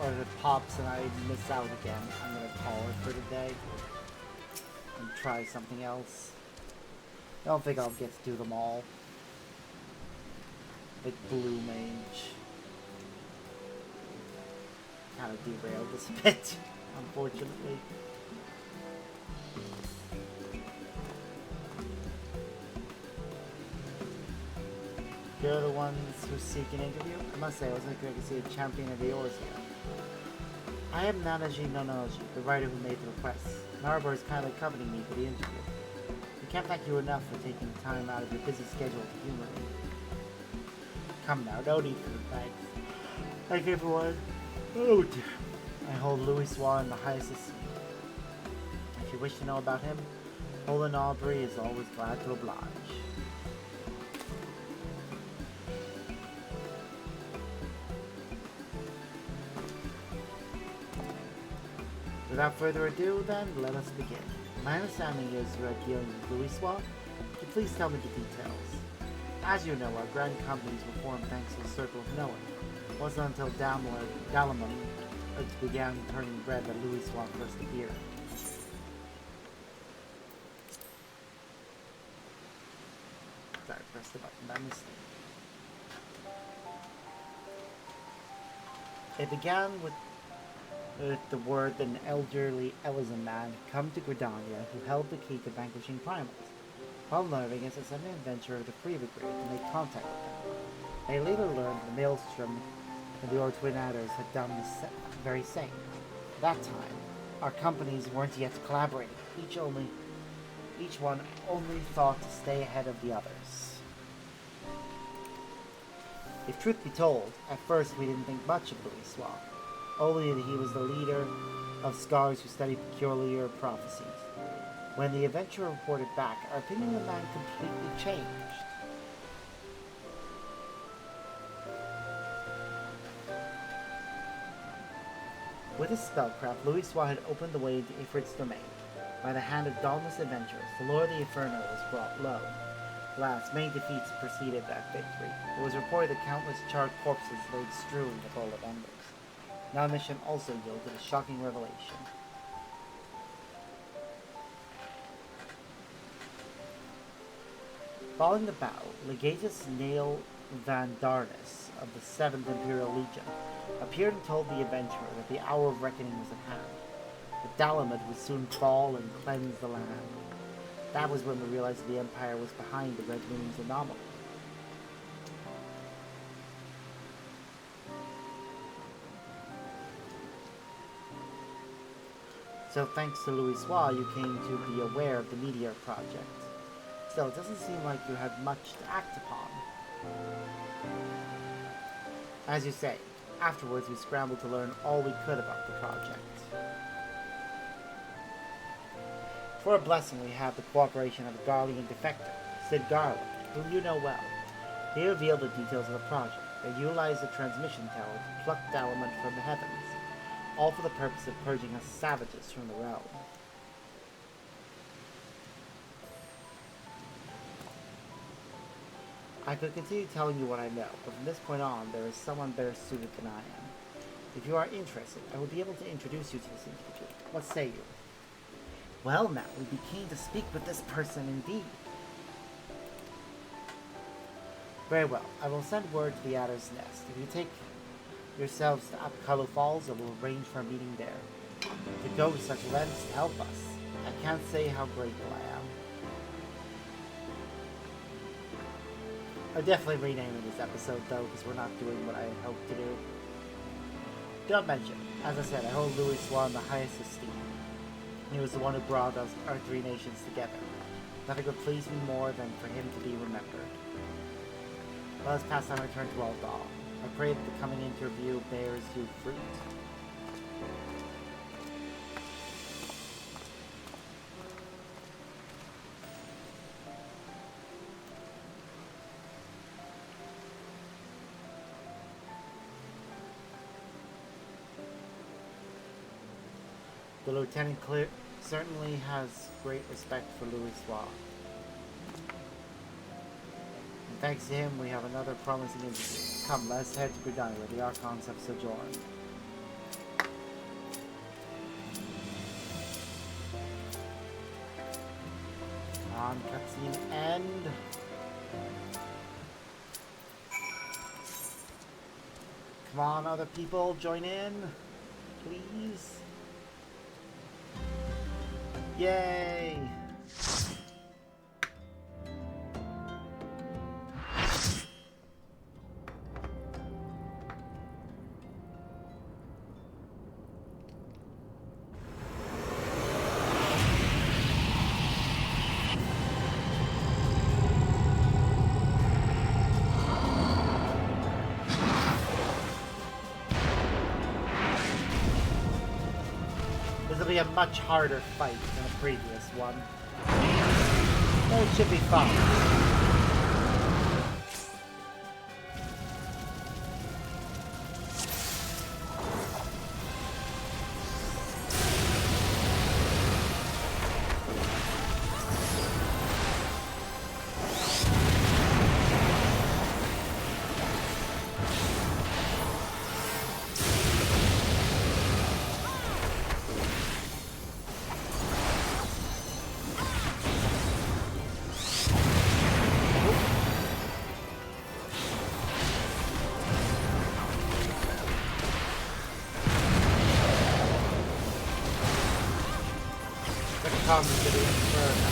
or if it pops and I miss out again, I'm gonna call it for today and try something else. I don't think I'll get to do them all. Big blue mage. Kind of derailed this bit, unfortunately. You're the ones who seek an interview? I must say, I was hoping I could see a champion of yours here. I am Nanaji Nonoji, the writer who made the request. Narber is kindly accompanying me for the interview. We can't thank you enough for taking time out of your busy schedule to humor me. Come now, no need for the thanks. Thank you, everyone. Oh dear. I hold Louis Swan in the highest esteem. If you wish to know about him, Olin Aubrey is always glad to oblige. Without further ado, then, let us begin. My understanding is you are dealing with Louis Swan. Could you please tell me the details? As you know, our grand companies were formed thanks to the Circle of Knowing. It wasn't until Dalamon began turning red that Louis Swan first appeared. Sorry, press the button by mistake. It began with the word that an elderly Elysian man had come to Gridania who held the key to vanquishing primals. While learning as a sudden adventurer of the Freev agreed to make contact with them. They later learned the Maelstrom and the Twin Adders had done the very same. At that time, our companies weren't yet collaborating. Each one only thought to stay ahead of the others. If truth be told, at first we didn't think much of Louis Swab, only that he was the leader of scholars who studied peculiar prophecies. When the adventurer reported back, our opinion of the man completely changed. With his spellcraft, Louis Swab had opened the way into Ifrit's domain. By the hand of dauntless adventurers, the Lord of the Inferno was brought low. Alas, many defeats preceded that victory. It was reported that countless charred corpses laid strewn the bowl of embers. Now mission also yielded a shocking revelation. Following the battle, Legatus Nail Van Darnus of the 7th Imperial Legion appeared and told the adventurer that the hour of reckoning was at hand. The Dalamud would soon fall and cleanse the land. That was when we realized the Empire was behind the Red Moon's anomaly. So thanks to Louis Soir, you came to be aware of the Meteor Project. Still, it doesn't seem like you had much to act upon. As you say, afterwards we scrambled to learn all we could about the project. For a blessing, we have the cooperation of a Garlean defector, Sid Garland, whom you know well. He revealed the details of the project. They utilized the transmission tower to pluck Dalamud from the heavens, all for the purpose of purging us savages from the realm. I could continue telling you what I know, but from this point on, there is someone better suited than I am. If you are interested, I will be able to introduce you to this individual. What say you? Well now, we'd be keen to speak with this person indeed. Very well, I will send word to the Adder's Nest. If you take yourselves to Apicalo Falls, I will arrange for a meeting there. To go to such lengths to help us, I can't say how grateful I am. I'll definitely rename this episode though, because we're not doing what I had hoped to do. Don't mention, as I said, I hold Louis Swan in the highest esteem. He was the one who brought us our three nations together. Nothing would please me more than for him to be remembered. Well, it's past time I return to Aldal. I pray that the coming interview bears you fruit. The lieutenant certainly has great respect for Louis Soir. And thanks to him, we have another promising interview. Come, let's head to Gridania, where the Archons have sojourned. Come on, cutscene end. Come on, other people, join in, please. Yay! This will be a much harder fight than the previous one. But it should be fun. comes to the inferno.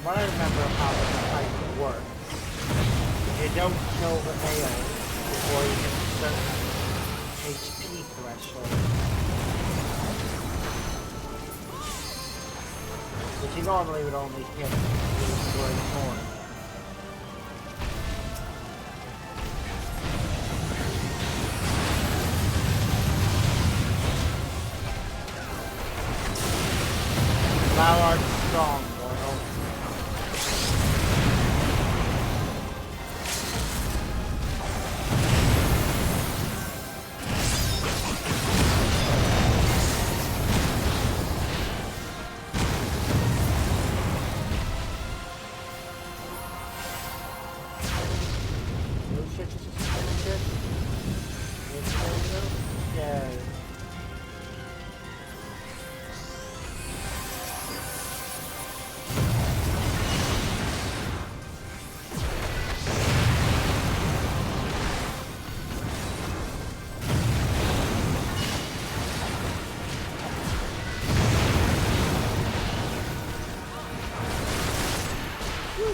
What I remember how the fight works, you don't kill the male before you hit a certain HP threshold, which you normally would only hit if you were in the corner. Thou art strong, mortal.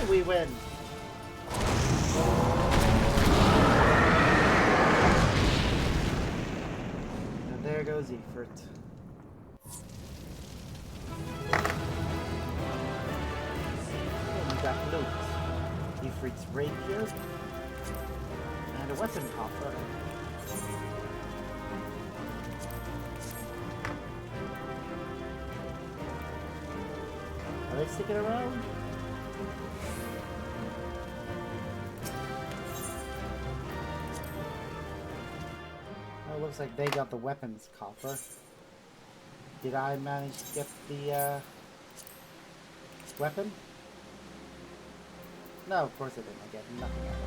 We win. And there goes Efort. We got loot. Effort's rapier and a weapon coffer. Are they sticking around? Looks like they got the weapons coffer. Did I manage to get the weapon? No, of course I didn't. I get nothing out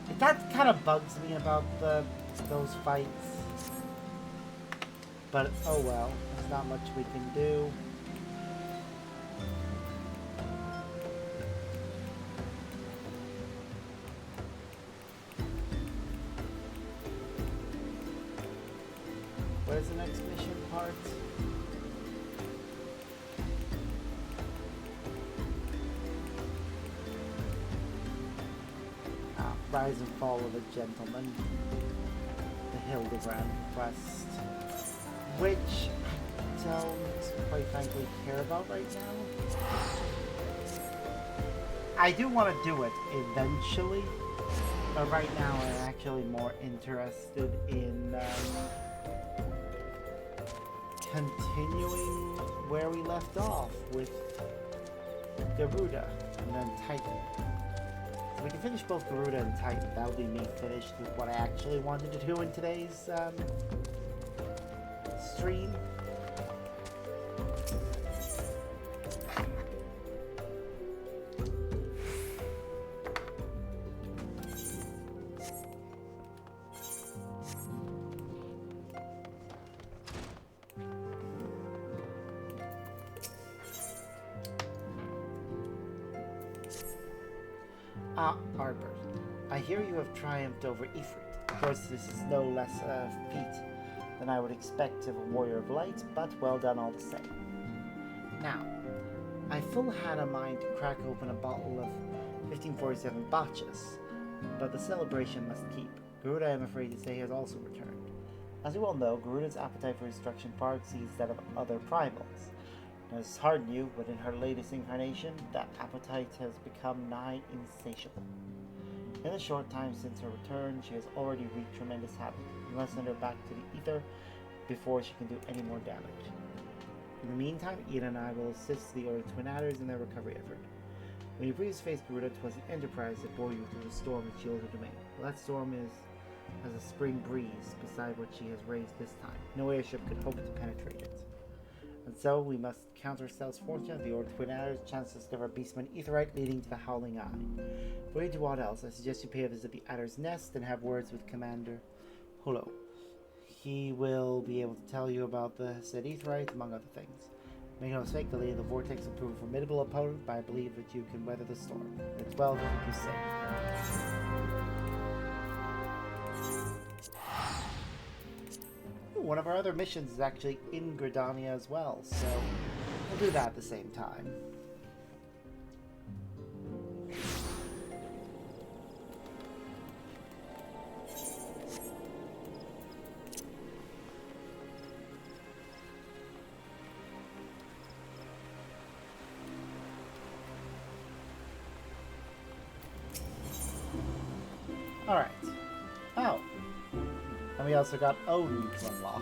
of that. That kind of bugs me about those fights. But oh well, there's not much we can do. Where's the next mission part? Rise and Fall of a Gentleman. The Hildebrand quest. Which I don't, quite frankly, care about right now. I do want to do it eventually. But right now I'm actually more interested in continuing where we left off with Garuda and then Titan. If we can finish both Garuda and Titan, that'll be me finished with what I actually wanted to do in today's stream. Arbor, I hear you have triumphed over Ifrit. Of course, this is no less a feat than I would expect of a warrior of light, but well done all the same. Now, I full had a mind to crack open a bottle of 1547 botches, but the celebration must keep. Garuda, I am afraid to say, has also returned. As you all know, Garuda's appetite for destruction far exceeds that of other primals. As hard knew, but in her latest incarnation, that appetite has become nigh insatiable. In the short time since her return, she has already wreaked tremendous havoc. We must send her back to the ether before she can do any more damage. In the meantime, Ian and I will assist the Order Twin Adders in their recovery effort. When you previously faced Garuda, 'twas the Enterprise that bore you through the storm that shielded her domain. Well, that storm is as a spring breeze beside what she has raised this time. No airship could hope to penetrate it. And so we must count ourselves fortunate. The Order Twin Adders chance to discover Beastman Aetheryte leading to the Howling Eye. Before you do what else, I suggest you pay a visit to the Adder's Nest and have words with Commander Holo. He will be able to tell you about the said Aetheryte, among other things. Make no mistake, the Lady of the Vortex will prove a formidable opponent, but I believe that you can weather the storm. It's well to keep you safe. One of our other missions is actually in Gridania as well, so we'll do that at the same time. Alright. Oh. And we also got Odin to unlock.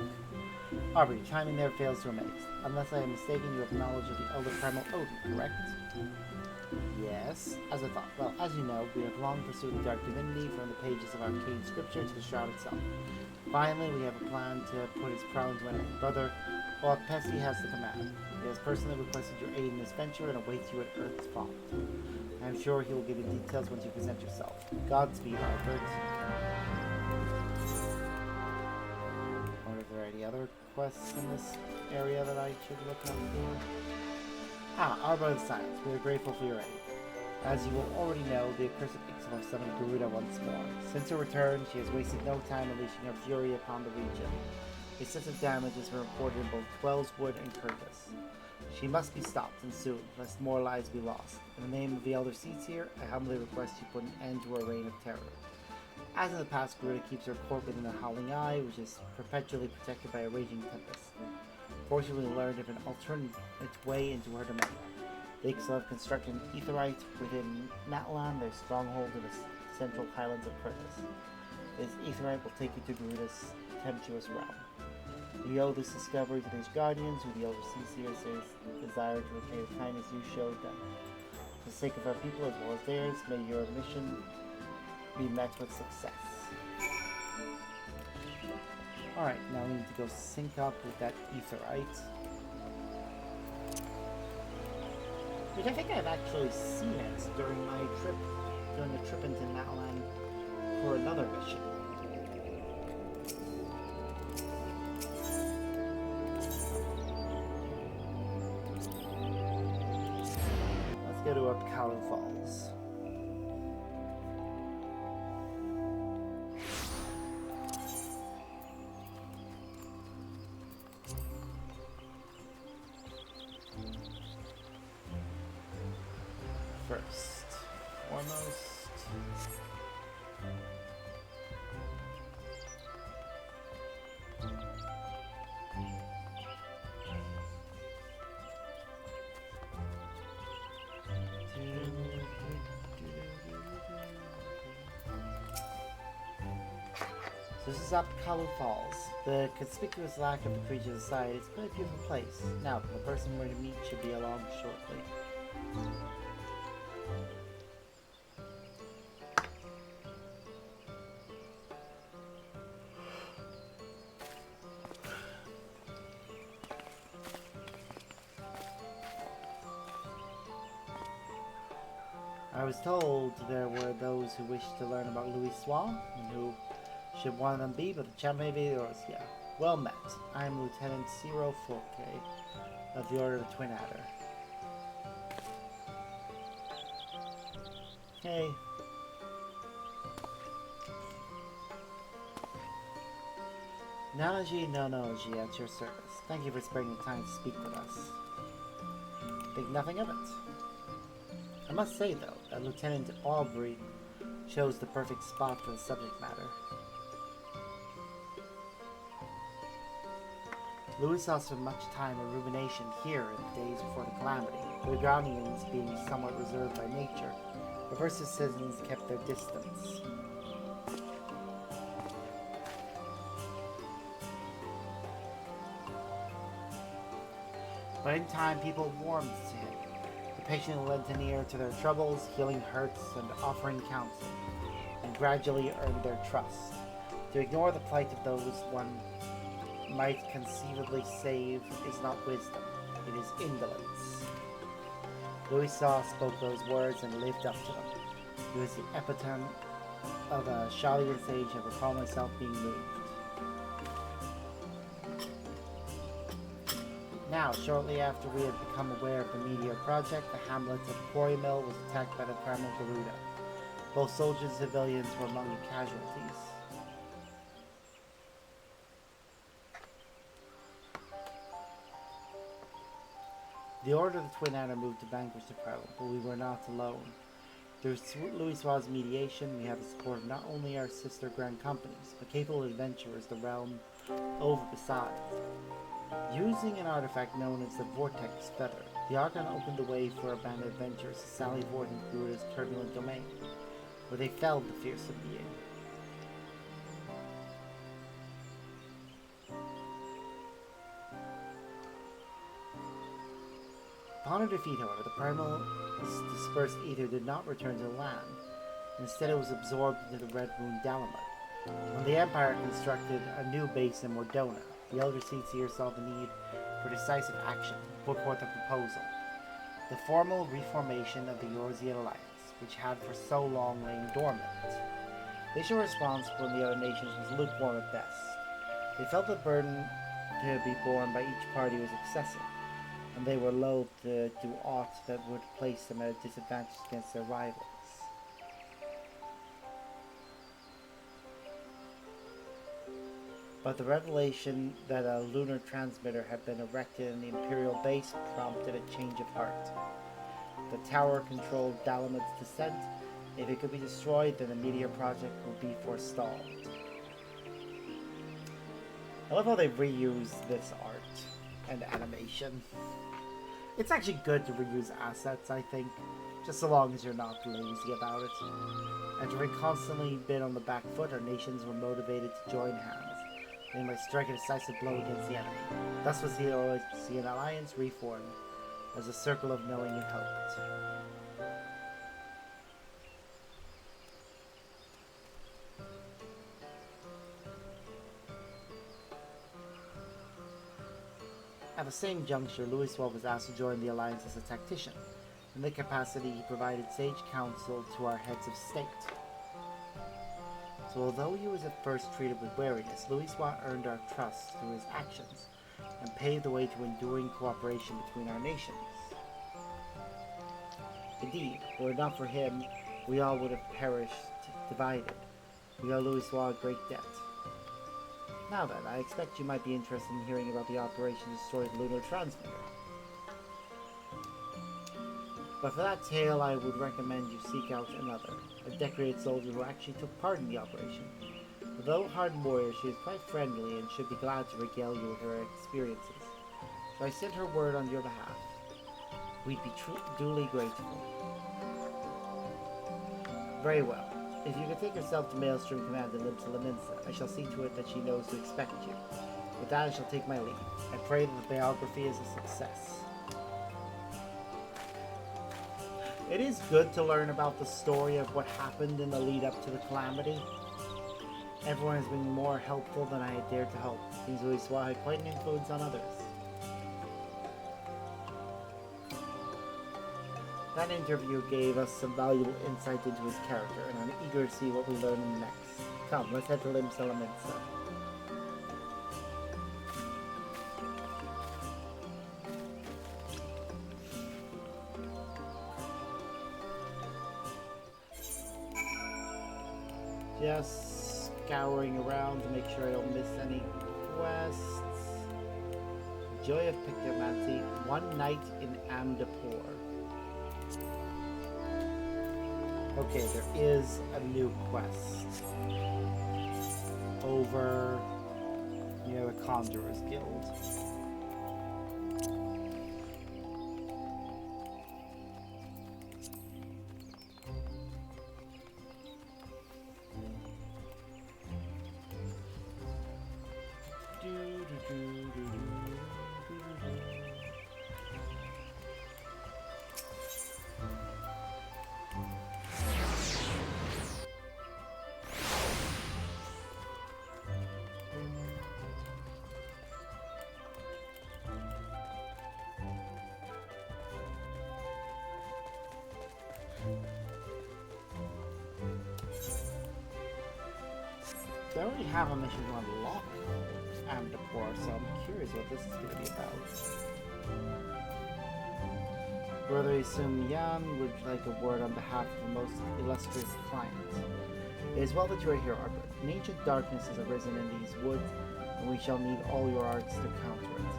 Aubrey, timing there fails to amaze. Unless I am mistaken, you have knowledge of the Elder Primal Odin, correct? Yes, as I thought. Well, as you know, we have long pursued the Dark Divinity from the pages of arcane scripture to the Shroud itself. Finally, we have a plan to put his prowl into an end. Brother Pesci has the command. He has personally requested your aid in this venture and awaits you at Earth's Font. I am sure he will give you details once you present yourself. Godspeed, Albert. Or are there any other quests in this area that I should look up for? Arbor of Silence. We are grateful for your aid. As you will already know, the accursed XIV summoned Garuda once more. Since her return, she has wasted no time unleashing her fury upon the region. Excessive damage has been reported in both Twellswood and Curtis. She must be stopped, and soon, lest more lives be lost. In the name of the Elder Seaseer, I humbly request you put an end to her reign of terror. As in the past, Garuda keeps her court within the Howling Eye, which is perpetually protected by a raging tempest. Fortunately, we learned of an alternate way into her domain. The XIV constructed an Aetheryte within Natlan, their stronghold in the central highlands of Curtis. This Aetheryte will take you to Garuda's tempestuous realm. We owe this discovery to these guardians, who the Elder Seaseer says desire to repay the kindness you showed them. For the sake of our people as well as theirs, may your mission be met with success. Alright, now we need to go sync up with that Aetheryte. Which I think I've actually seen it during a trip into Natlan for another mission. Let's go to Upkalu Falls. First, foremost, so this is Upkalu Falls. The conspicuous lack of the creature's side is quite a beautiful place. Now, the person we're to meet should be along shortly. I was told there were those who wished to learn about Louis Swan, and who should one of them be, but the champion may be yours, yeah. Well met. I am Lieutenant Ciro Forke of the Order of the Twin Adder. Hey. Nanaji no Noji at your service. Thank you for sparing the time to speak with us. Think nothing of it. I must say, though, that Lieutenant Aubrey chose the perfect spot for the subject matter. Louis saw so much time and rumination here in the days before the calamity, the Ghanaians being somewhat reserved by nature. The Versus citizens kept their distance. But in time, people warmed to him. They patiently lent an ear to their troubles, healing hurts and offering counsel, and gradually earned their trust. To ignore the plight of those one might conceivably save is not wisdom, it is indolence. Louis spoke those words and lived up to them. He was the epitome of a Shalian sage. I recall myself being moved. Now, shortly after we had become aware of the Meteor Project, the hamlet of Quarry Mill was attacked by the primal Garuda. Both soldiers and civilians were among the casualties. The Order of the Twin Adder moved to vanquish the primal, but we were not alone. Through Louis' mediation, we have the support of not only our sister Grand Companies, but capable adventurers the realm over besides. Using an artifact known as the Vortex Feather, the Archon opened the way for our band of adventurers to sally forth into Garuda's turbulent domain, where they felled the fearsome being. Upon her defeat, however, the primal dispersed ether did not return to the land. Instead, it was absorbed into the Red Moon Dalamud. When the Empire constructed a new base in Mordona, the Elder Seer saw the need for decisive action and put forth a proposal. The formal reformation of the Eorzean Alliance, which had for so long lain dormant. The initial response from the other nations was lukewarm at best. They felt the burden to be borne by each party was excessive, and they were loath to do aught that would place them at a disadvantage against their rivals. But the revelation that a lunar transmitter had been erected in the Imperial base prompted a change of heart. The tower controlled Dalamud's descent. If it could be destroyed, then the Meteor Project would be forestalled. I love how they reuse this art and animation. It's actually good to reuse assets, I think, just so long as you're not lazy about it. After having constantly been on the back foot, our nations were motivated to join hands. They might strike a decisive blow against the enemy. Thus was the Eorzean Alliance reformed as a circle of knowing and hoped. At the same juncture, Louis was asked to join the Alliance as a tactician. In that capacity, he provided sage counsel to our heads of state. So although he was at first treated with wariness, Louis earned our trust through his actions, and paved the way to enduring cooperation between our nations. Indeed, were it not for him, we all would have perished divided. We owe Louis a great debt. Now then, I expect you might be interested in hearing about the operation to destroy the lunar transmitter. But for that tale, I would recommend you seek out another, a decorated soldier who actually took part in the operation. Although a hardened warrior, she is quite friendly and should be glad to regale you with her experiences. So I sent her word on your behalf. We'd be duly grateful. Very well. If you can take yourself to Maelstrom Command and Limsa Laminsa, I shall see to it that she knows to expect you. With that, I shall take my leave. I pray that the biography is a success. It is good to learn about the story of what happened in the lead up to the calamity. Everyone has been more helpful than I had dared to hope. Seems Louis had quite an influence on others. That interview gave us some valuable insight into his character, and I'm eager to see what we learn next. Come, let's head to Limsa Laminsa. Just scouring around to make sure I don't miss any quests. Joy of Pictomancy, one night in Amdapur. Okay, there is a new quest over near the Conjurer's Guild. They already have a mission to unlock Amdapor, so I'm curious what this is going to be about. Brother Isum Yan would like a word on behalf of a most illustrious client. It is well that you are here, Arbor. An ancient darkness has arisen in these woods, and we shall need all your arts to counter it.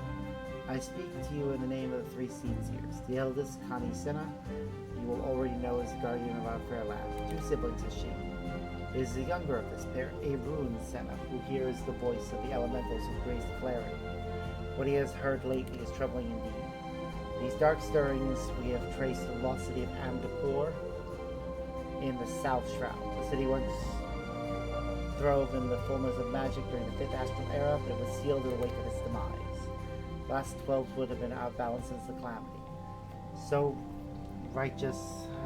I speak to you in the name of the three seed seers. The eldest, Kani Senna, you will already know as the guardian of our fair land. 2 siblings is she. It is the younger of this pair, Arun Senna, who hears the voice of the elementals who grace the clarity. What he has heard lately is troubling indeed. These dark stirrings we have traced the lost city of Amdapor in the South Shroud. The city once throve in the fullness of magic during the 5th Astral Era, but it was sealed in the wake of its demise. The last 12 would have been out of balance since the calamity. So righteous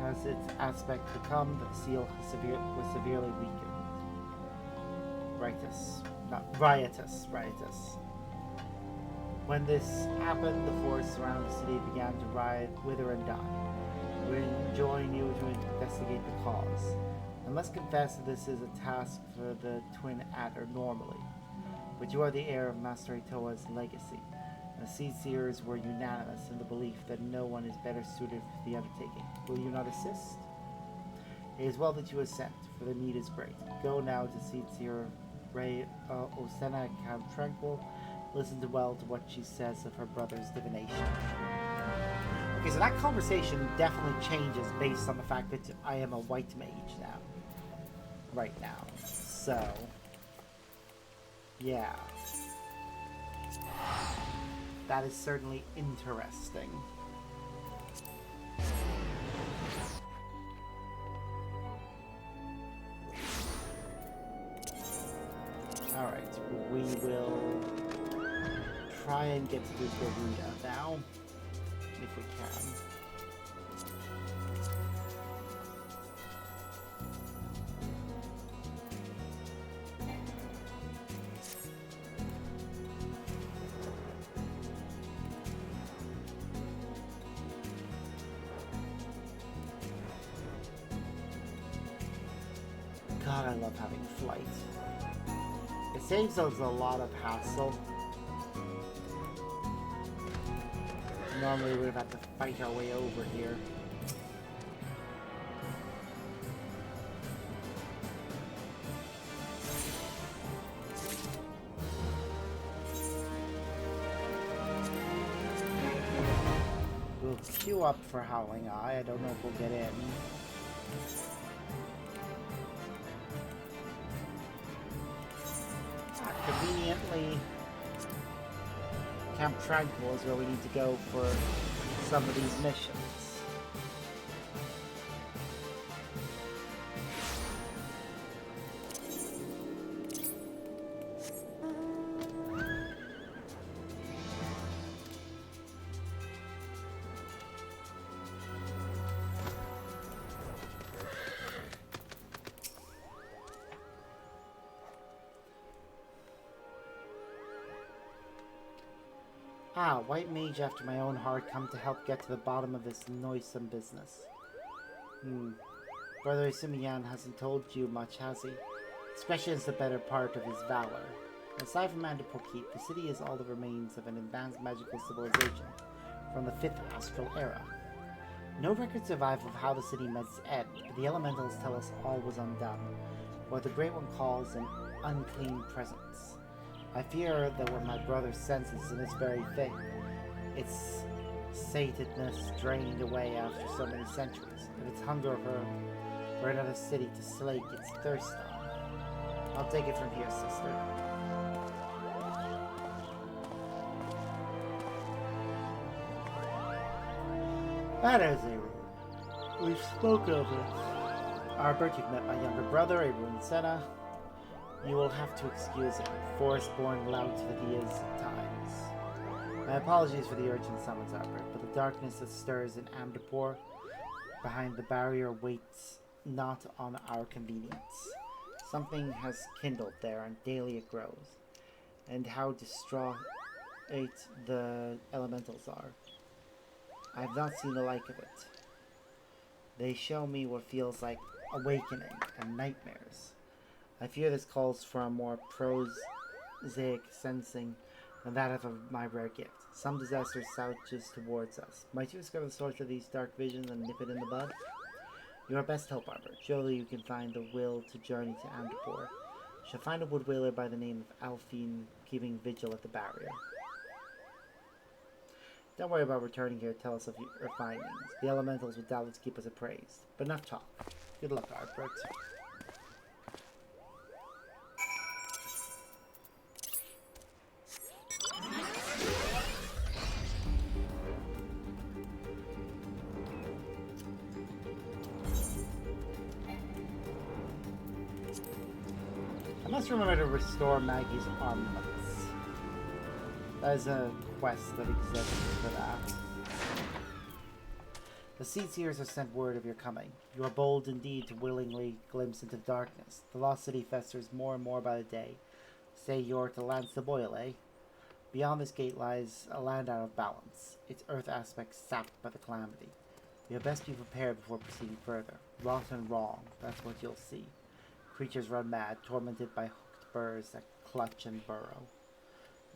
has its aspect become that the seal was severely weakened. Riotous. When this happened, the forests around the city began to riot, wither, and die. We join you to investigate the cause. I must confess that this is a task for the Twin Adder normally, but you are the heir of Master Itoa's legacy. The Seed Seers were unanimous in the belief that no one is better suited for the undertaking. Will you not assist? It is well that you assent, for the need is great. Go now to Seed Seer Ray Osena Count Tranquil. Listen well to what she says of her brother's divination. Okay, so that conversation definitely changes based on the fact that I am a white mage now. Right now. So, yeah. That is certainly interesting. Alright, we will try and get to do Garuda now, if we can. God, I love having flight. It saves us a lot of hassle. Normally we would have to fight our way over here. We'll queue up for Howling Eye. I don't know if we'll get in. Conveniently, Camp Tranquil is where we need to go for some of these missions. Ah, white mage after my own heart, come to help get to the bottom of this noisome business. Brother Simeon hasn't told you much, has he? Especially as the better part of his valor. Aside from Mandapur Keep, the city is all the remains of an advanced magical civilization from the 5th Astral Era. No records survive of how the city met its end, but the elementals tell us all was undone, what the Great One calls an unclean presence. I fear that what my brother senses in this very thing, its satedness drained away after so many centuries, and its hunger for another city to slake its thirst on. I'll take it from here, sister. That is a we've spoken of it. Arbert, you've met my younger brother, Arun Senna. You will have to excuse him. Forest-born lout that he is at times. My apologies for the urgent summons, Arbert, but the darkness that stirs in Amdapor behind the barrier waits not on our convenience. Something has kindled there, and daily it grows. And how distraught the elementals are. I have not seen the like of it. They show me what feels like awakening and nightmares. I fear this calls for a more prosaic sensing than that of my rare gift. Some disaster slouches towards us. Might you discover the source of these dark visions and nip it in the bud? You are best help, Arbor. Surely you can find the will to journey to Amdapor. You shall find a wood whaler by the name of Alphine keeping vigil at the barrier. Don't worry about returning here to tell us of your findings. The elementals will doubtless keep us appraised. But enough talk. Good luck, Arbor. I must remember to restore Maggie's armlets. That is a quest that exists for that. The Seed Seers have sent word of your coming. You are bold indeed to willingly glimpse into darkness. The lost city festers more and more by the day. Say you're to lance the boil, eh? Beyond this gate lies a land out of balance, its earth aspect sapped by the calamity. You had best be prepared before proceeding further. Rot and wrong, that's what you'll see. Creatures run mad, tormented by hooked burrs that clutch and burrow.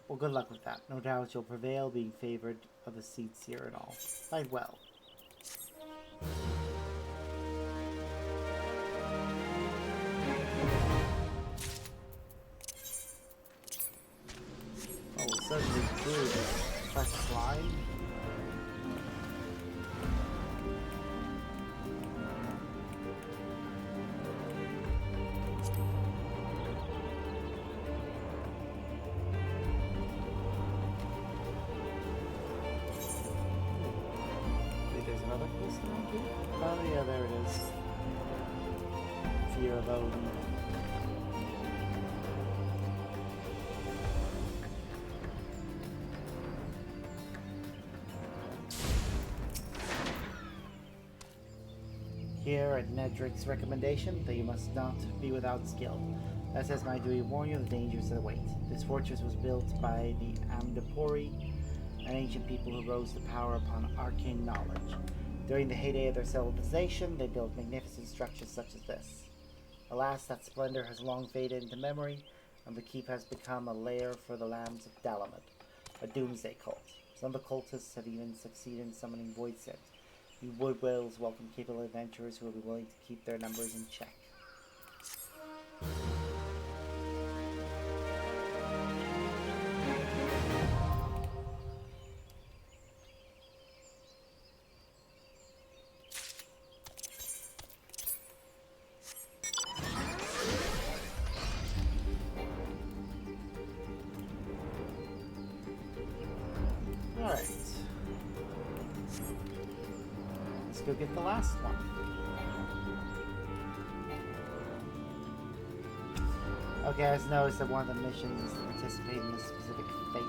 Well, good luck with that. No doubt you'll prevail, being favored of the Seed Seer and all. Fight well. Oh, we'll certainly do this fresh slime. Oh yeah, there it is. Fear of Odin. Here at Nedric's recommendation that you must not be without skill. That says my duty to warn you of the dangers that await. This fortress was built by the Amdapori, an ancient people who rose to power upon arcane knowledge. During the heyday of their civilization, they built magnificent structures such as this. Alas, that splendor has long faded into memory, and the keep has become a lair for the lambs of Dalamat, a doomsday cult. Some of the cultists have even succeeded in summoning void scent. You wood whales welcome capable adventurers who will be willing to keep their numbers in check. Alright. Let's go get the last one. Okay, I just noticed that one of the missions is to participate in a specific fate.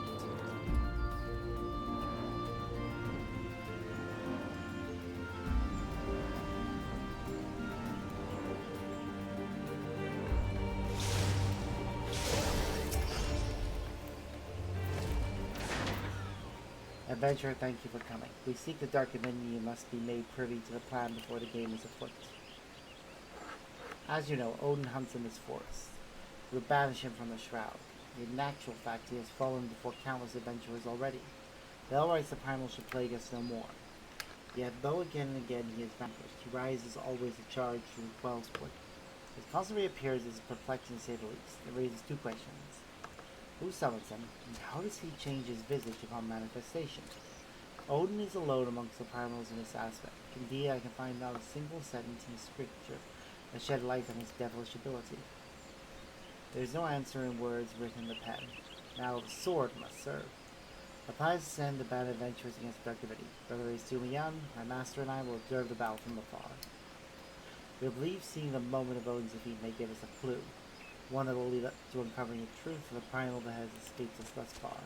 Adventurer, thank you for coming. We seek the Dark Dominion. You must be made privy to the plan before the game is afoot. As you know, Odin hunts in this forest. We will banish him from the Shroud. In actual fact, he has fallen before countless adventurers already. The Elrights the Primal should plague us no more. Yet, though again and again he is vanquished, he rises always a charge from Wellsport. His constant reappearance is perplexing to say the least. It raises two questions. Who summons him, and how does he change his visage upon manifestation? Odin is alone amongst the primals in this aspect. Indeed, I can find not a single sentence in scripture that shed light on his devilish ability. There is no answer in words written in the pen. Now the sword must serve. Apply to send the bad adventurers against Dark Divinity. Brother Sumiyan, my master and I will observe the battle from afar. We believe seeing the moment of Odin's defeat may give us a clue. One that will lead up to uncovering the truth of the primal that has escaped us thus far.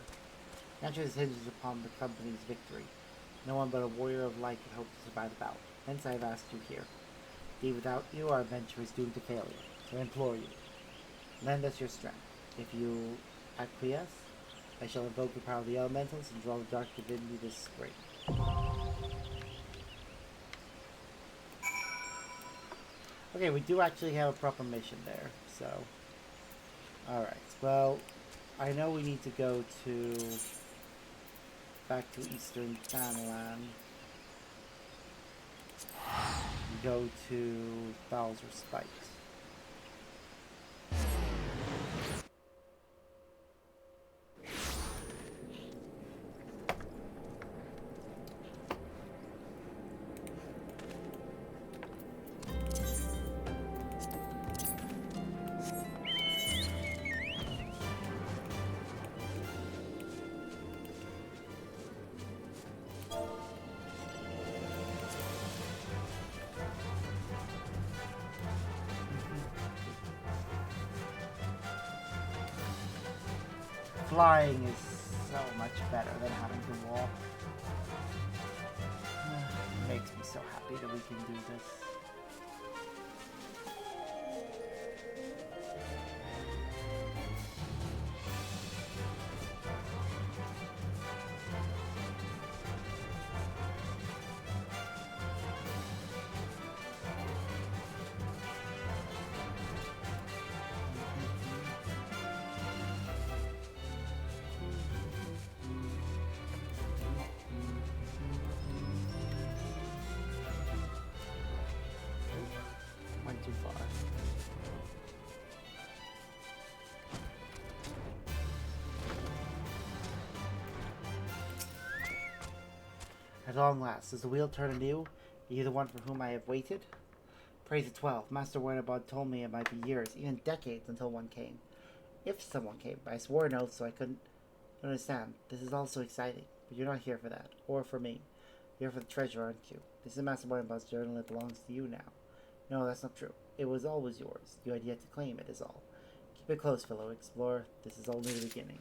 Naturally, this hinges upon the company's victory. No one but a warrior of light could hope to survive the battle. Hence I have asked you here. Indeed, without you, our adventure is doomed to failure. So I implore you, lend us your strength. If you acquiesce, I shall invoke the power of the elementals and draw the Dark Divinity this spring. Okay, we do actually have a proper mission there, so Alright, well, I know we need to go to... back to Eastern Thanalan. Go to Bowser Spite. Flying is so much better than having to walk. It makes me so happy that we can do this. Went too far. At long last, does the wheel turn anew? Are you the one for whom I have waited? Praise the 12. Master Wernabod told me it might be years, even decades, until one came. If someone came, but I swore an oath so I couldn't understand. This is all so exciting, but you're not here for that, or for me. You're here for the treasure, aren't you? This is Master Wernabod's journal, it belongs to you now. No, that's not true. It was always yours. You had yet to claim it is all. Keep it close, fellow explorer. This is only the beginning.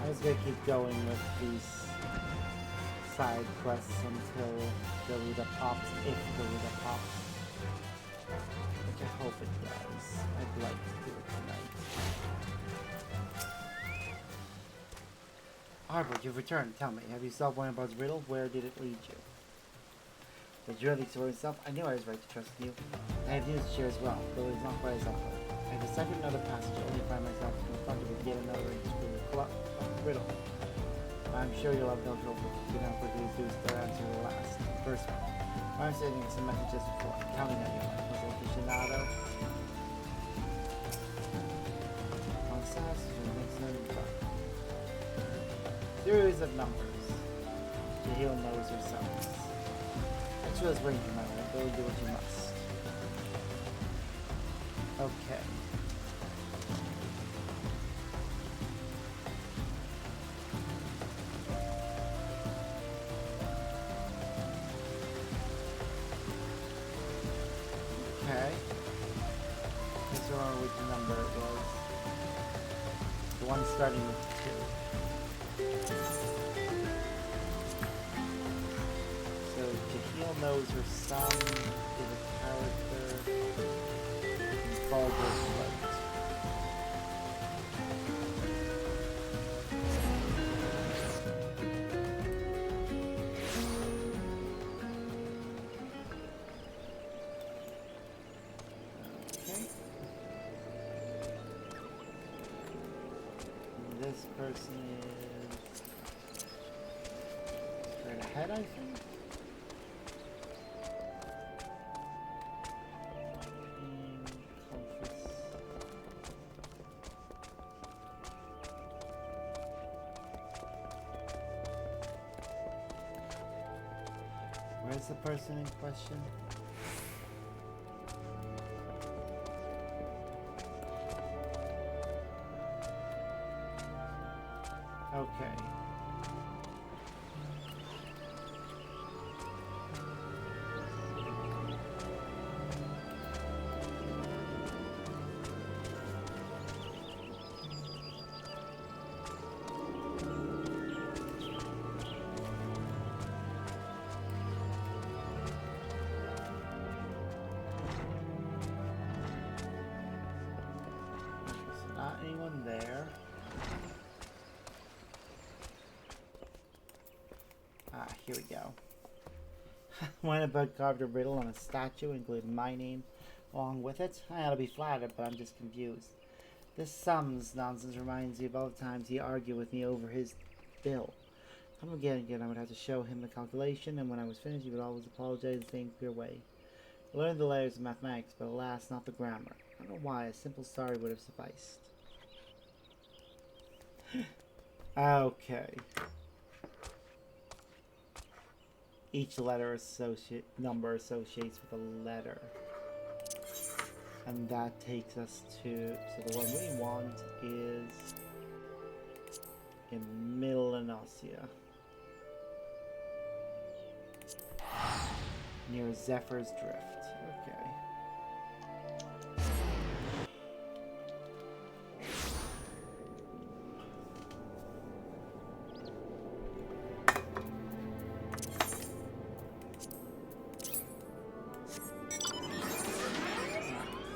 I was gonna keep going with these side quests until Garuda pops, if Garuda pops. Which I hope it does. I'd like to do it tonight. Arbor, you've returned. Tell me, have you solved Wernabod's riddle? Where did it lead you? Did you really explore yourself? I knew I was right to trust you. I have news to share as well, though it is not quite as awkward. I deciphered another passage, only to find myself confronted with yet another riddle. I'm sure you'll have no trouble figuring out quickly as their answer to the last. First one. My understanding is some message just before. I'm counting on you. Was it aficionado? On SAS, series of numbers. Jahil knows yourselves. Extra is waiting for my life. Go do what you must. Okay. Okay. This one which number it was. The one starting with 2. So Jahil knows her son is a character in Baldur's Gate. This person is straight ahead, I think. Compass. Where's the person in question? Okay. Ah, here we go. When a bird carved a riddle on a statue, including my name along with it. I ought to be flattered, but I'm just confused. This sums nonsense reminds me of all the times he argued with me over his bill. Time again, I would have to show him the calculation, and when I was finished, he would always apologize in the same clear way. I learned the layers of mathematics, but alas, not the grammar. I don't know why, a simple sorry would have sufficed. Okay. Each letter number associates with a letter. And that takes us to, so the one we want is in Melanosia, near Zephyr's Drift. Okay.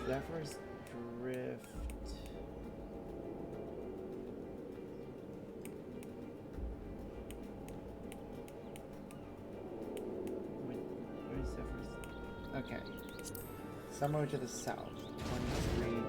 Zephyr's Drift. Where's Zephyr's? Okay. Somewhere to the south. 23.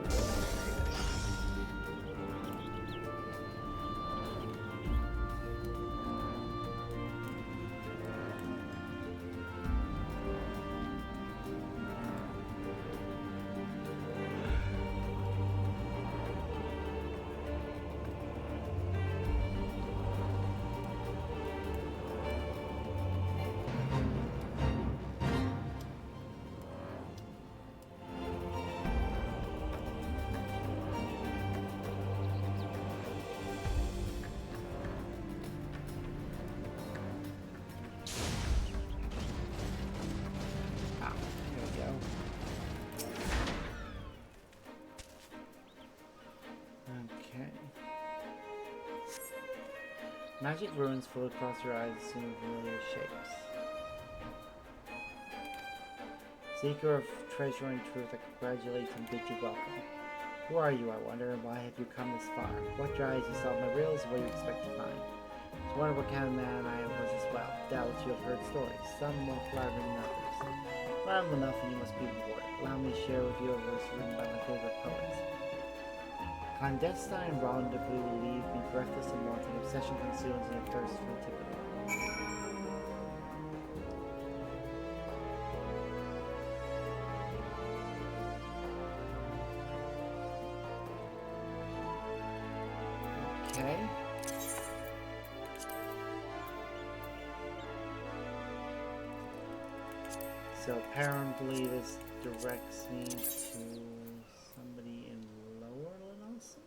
Magic runes float across your eyes, assuming familiar shapes. Seeker of treasure and truth, I congratulate and bid you welcome. Who are you, I wonder, and why have you come this far? What drives you solve my riddles, and what do you expect to find? I wonder what kind of man I was as well. Doubtless you have heard stories, some more flattering than others. Well enough, and you must be rewarded. Allow me to share with you a verse written by my favorite poets. Clandestine rendezvous leave me breathless and wanting, obsession consumes me, a thirst for antiquity. Okay. So apparently this directs me to somebody in Lower Lenosa?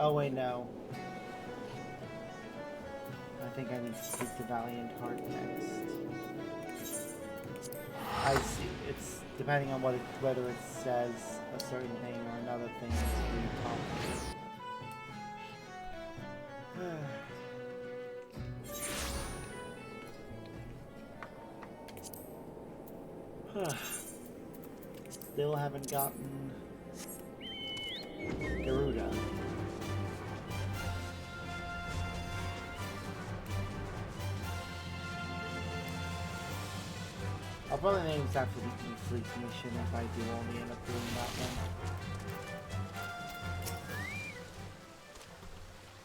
Oh wait, no. I think I need to speak to Valiant Heart next. I see. It's depending on whether it says a certain thing or another thing that's being talked. Still haven't gotten Garuda. I'll probably name this after the E-Fleet mission if I do only end up doing that one.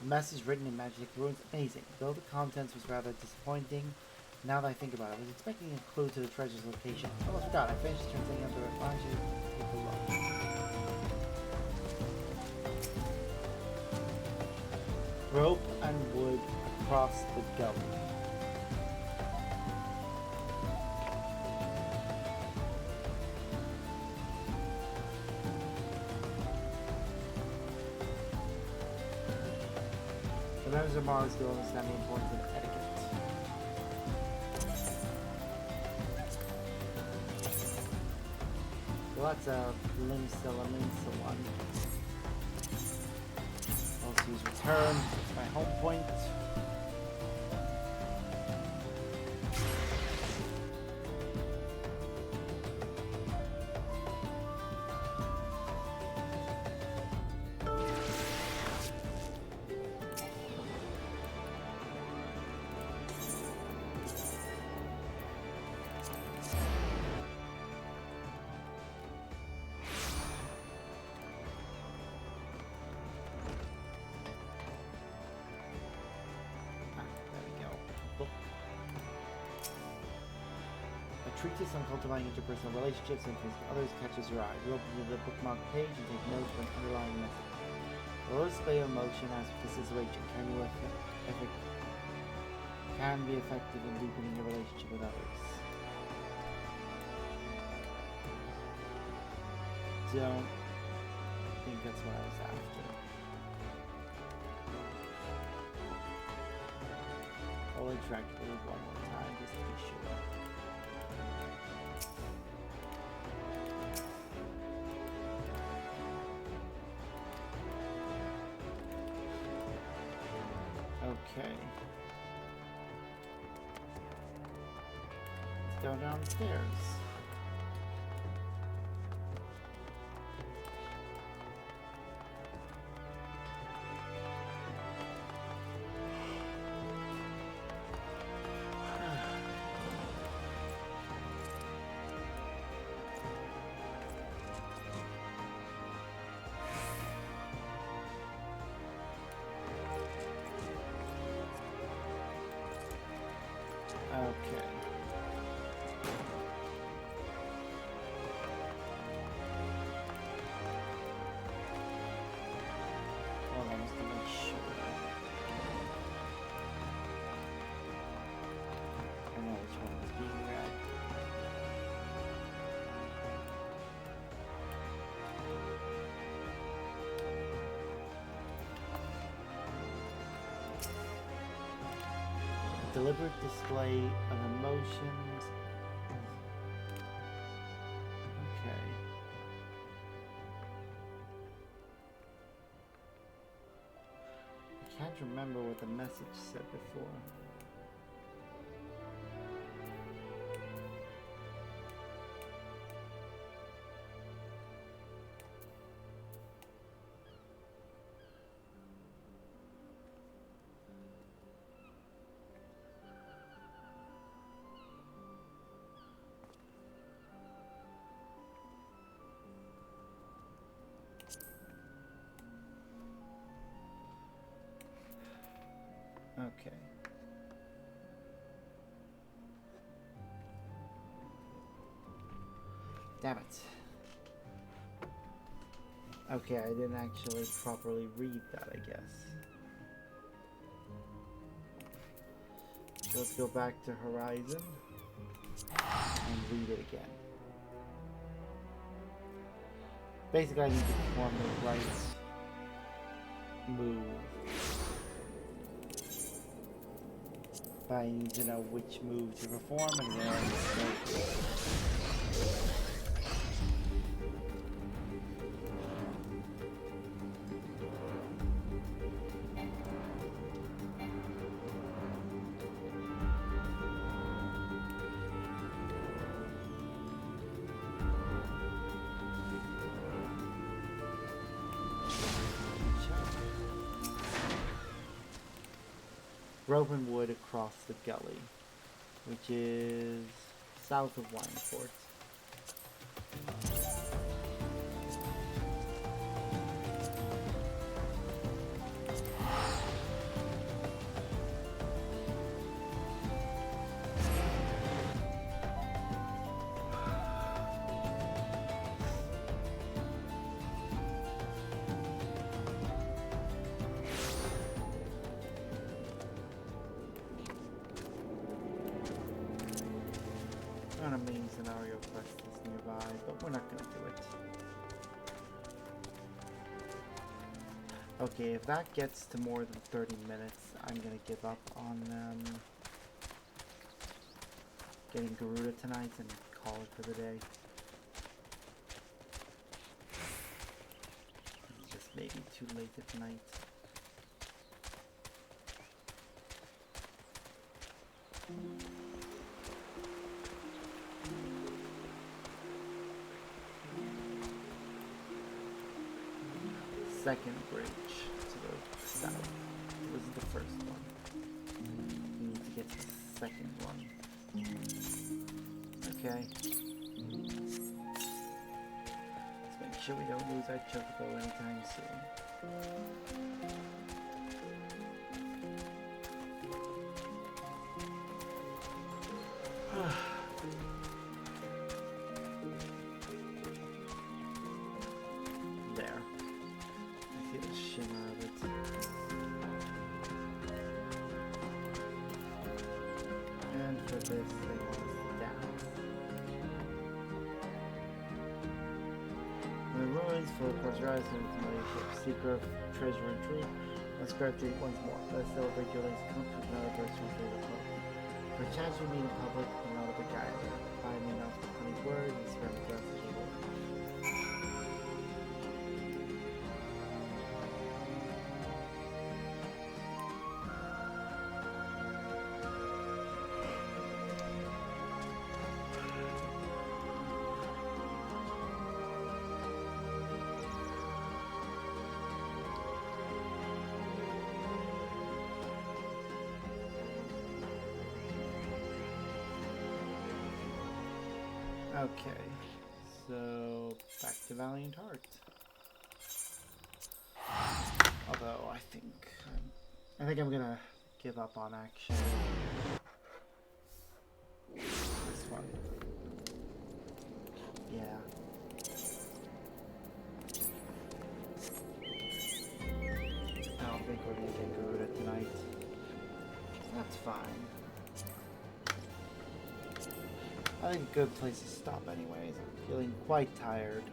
The message written in magic runes, amazing. Though the contents was rather disappointing, now that I think about it, I was expecting a clue to the treasure's location. I almost forgot, I finished translating under it. Why don't you take a look? Rope and wood across the gully. The members of Mars will understand the importance of etiquette. So that's a Limsa one. Let's use return, my home point. treatise on cultivating interpersonal relationships and influencing others catches your eye. You open to the bookmark page and take note of an underlying message. A low display of emotion asks if this situation can be effective in deepening your relationship with others. Don't think that's what I was after. I'll interact with it one more time just to be sure. Okay. Let's go downstairs. Okay. Hold on, just to make sure. I know which one is being read. Deliberate display of emotions. Okay. I can't remember what the message said before. Okay. Damn it. Okay, I didn't actually properly read that, I guess. So let's go back to Horizon and read it again. Basically, I need to perform the right move. But I need to know which move to perform and where I'm supposed Broken wood across the gully, which is south of Wineport. Not a main scenario quest is nearby, but we're not gonna do it. Okay, if that gets to more than 30 minutes, I'm gonna give up on getting Garuda tonight and call it for the day. It's just maybe too late at night. Second bridge to the south. This is the first one. We need to get to the second one. Okay. Let's make sure we don't lose our chocobo anytime soon. peaceful, close your eyes and familiar ship. Seeker of treasure and truth. Let's graduate once more. Let's celebrate your latest comfort and other birds from favorite club. Perchance you meet in public and not a beguiler. I may not speak any words and spare the rest of the world. Okay, so back to Valiant Heart. Although I think I'm gonna give up on action. This one, yeah. I don't think we're gonna get Garuda tonight. That's fine. I think a good place to stop anyways. I'm feeling quite tired.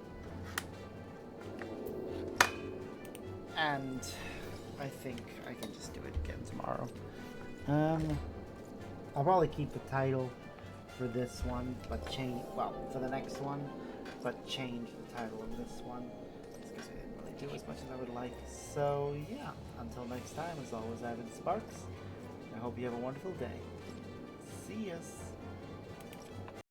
And I think I can just do it again tomorrow. I'll probably keep the title for this one, but for the next one, but change the title of this one. Just because I didn't really do as much as I would like. So yeah, until next time, as always, I've been Sparks. I hope you have a wonderful day. See yas.